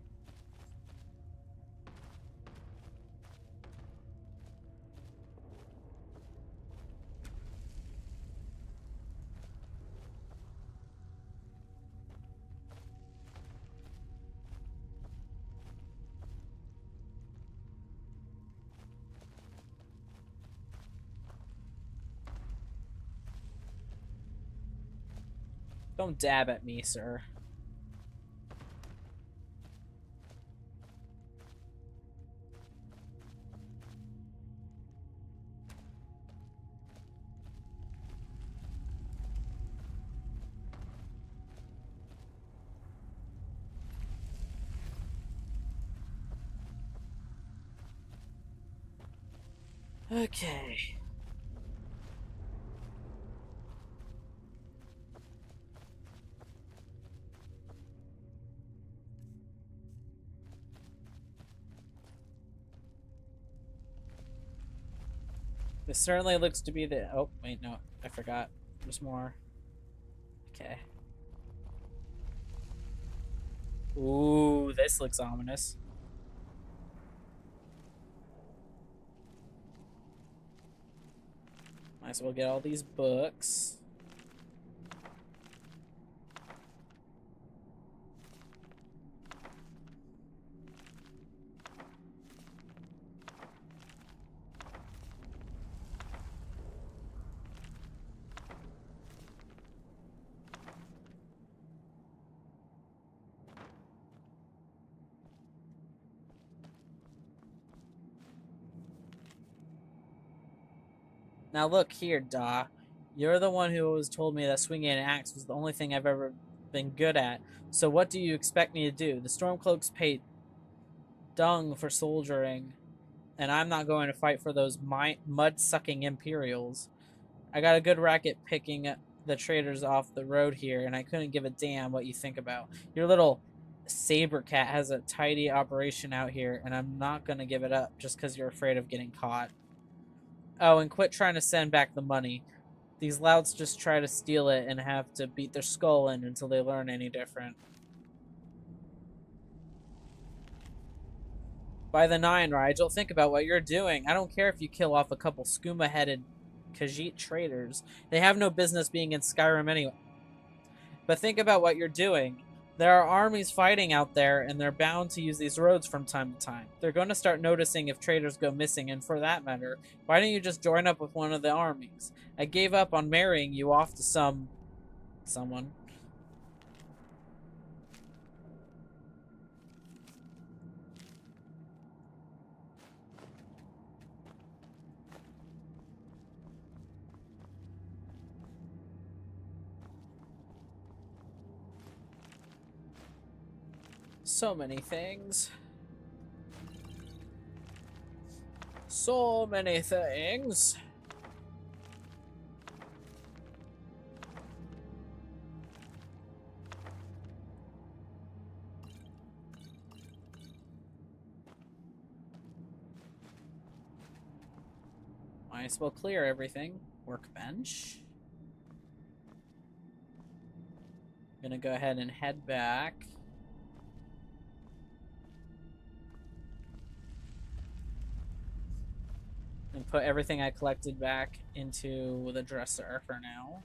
Don't dab at me, sir. Okay. This certainly looks to be the... Oh, wait, no. I forgot. There's more. Okay. Ooh, this looks ominous. Might as well get all these books. Now look here, Da. You're the one who always told me that swinging an axe was the only thing I've ever been good at. So what do you expect me to do? The Stormcloaks pay dung for soldiering, and I'm not going to fight for those mud-sucking Imperials. I got a good racket picking the traders off the road here, and I couldn't give a damn what you think about. Your little saber cat has a tidy operation out here, and I'm not going to give it up just because you're afraid of getting caught. Oh, and quit trying to send back the money. These louts just try to steal it and have to beat their skull in until they learn any different. By the 9, Rigel, think about what you're doing. I don't care if you kill off a couple skooma-headed Khajiit traders. They have no business being in Skyrim anyway. But think about what you're doing. There are armies fighting out there, and they're bound to use these roads from time to time. They're going to start noticing if traders go missing, and for that matter, why don't you just join up with one of the armies? I gave up on marrying you off to someone. So many things. So many things. Might as well clear everything. Workbench. Gonna go ahead and head back. And put everything I collected back into the dresser for now.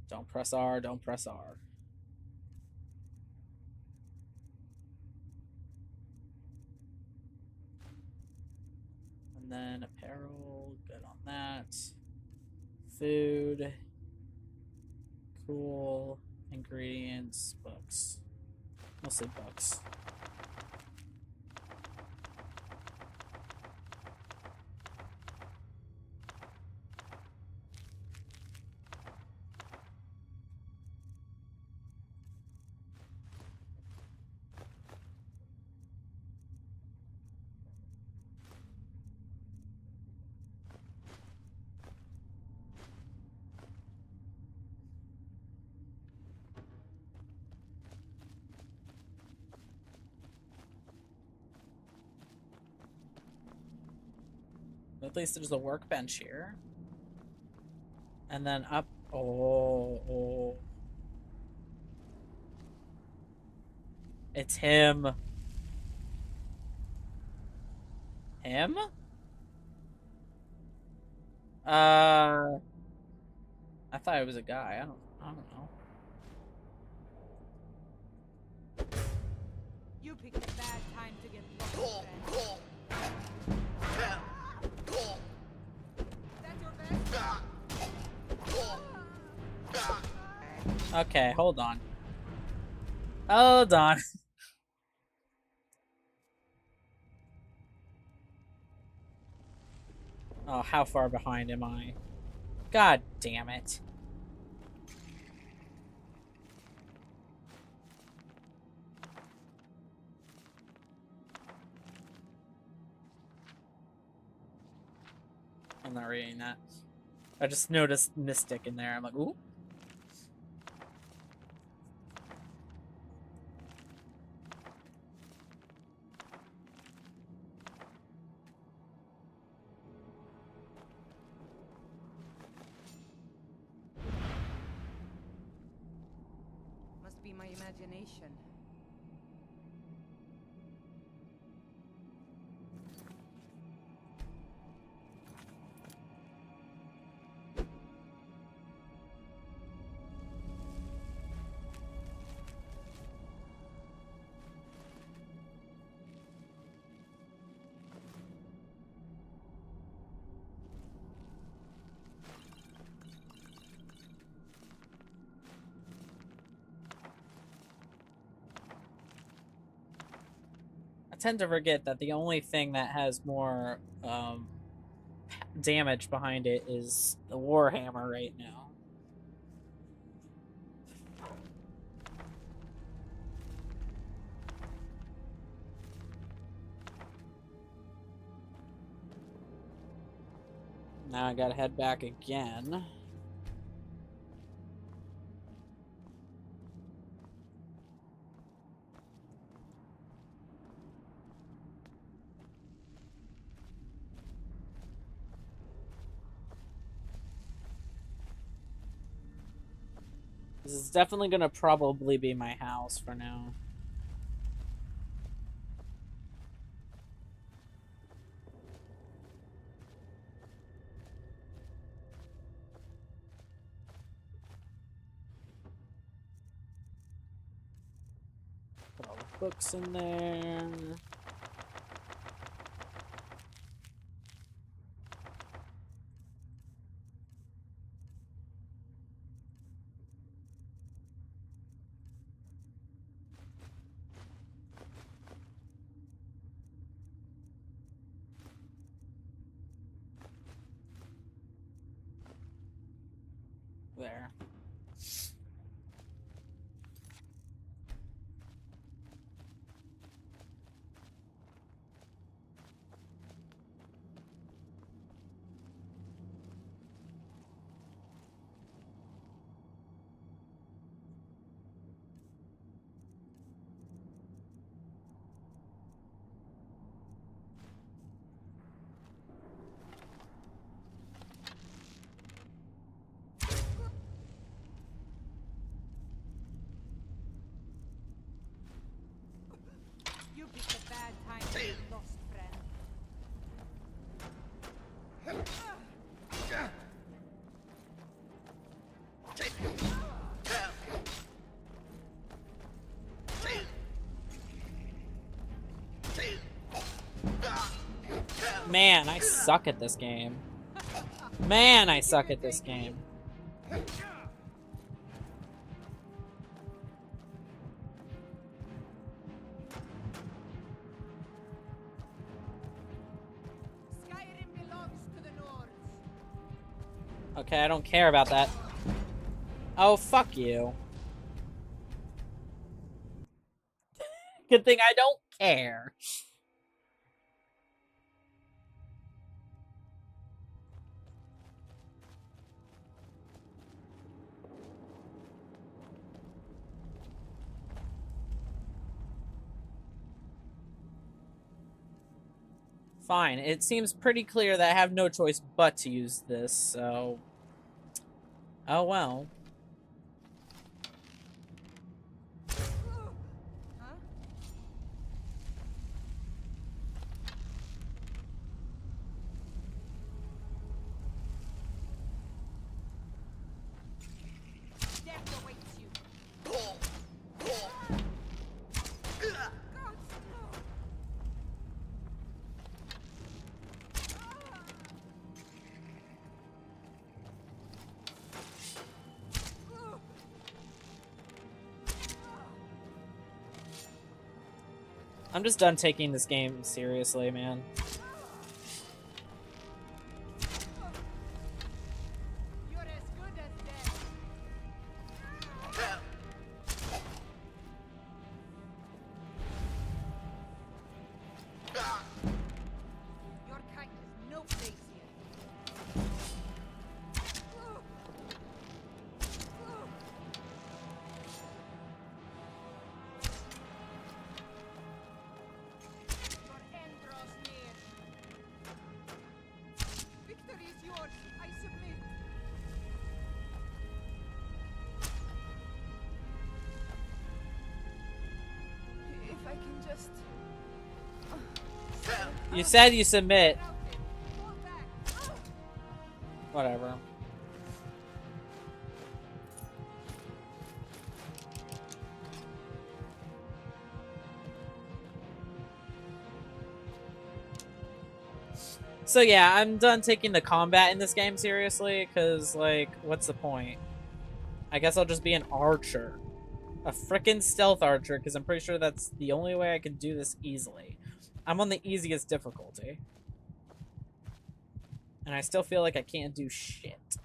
Don't press R, don't press R. And then apparel, good on that. Food. Cool. Ingredients, books. Mostly books. At least there's a workbench here. And then up. Oh. It's him. Him? I thought it was a guy. I don't know. You picked a bad time to get lost, friend. That's your best? Okay, hold on. Hold on. Oh, how far behind am I? God damn it. I'm not reading that. I just noticed Mystic in there. I'm like, ooh. Must be my imagination. I tend to forget that the only thing that has more damage behind it is the Warhammer right now. Now I gotta head back again. This is definitely gonna probably be my house for now. Put all the books in there. There. You picked a bad time to get lost, friend. Man, I suck at this game. Man, I suck at this game. Skyrim belongs to the Nords. Okay, I don't care about that. Oh, fuck you. Good thing I don't care. Fine. It seems pretty clear that I have no choice but to use this, so... Oh well. Huh? Death awaits you. Gods, no. I'm just done taking this game seriously, man. You're as good as dead. Your kind has no place here. Your end draws near. Victory is yours. I submit. If I can just... You said you submit. Fall back. Whatever. So yeah, I'm done taking the combat in this game seriously, because, like, what's the point? I guess I'll just be an archer. A frickin' stealth archer, because I'm pretty sure that's the only way I can do this easily. I'm on the easiest difficulty. And I still feel like I can't do shit.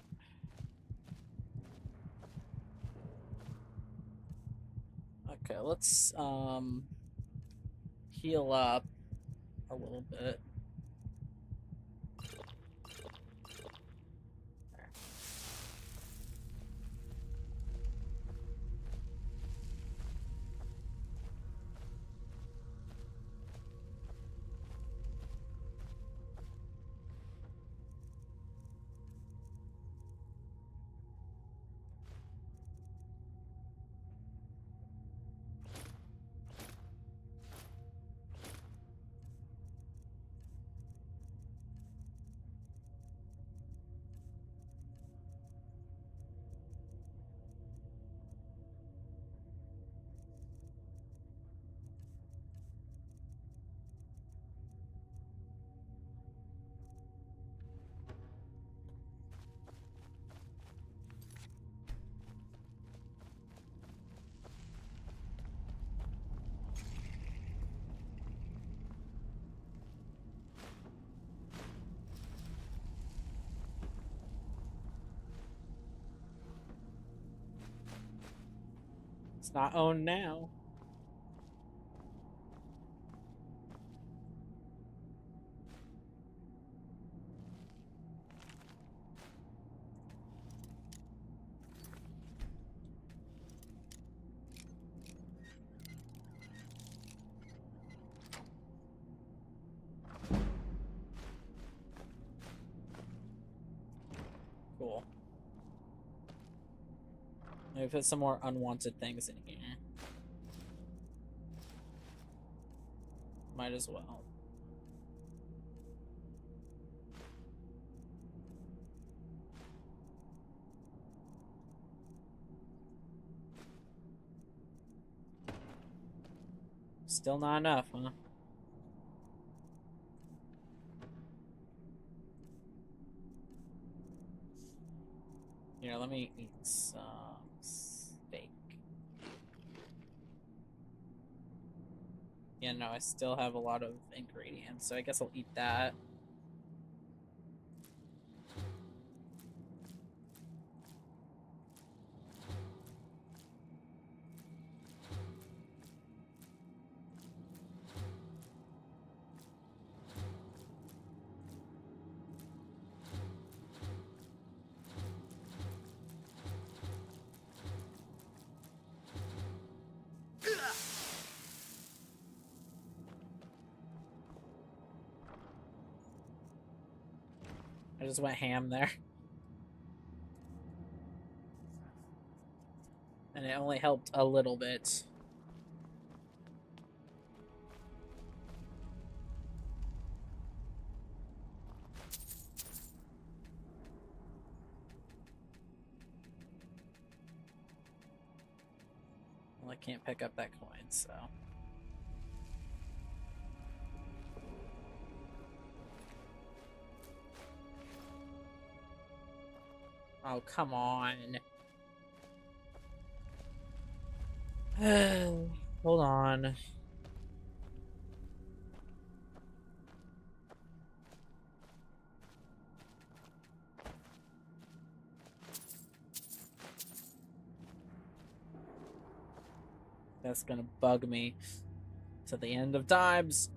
Okay, let's, heal up a little bit. It's not owned now. Cool. Maybe put some more unwanted things in here. Might as well. Still not enough, huh? Here, let me eat some steak. Yeah, no, I still have a lot of ingredients, so I guess I'll eat that. I just went ham there. And it only helped a little bit. Well, I can't pick up that coin, so... Oh, come on. Hold on. That's gonna bug me to the end of times.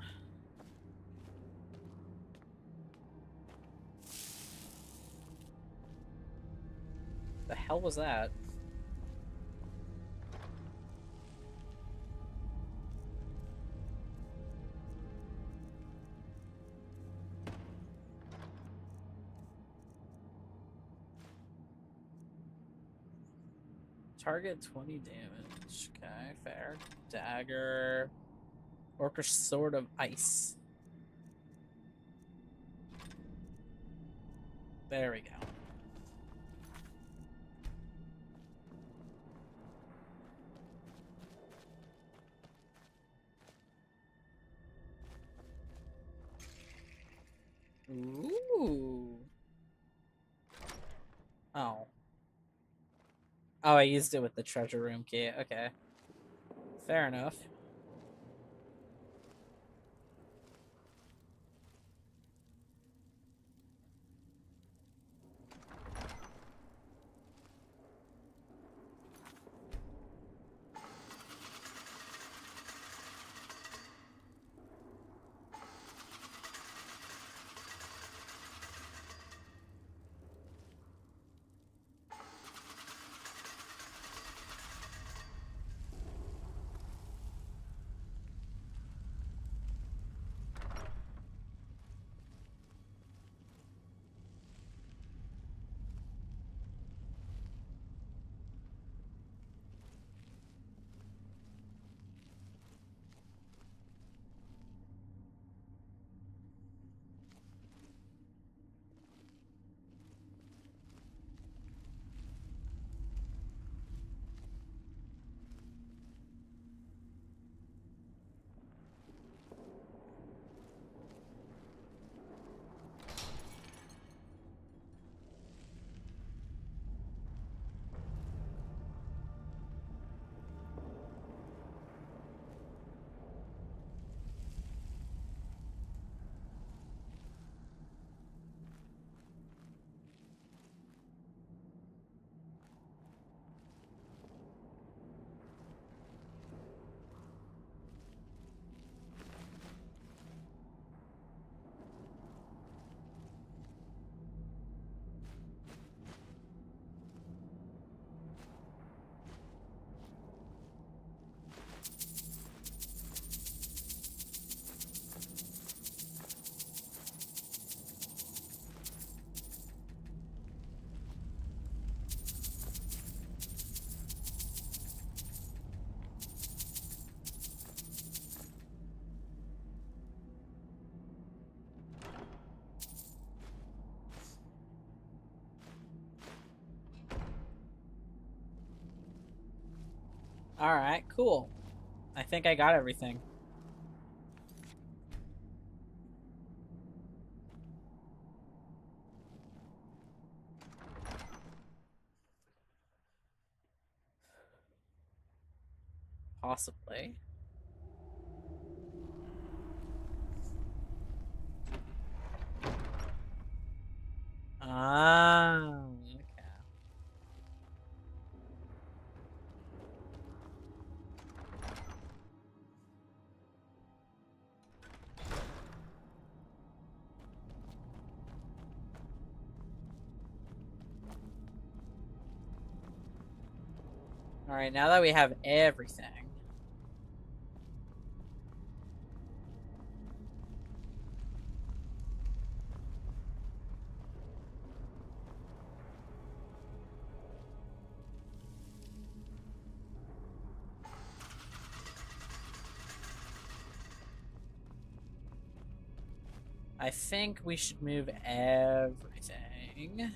The hell was that? Target 20 damage. Okay, fair. Dagger. Orcish Sword of Ice. There we go. Ooh. Oh. Oh, I used it with the treasure room key. Okay. Fair enough. Alright, cool. I think I got everything. Possibly. Ah, okay. Alright, now that we have everything. I think we should move everything.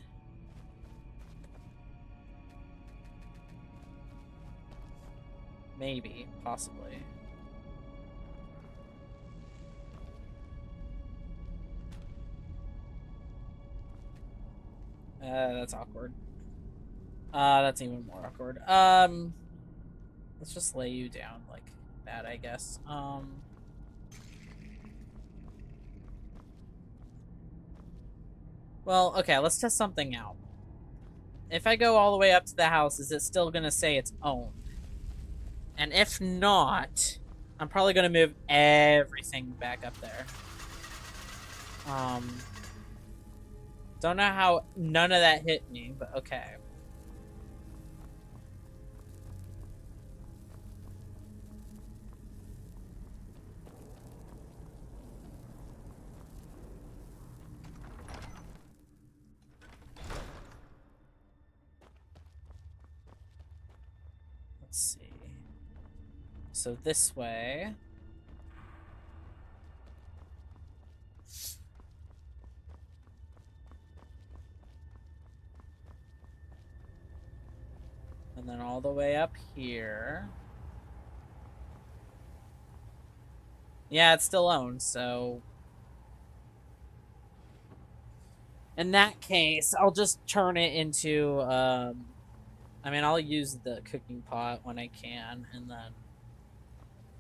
Maybe, possibly. That's awkward. That's even more awkward. Let's just lay you down like that, I guess. Well, okay, let's test something out. If I go all the way up to the house, is it still gonna say it's owned? And if not, I'm probably gonna move everything back up there. Don't know how none of that hit me, but okay. Let's see. So this way. And then all the way up here. Yeah, it's still owned, so... In that case, I'll just turn it into, I mean, I'll use the cooking pot when I can, and then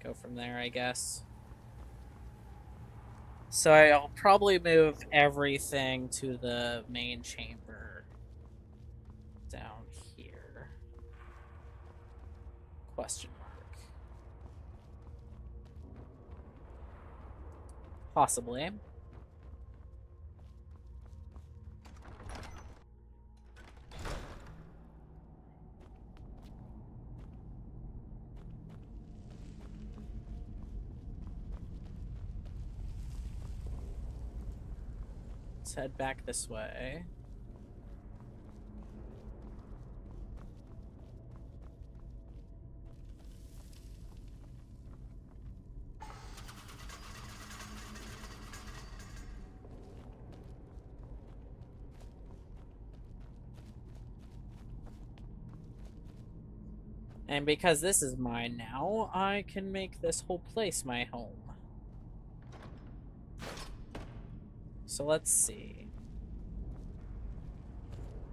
go from there, I guess. So I'll probably move everything to the main chamber down here. Question mark. Possibly. Let's head back this way. And because this is mine now, I can make this whole place my home. So let's see.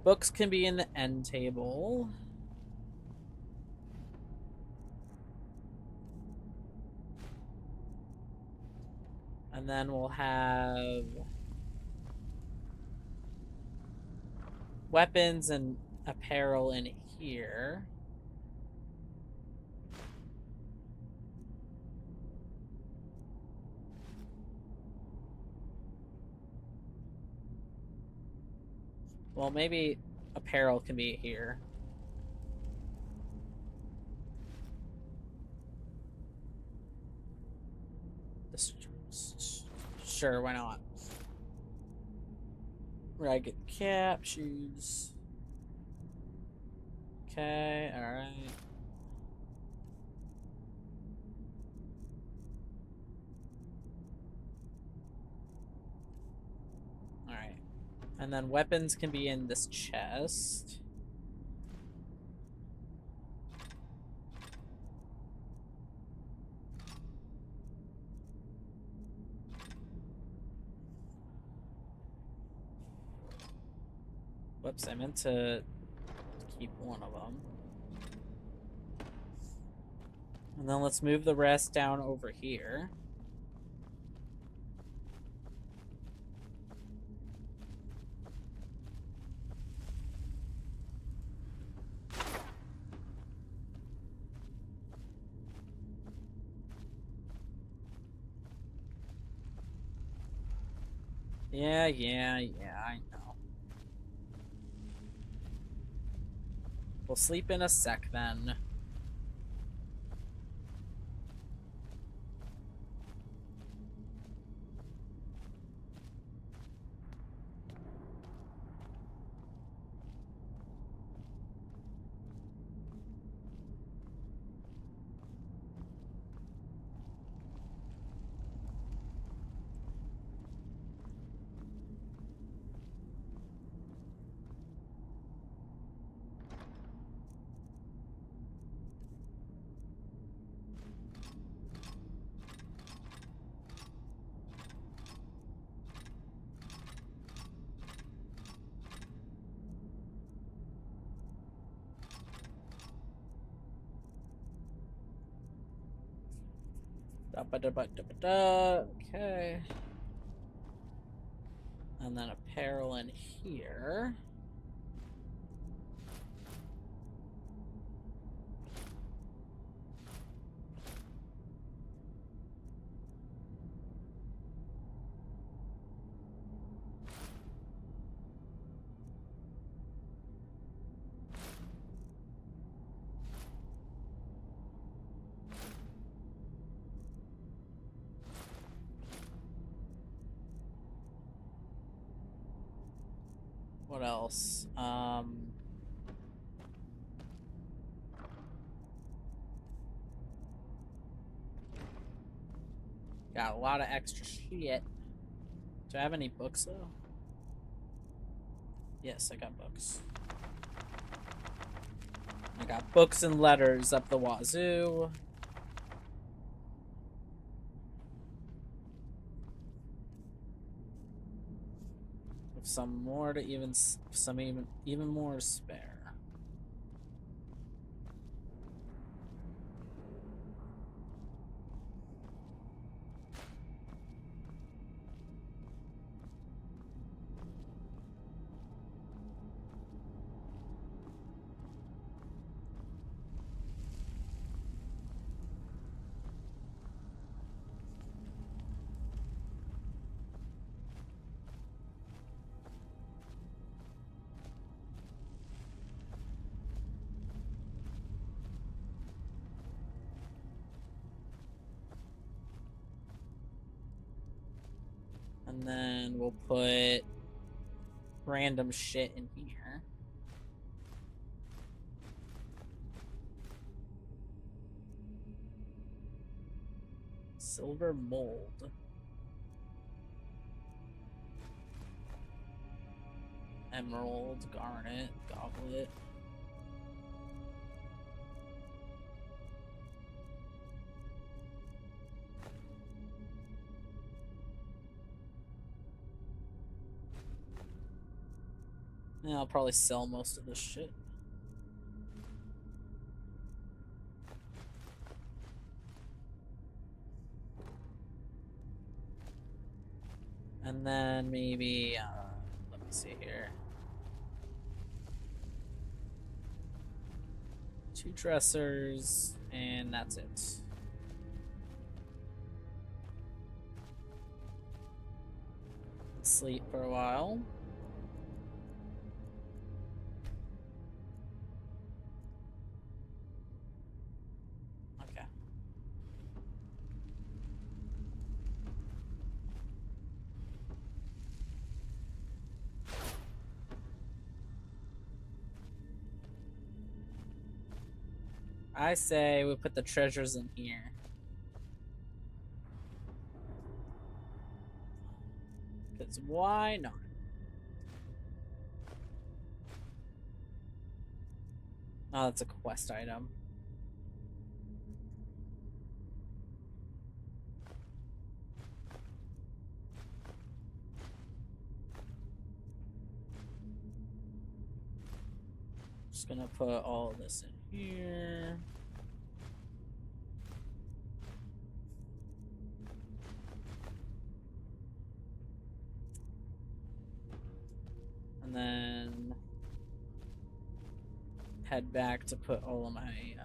Books can be in the end table. And then we'll have weapons and apparel in here. Well, maybe apparel can be here. Sure, why not? Ragged cap, shoes. Okay, alright. Alright. And then weapons can be in this chest. Whoops, I meant to keep one of them. And then let's move the rest down over here. Yeah, I know. We'll sleep in a sec then. Okay. And then apparel in here. What else? Got a lot of extra shit. Do I have any books though? Yes, I got books. I got books and letters up the wazoo. With some more to even more to spare. And then we'll put random shit in here. Silver mold. Emerald, garnet, goblet. Yeah, I'll probably sell most of this shit. And then maybe, let me see here. 2 dressers, and that's it. Sleep for a while. Okay. I say we put the treasures in here. Because why not? Oh, that's a quest item. Just gonna put all this in here. And then head back to put all of my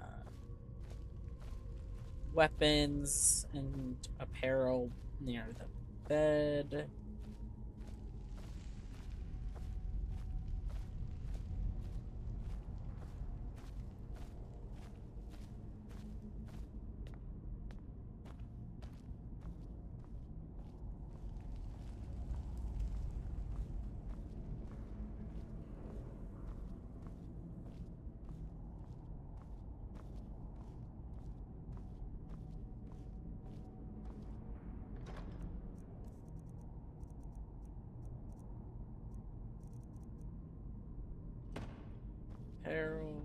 weapons and apparel near the bed. Apparel.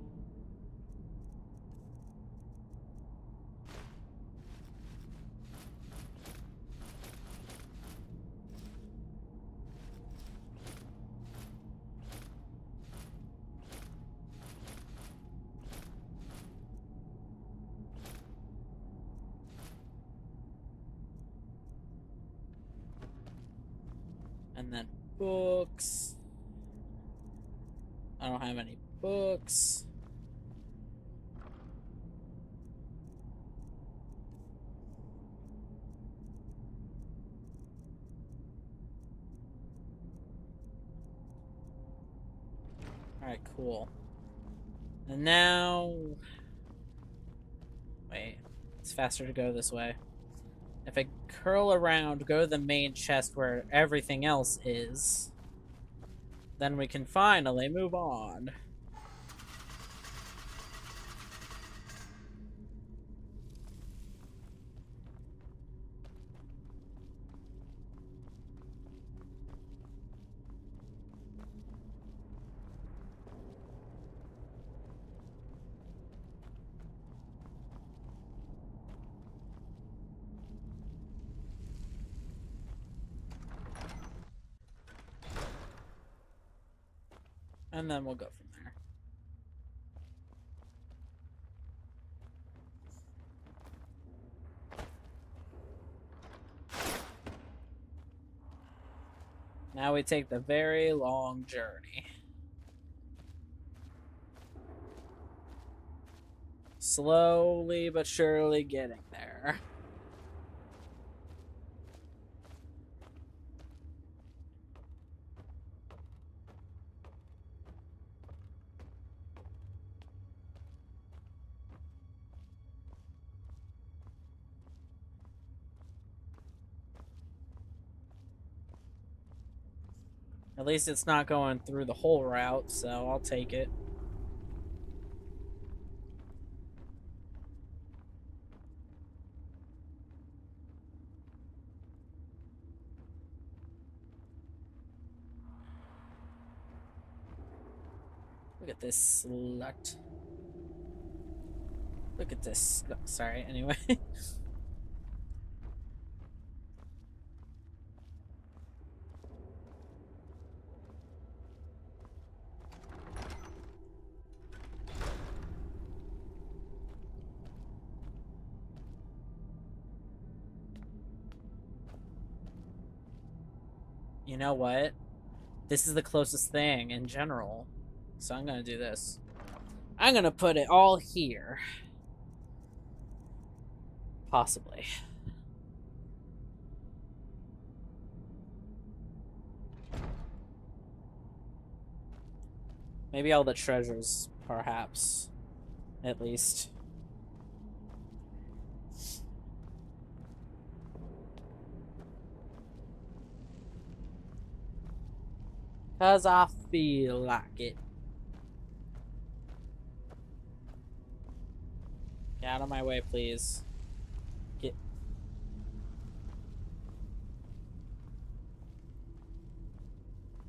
And then books. I don't have any books. Alright, cool. And now... Wait, it's faster to go this way. If I curl around, go to the main chest where everything else is, then we can finally move on. And then we'll go from there. Now we take the very long journey. Slowly but surely getting there. At least it's not going through the whole route, so I'll take it. Look at this slut. Look at this. No, sorry, anyway. You know what? This is the closest thing in general. So I'm gonna do this. I'm gonna put it all here. Possibly. Maybe all the treasures, perhaps. At least. Cause I feel like it. Get out of my way, please. Get.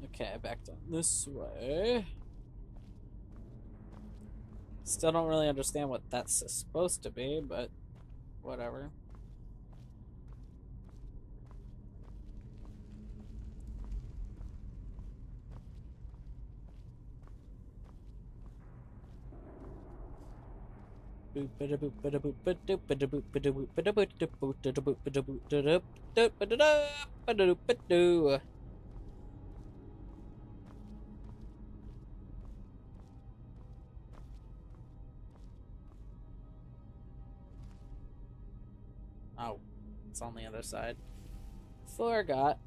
Okay, back down this way. Still don't really understand what that's supposed to be, but whatever. Oh, it's on the other side. Forgot.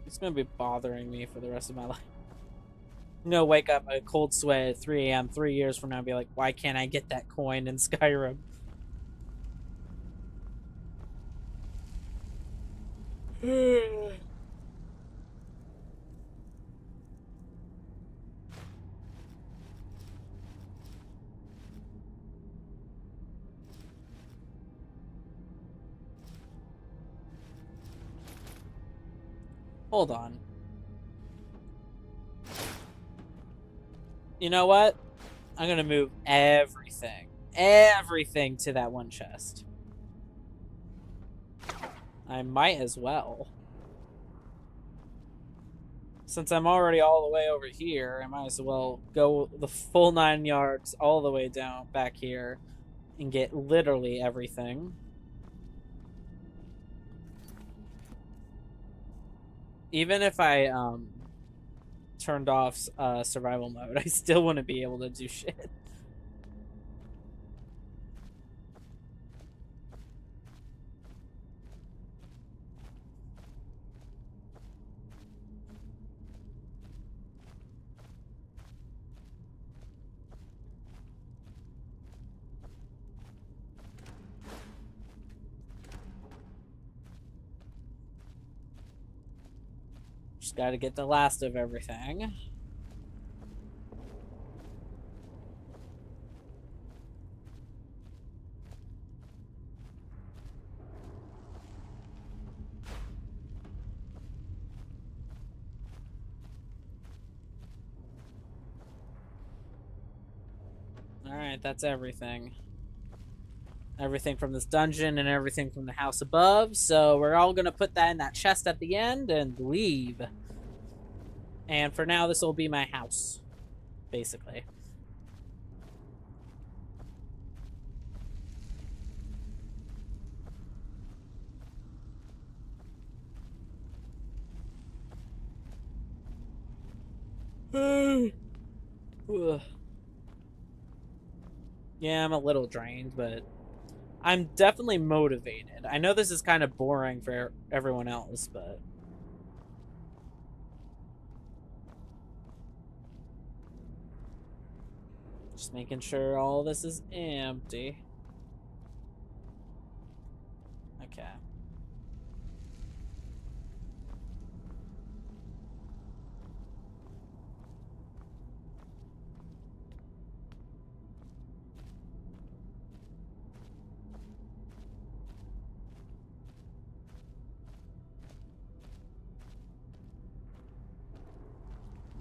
It's gonna be bothering me for the rest of my life. I'm gonna wake up a cold sweat at 3 a.m. 3 years from now and be like, why can't I get that coin in Skyrim? Hold on. You know what? I'm gonna move everything to that one chest. I might as well. Since I'm already all the way over here, I might as well go the full 9 yards all the way down back here and get literally everything. Even if I turned off survival mode, I still wouldn't be able to do shit. Just gotta get the last of everything. Alright, that's everything. Everything from this dungeon and everything from the house above. So we're all gonna put that in that chest at the end and leave. And for now, this will be my house, basically. Yeah, I'm a little drained, but I'm definitely motivated. I know this is kind of boring for everyone else, but just making sure all this is empty. Okay.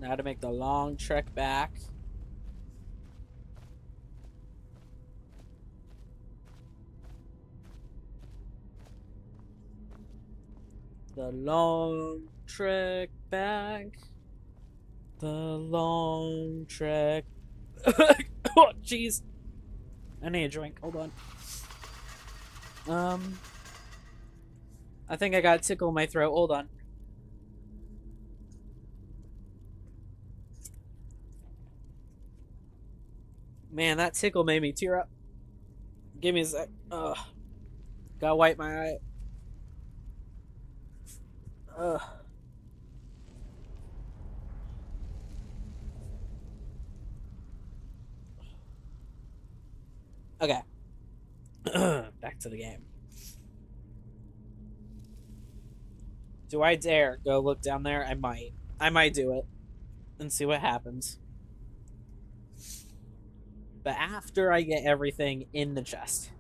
Now to make the long trek back. The long trek back. The long trek. Oh, jeez. I need a drink. Hold on. I think I got a tickle in my throat. Hold on. Man, that tickle made me tear up. Give me a sec. Ugh. Gotta wipe my eye. Ugh. Okay. Back to the game. Do I dare go look down there? I might. I might do it and see what happens. But after I get everything in the chest.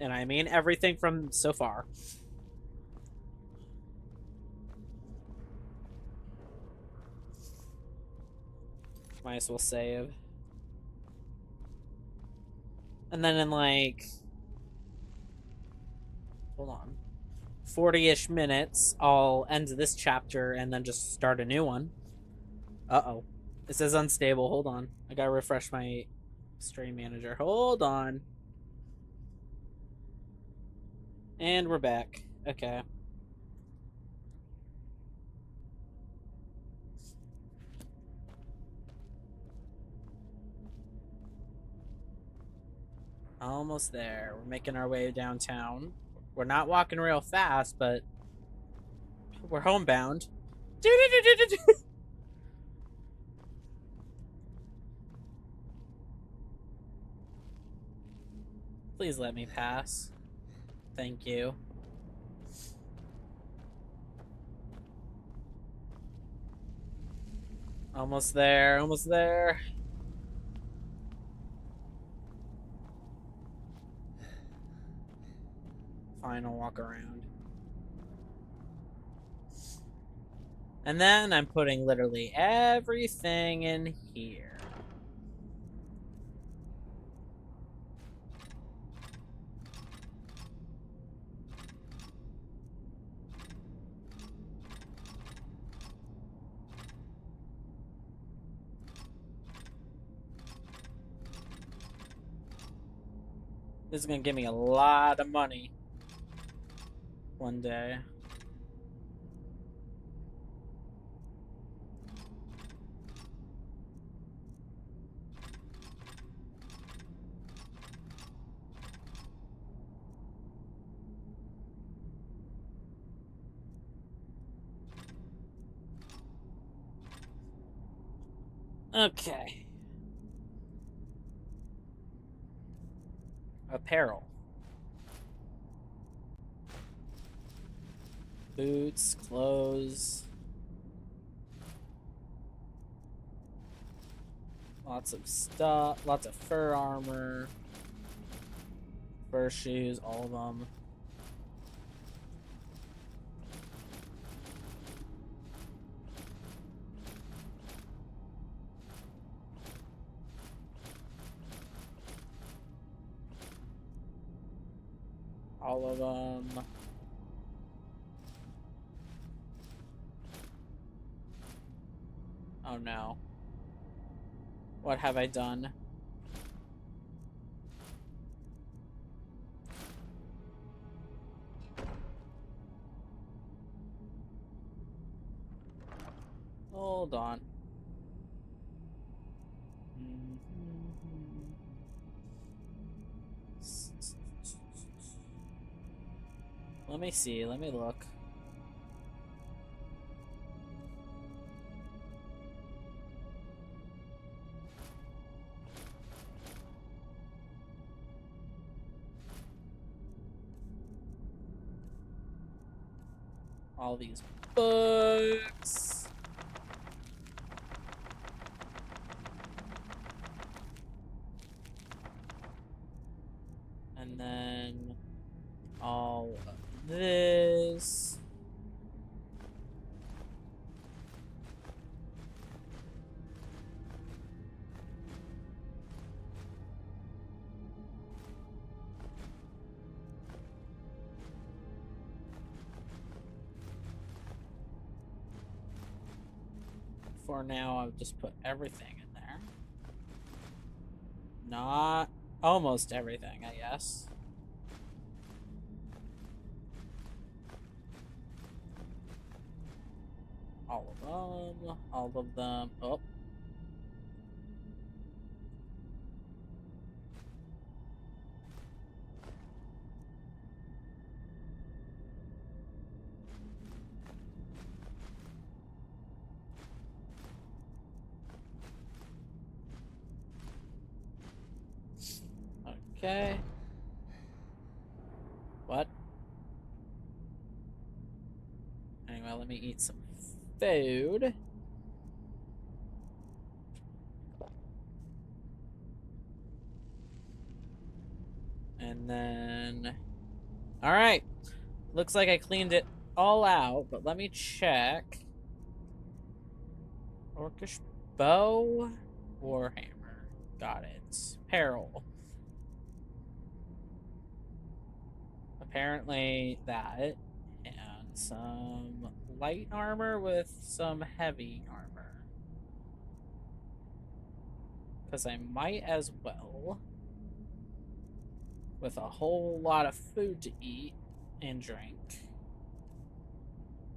And I mean everything from so far. Might as well save. And then in like, hold on, 40-ish minutes, I'll end this chapter and then just start a new one. Uh-oh. It says unstable. Hold on. I gotta refresh my stream manager. Hold on. And we're back. Okay. Almost there. We're making our way downtown. We're not walking real fast, but we're homebound. Please let me pass. Thank you. Almost there, almost there. Final walk around. And then I'm putting literally everything in here. This is gonna give me a lot of money one day. Okay. Apparel. Boots, clothes. Lots of stuff, lots of fur armor. Fur shoes, all of them. All of them. Oh no. What have I done? Hold on. Let me see, let me look. All these books. And then all of this. For now, I've just put everything in there. Not almost everything, I guess. All of them, all of them. Oh. Okay. What? Anyway, let me eat some food. And then... Alright. Looks like I cleaned it all out, but let me check. Orcish bow, warhammer. Got it. Peril. Apparently that. And some light armor with some heavy armor. Because I might as well. With a whole lot of food to eat and drink.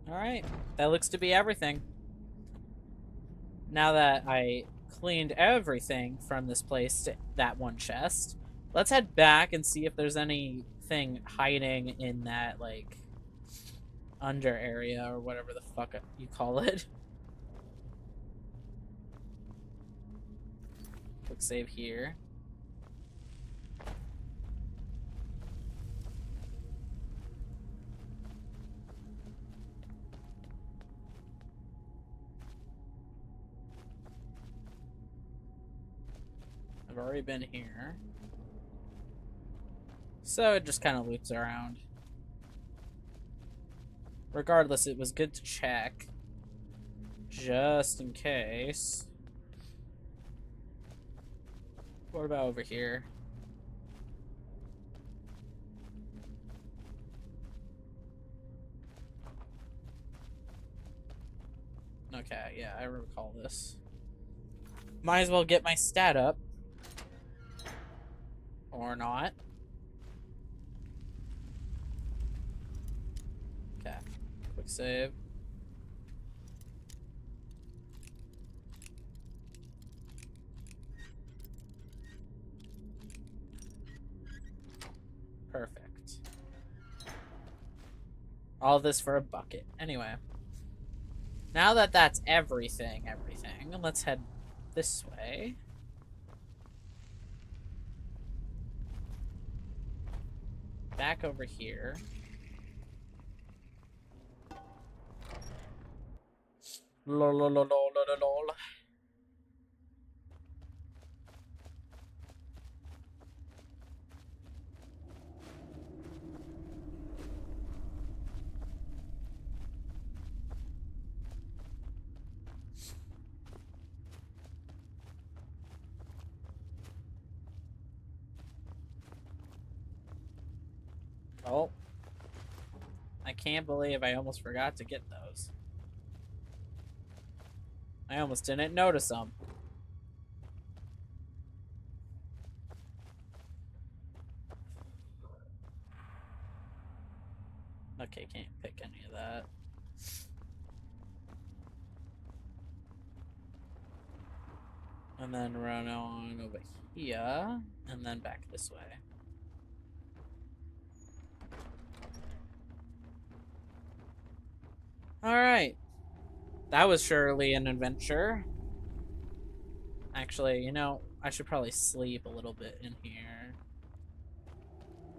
Alright, that looks to be everything. Now that I cleaned everything from this place to that one chest, let's head back and see if there's anything hiding in that, like, under area or whatever the fuck you call it. Quick save here. I've already been here. So it just kind of loops around. Regardless, it was good to check. Just in case. What about over here? Okay, yeah, I recall this. Might as well get my stat up. Or not. Okay, quick save. Perfect. All this for a bucket. Anyway. Now that that's everything, let's head this way. Back over here. Lol, lol, lol, lol, lol, lol. Oh. I can't believe I almost forgot to get those. I almost didn't notice them. Okay, can't pick any of that. And then run on over here, and then back this way. Alright. That was surely an adventure. Actually, you know, I should probably sleep a little bit in here.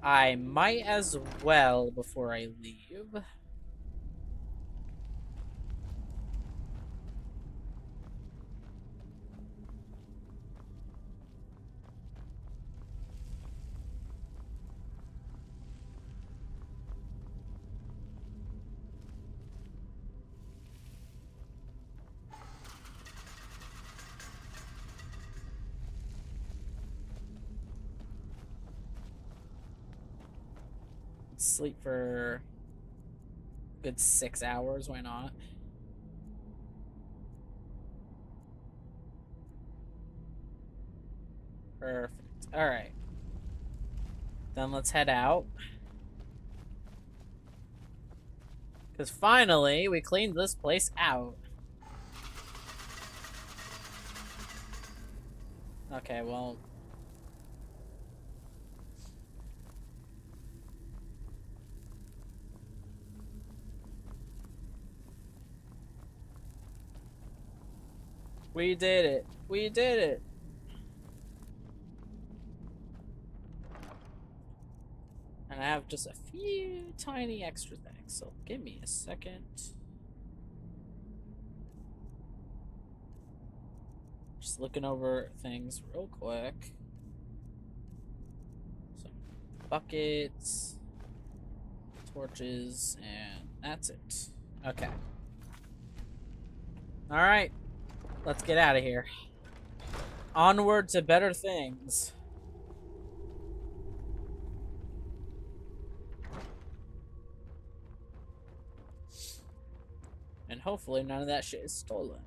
I might as well before I leave. Sleep for a good 6 hours, why not? Perfect. Alright. Then let's head out. Because finally, we cleaned this place out. Okay, well... We did it. We did it. And I have just a few tiny extra things, so give me a second. Just looking over things real quick. Some buckets, torches, and that's it. Okay. Alright. Let's get out of here. Onward to better things. And hopefully none of that shit is stolen.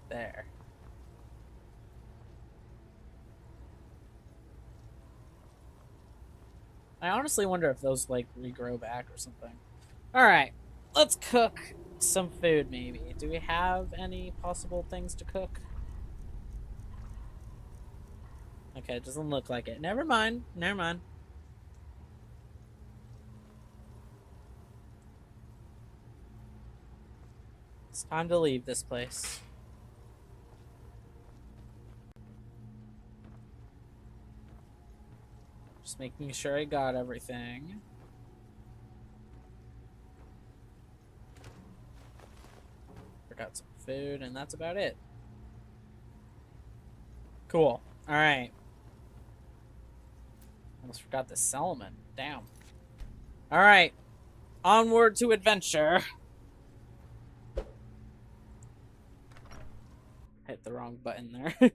There. I honestly wonder if those, like, regrow back or something. Alright. Let's cook some food, maybe. Do we have any possible things to cook? Okay, it doesn't look like it. Never mind. Never mind. It's time to leave this place. Just making sure I got everything. Forgot some food, and that's about it. Cool. Alright. Almost forgot the salmon. Damn. Alright. Onward to adventure. Hit the wrong button there.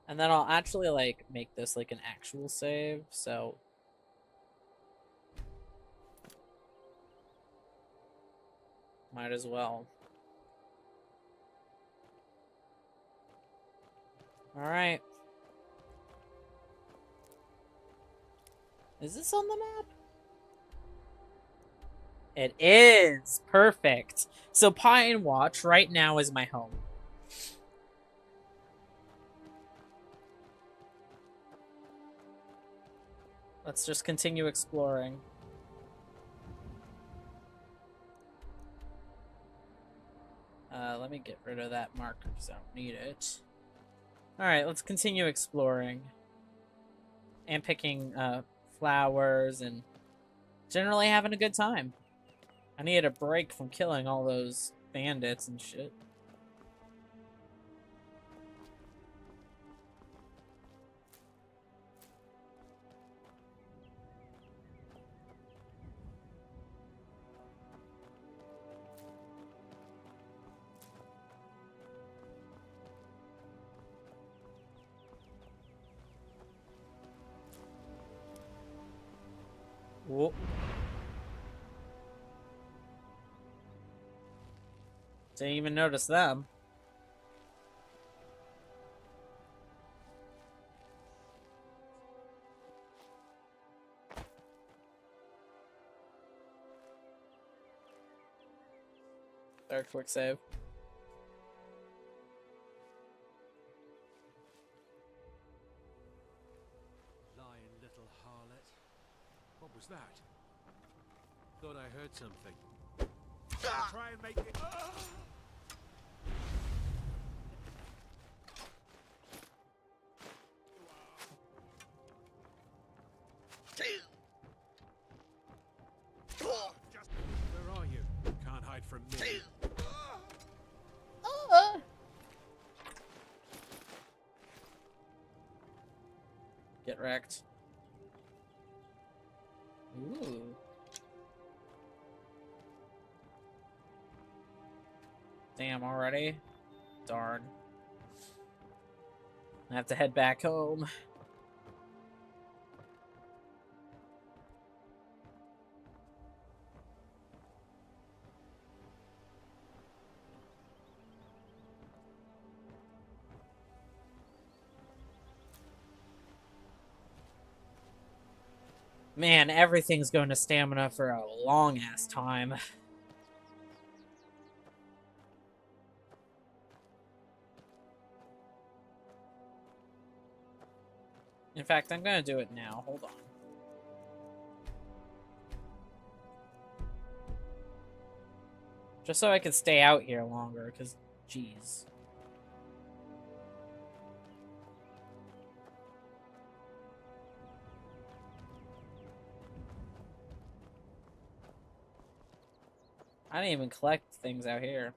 And then I'll actually, like, make this, like, an actual save, so... Might as well. Alright. Is this on the map? It is! Perfect! So Pine Watch right now is my home. Let's just continue exploring. Let me get rid of that marker because I don't need it. Alright, let's continue exploring. And picking flowers and generally having a good time. I need a break from killing all those bandits and shit. Whoop. Didn't even notice them. There, quick save. Lying little harlot. What was that? Thought I heard something. Try and make it. Where are you? Can't hide from me. Get wrecked. Ooh. Damn, already? Darn. I have to head back home. Man, everything's going to stamina for a long-ass time. In fact, I'm going to do it now. Hold on. Just so I can stay out here longer, because, jeez. I didn't even collect things out here.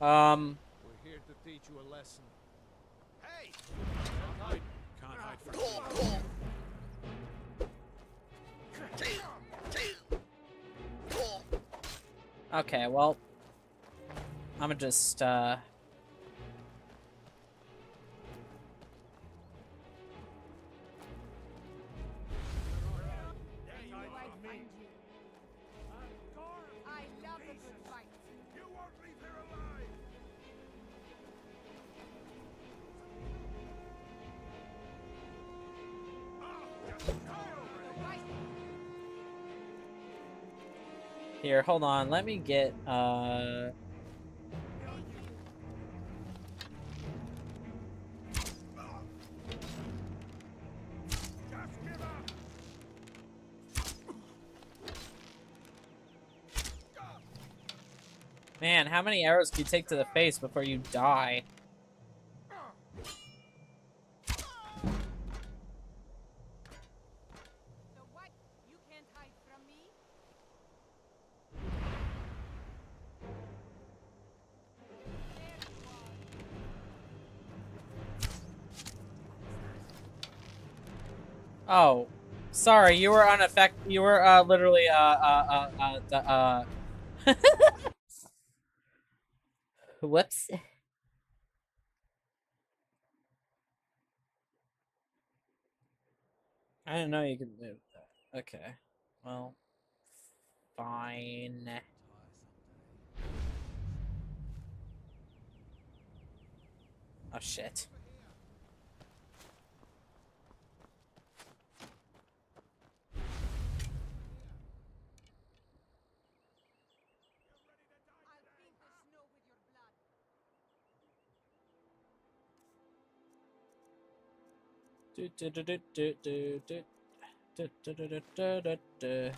We're here to teach you a lesson. Hey! Can't hide from me. Okay, well, I'm just, I love a good fight. You won't leave here alive! here, hold on, let me get, Just give up! man, how many arrows can you take to the face before you die? So what? You can't hide from me? There you are. Oh, sorry, you were unaffected, you were, literally, whoops. I didn't know you could move that. Okay. Well, fine. Oh, shit. I'll paint the snow with your blood. Do, do, do, do, do, do, do. Do, do, do, do, do, do, do. No sign.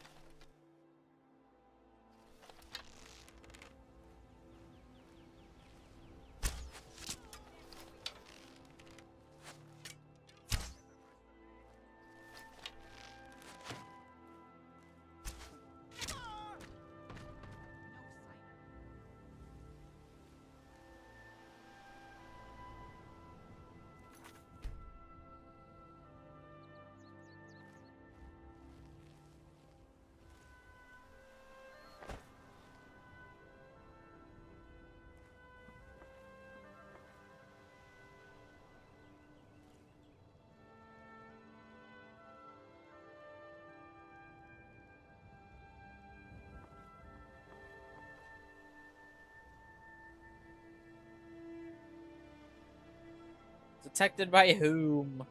Detected by whom?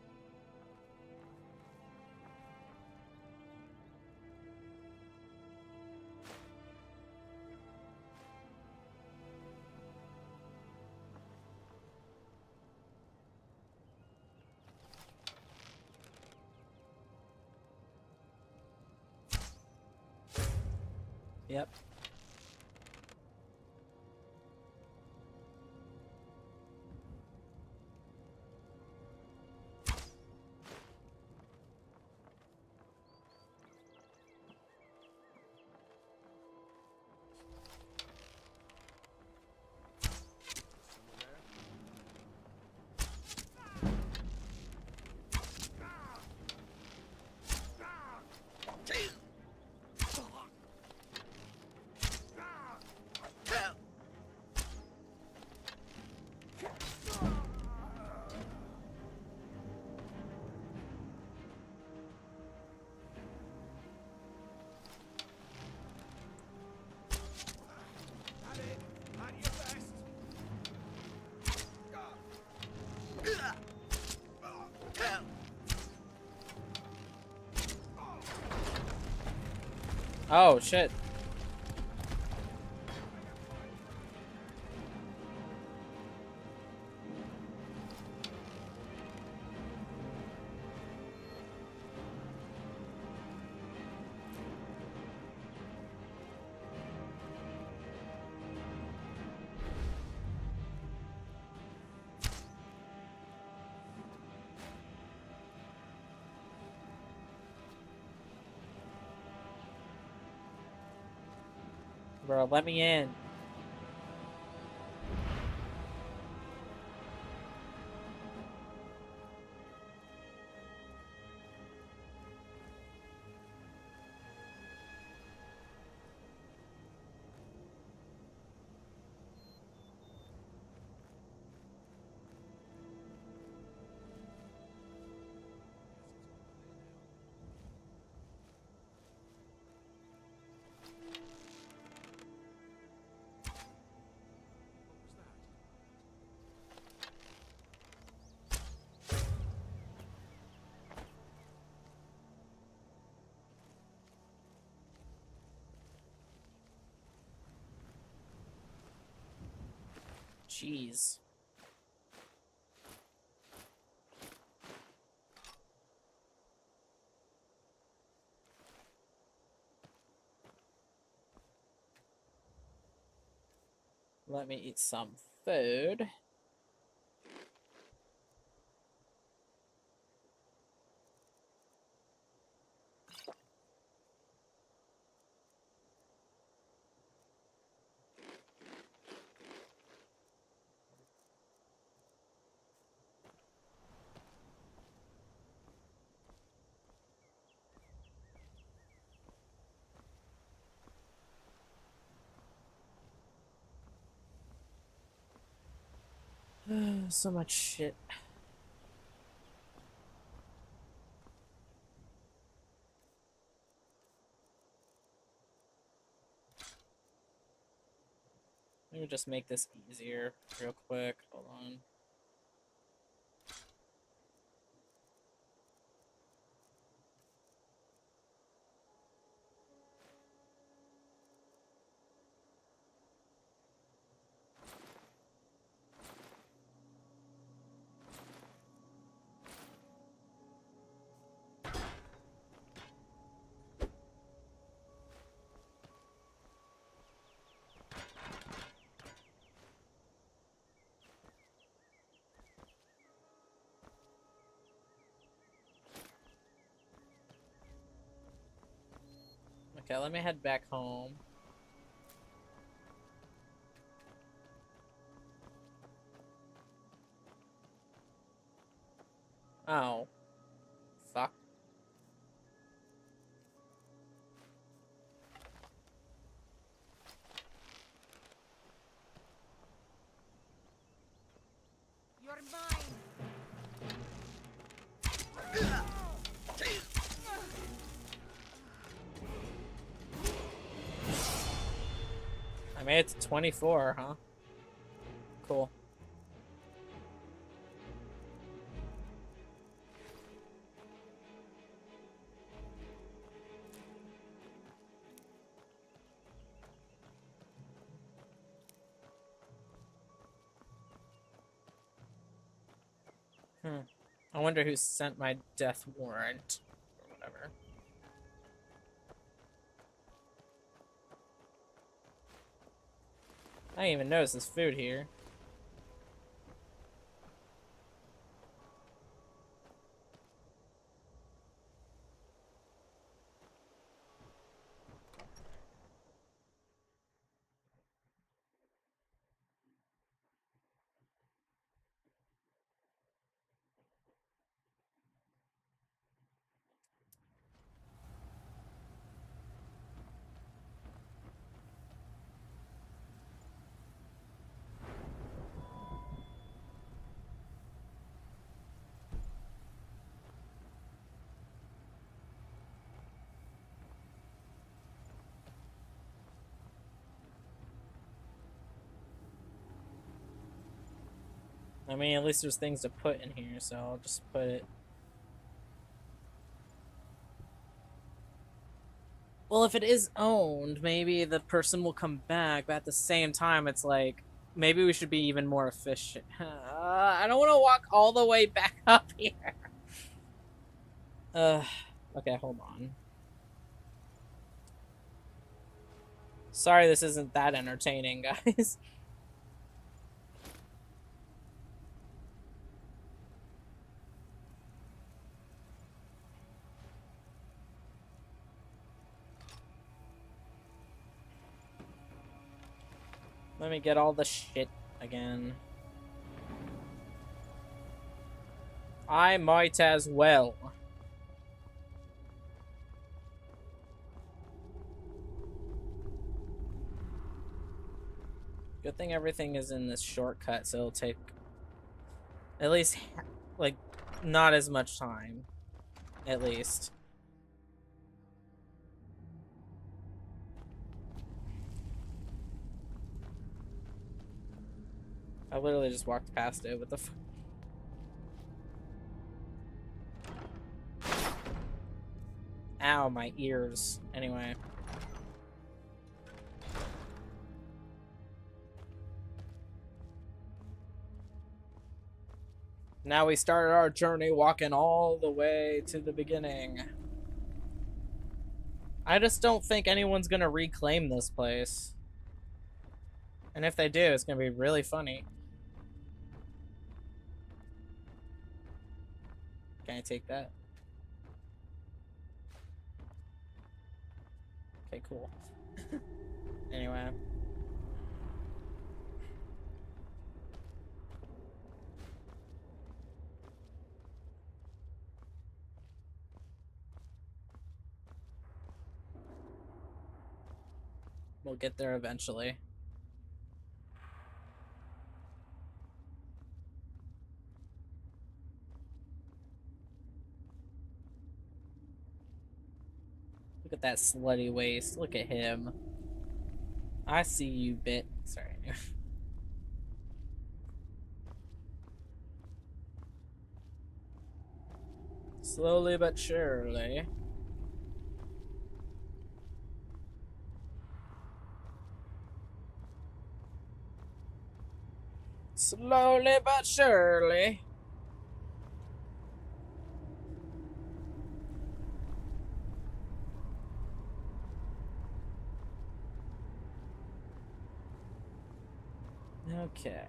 Yep. Someone there? At it! At your best! Oh, shit. Bro, let me in. Jeez. Let me eat some food. So much shit. Let me just make this easier real quick. Hold on. Okay, let me head back home. Oh. Fuck. You're mine! I made it to 24, huh? Cool. I wonder who sent my death warrant. Or whatever. I didn't even notice there's food here. I mean, at least there's things to put in here, so I'll just put it. Well, if it is owned, maybe the person will come back, but at the same time, it's like, maybe we should be even more efficient. I don't want to walk all the way back up here. Okay, hold on. Sorry this isn't that entertaining, guys. Let me get all the shit again. I might as well. Good thing everything is in this shortcut, so it'll take at least, like, not as much time. At least. I literally just walked past it. What the fuck? Ow, my ears. Anyway. Now we started our journey walking all the way to the beginning. I just don't think anyone's gonna reclaim this place. And if they do, it's gonna be really funny. Can I take that? Okay, cool. Anyway. We'll get there eventually. Look at that slutty waist. Look at him. I see you, bit. Sorry. Slowly but surely. Slowly but surely. Okay.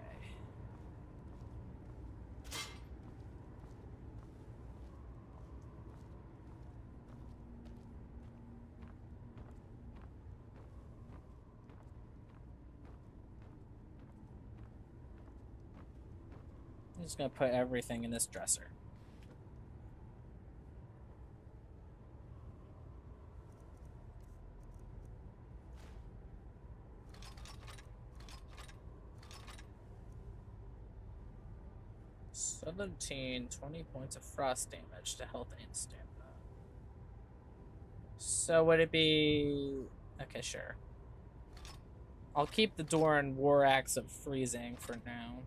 I'm just gonna put everything in this dresser. $17, 20 points of frost damage to health and stamina. So would it be... Okay, sure. I'll keep the door and War Axe of Freezing for now.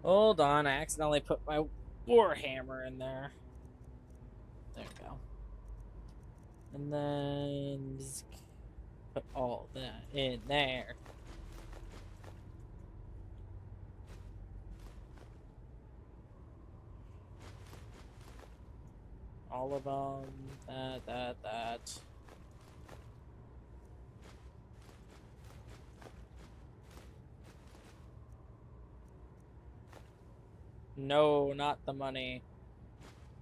Hold on, I accidentally put my Warhammer in there. There we go. And then just put all that in there. All of them. That. No, not the money.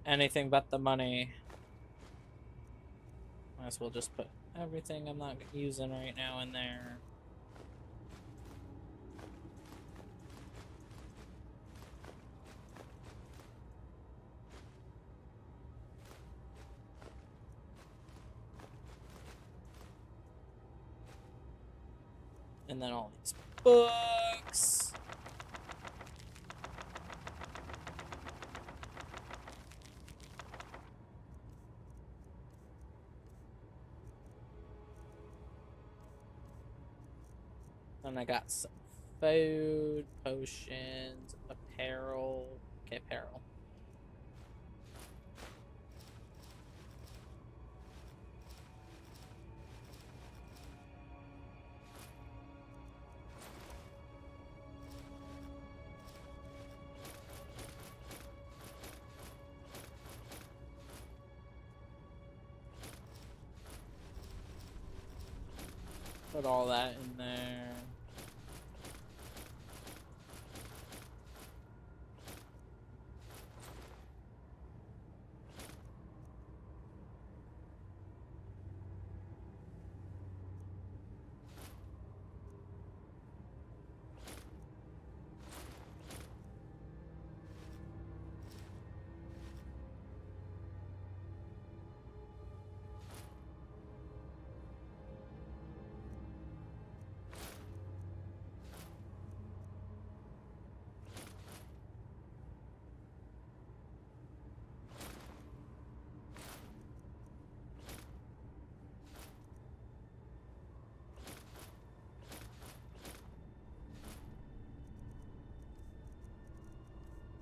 Anything but the money. Might as well just put everything I'm not using right now in there. And then all these books. And I got some food, potions, apparel. Okay, apparel. Put all that in there.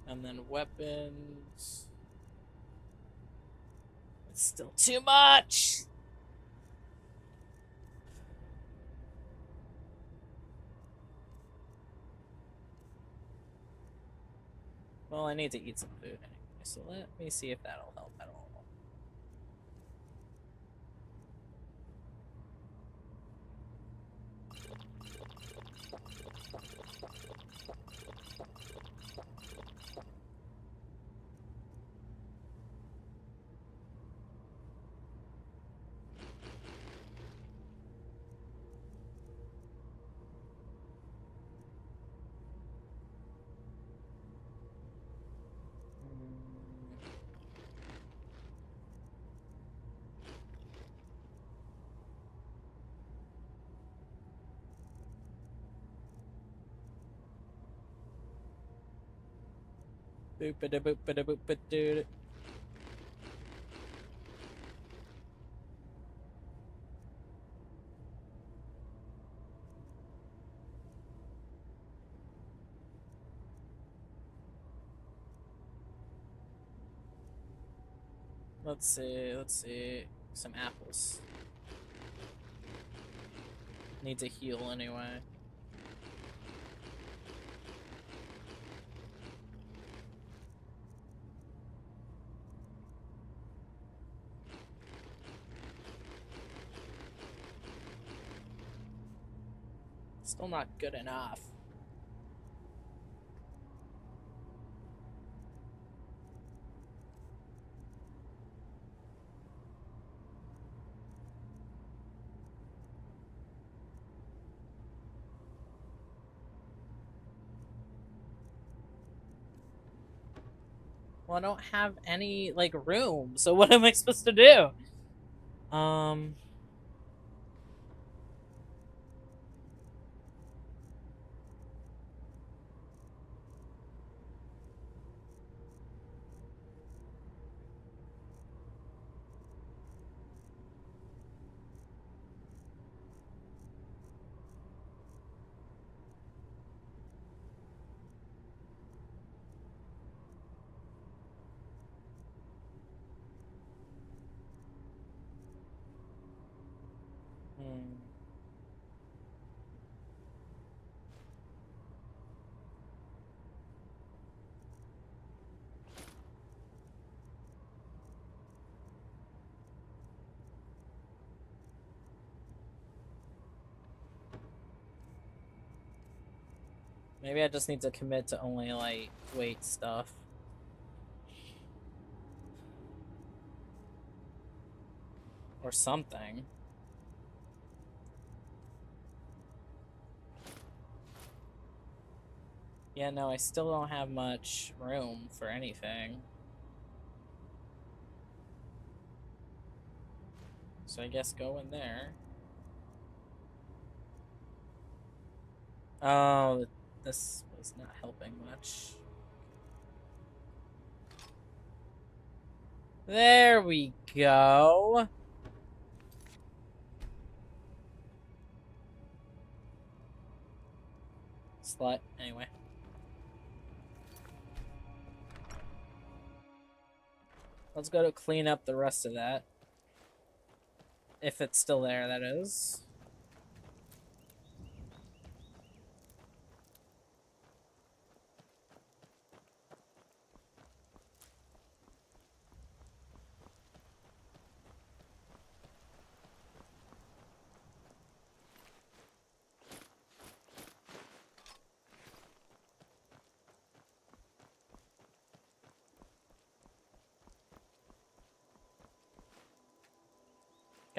And then weapons. It's still too much! Well, I need to eat some food anyway, so let me see if that'll help at all. Boop-a-da-boop-a-da-boop-a-doo. Let's see. Some apples. Need to heal anyway. Still not good enough. Well, I don't have any, like, room, so what am I supposed to do? Maybe I just need to commit to only lightweight stuff. Or something. Yeah, no, I still don't have much room for anything. So I guess go in there. Oh, this was not helping much. There we go. Slut, anyway. Let's go to clean up the rest of that. If it's still there, that is.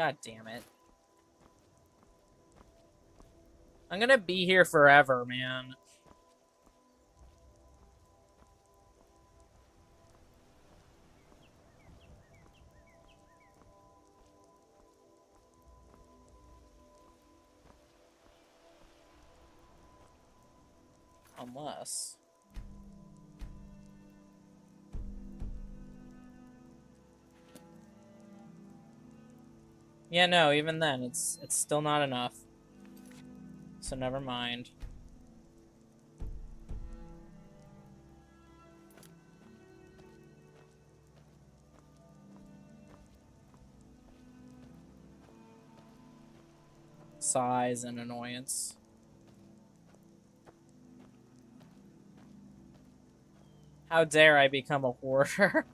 God damn it. I'm gonna be here forever, man. Unless... Yeah, no, even then, it's still not enough. So never mind. Size and annoyance. How dare I become a hoarder?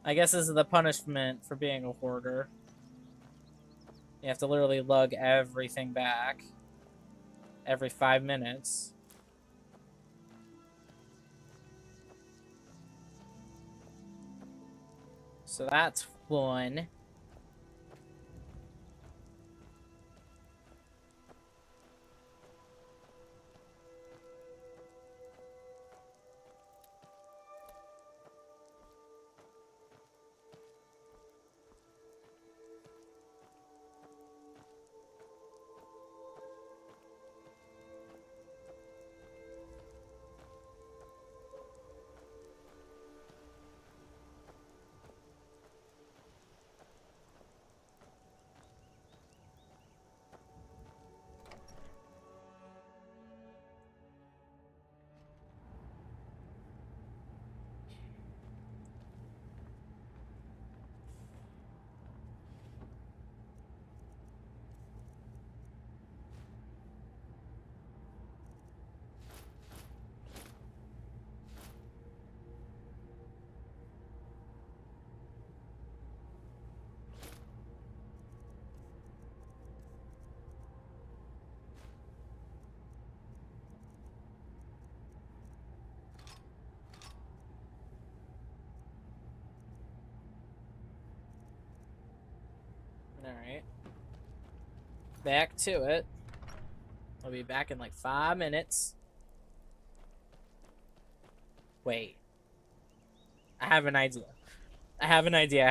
I guess this is the punishment for being a hoarder. You have to literally lug everything back every 5 minutes. So that's fun. Alright. Back to it. I'll be back in like 5 minutes. Wait. I have an idea. I have an idea.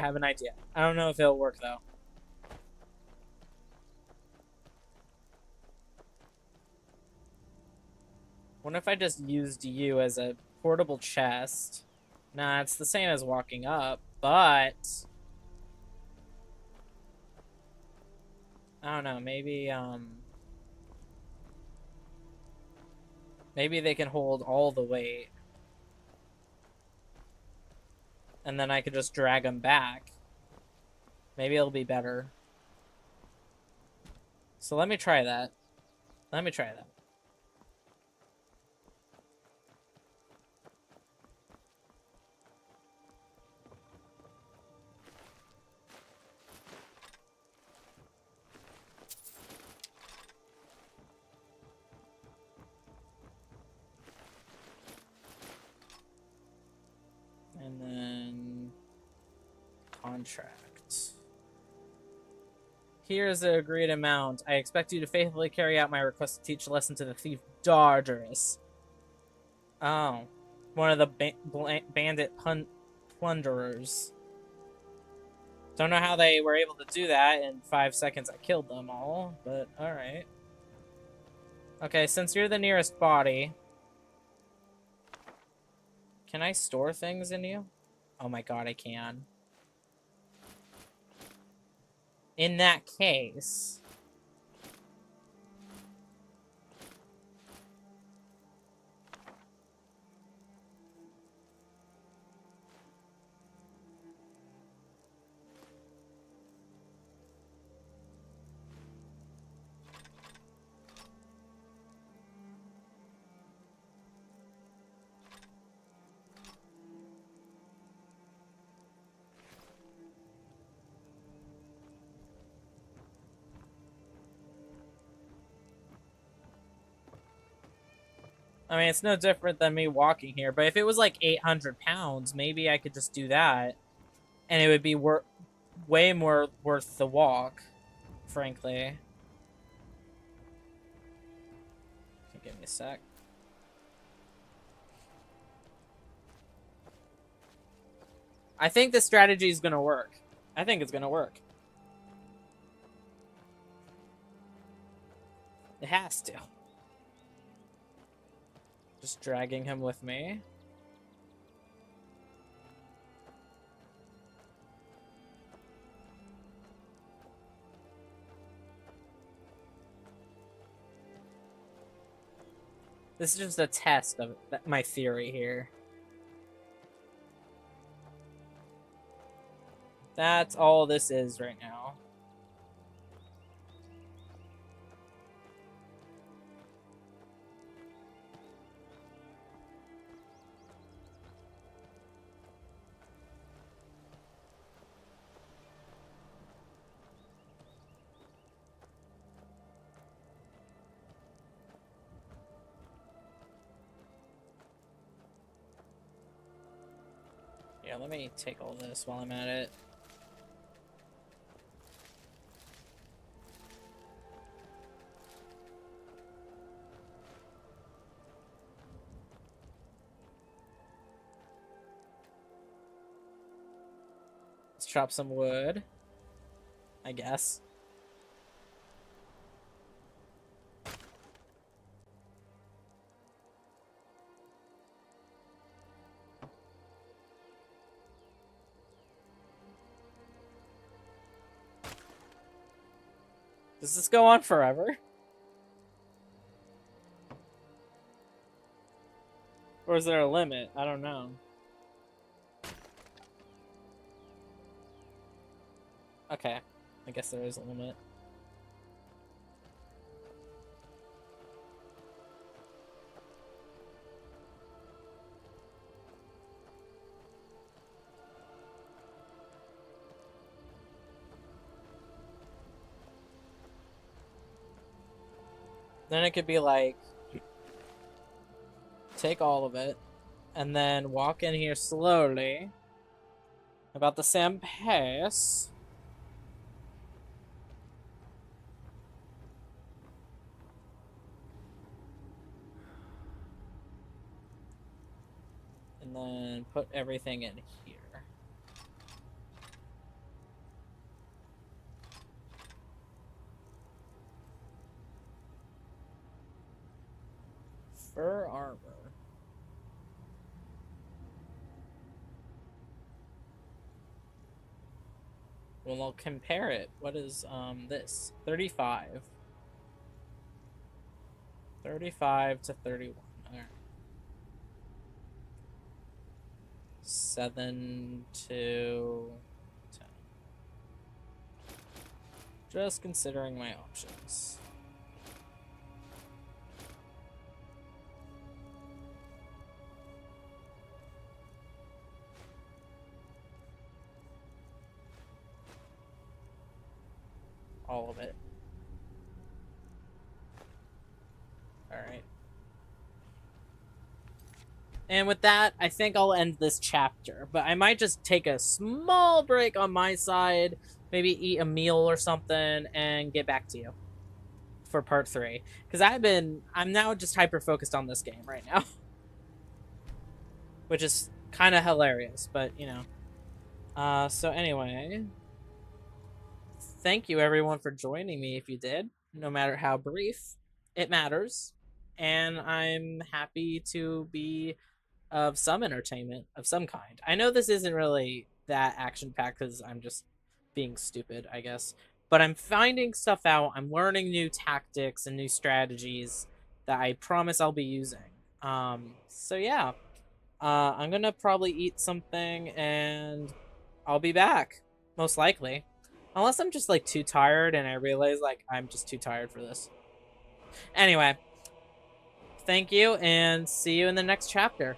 I don't know if it'll work though. What if I just used you as a portable chest? Nah, it's the same as walking up, but... I don't know, maybe, maybe they can hold all the weight. And then I could just drag them back. Maybe it'll be better. So let me try that. And then... contract. Here's the agreed amount. I expect you to faithfully carry out my request to teach a lesson to the thief Dardarus. Oh. One of the bandit plunderers. Don't know how they were able to do that. In 5 seconds I killed them all, but alright. Okay, since you're the nearest body... Can I store things in you? Oh my god, I can. In that case... I mean, it's no different than me walking here, but if it was like 800 pounds, maybe I could just do that, and it would be way more worth the walk, frankly. Give me a sec. I think the strategy is gonna work. I think it's gonna work. It has to. Just dragging him with me. This is just a test of my theory here. That's all this is right now. Yeah, let me take all this while I'm at it. Let's chop some wood, I guess. Does this go on forever? Or is there a limit? I don't know. Okay, I guess there is a limit. Then it could be like, take all of it, and then walk in here slowly, about the same pace. And then put everything in here. Fur armor. Well, I'll compare it. What is this? 35. 35 to 31. Alright. 7 to 10. Just considering my options. All of it. Alright. And with that, I think I'll end this chapter. But I might just take a small break on my side, maybe eat a meal or something, and get back to you for part 3. Because I'm now just hyper-focused on this game right now. Which is kind of hilarious, but, you know. So anyway, thank you everyone for joining me if you did, no matter how brief. It matters. And I'm happy to be of some entertainment of some kind. I know this isn't really that action-packed because I'm just being stupid, I guess. But I'm finding stuff out. I'm learning new tactics and new strategies that I promise I'll be using. So yeah. I'm gonna probably eat something and I'll be back. Most likely. Unless I'm just like too tired and I realize like I'm just too tired for this. Anyway. Thank you and see you in the next chapter.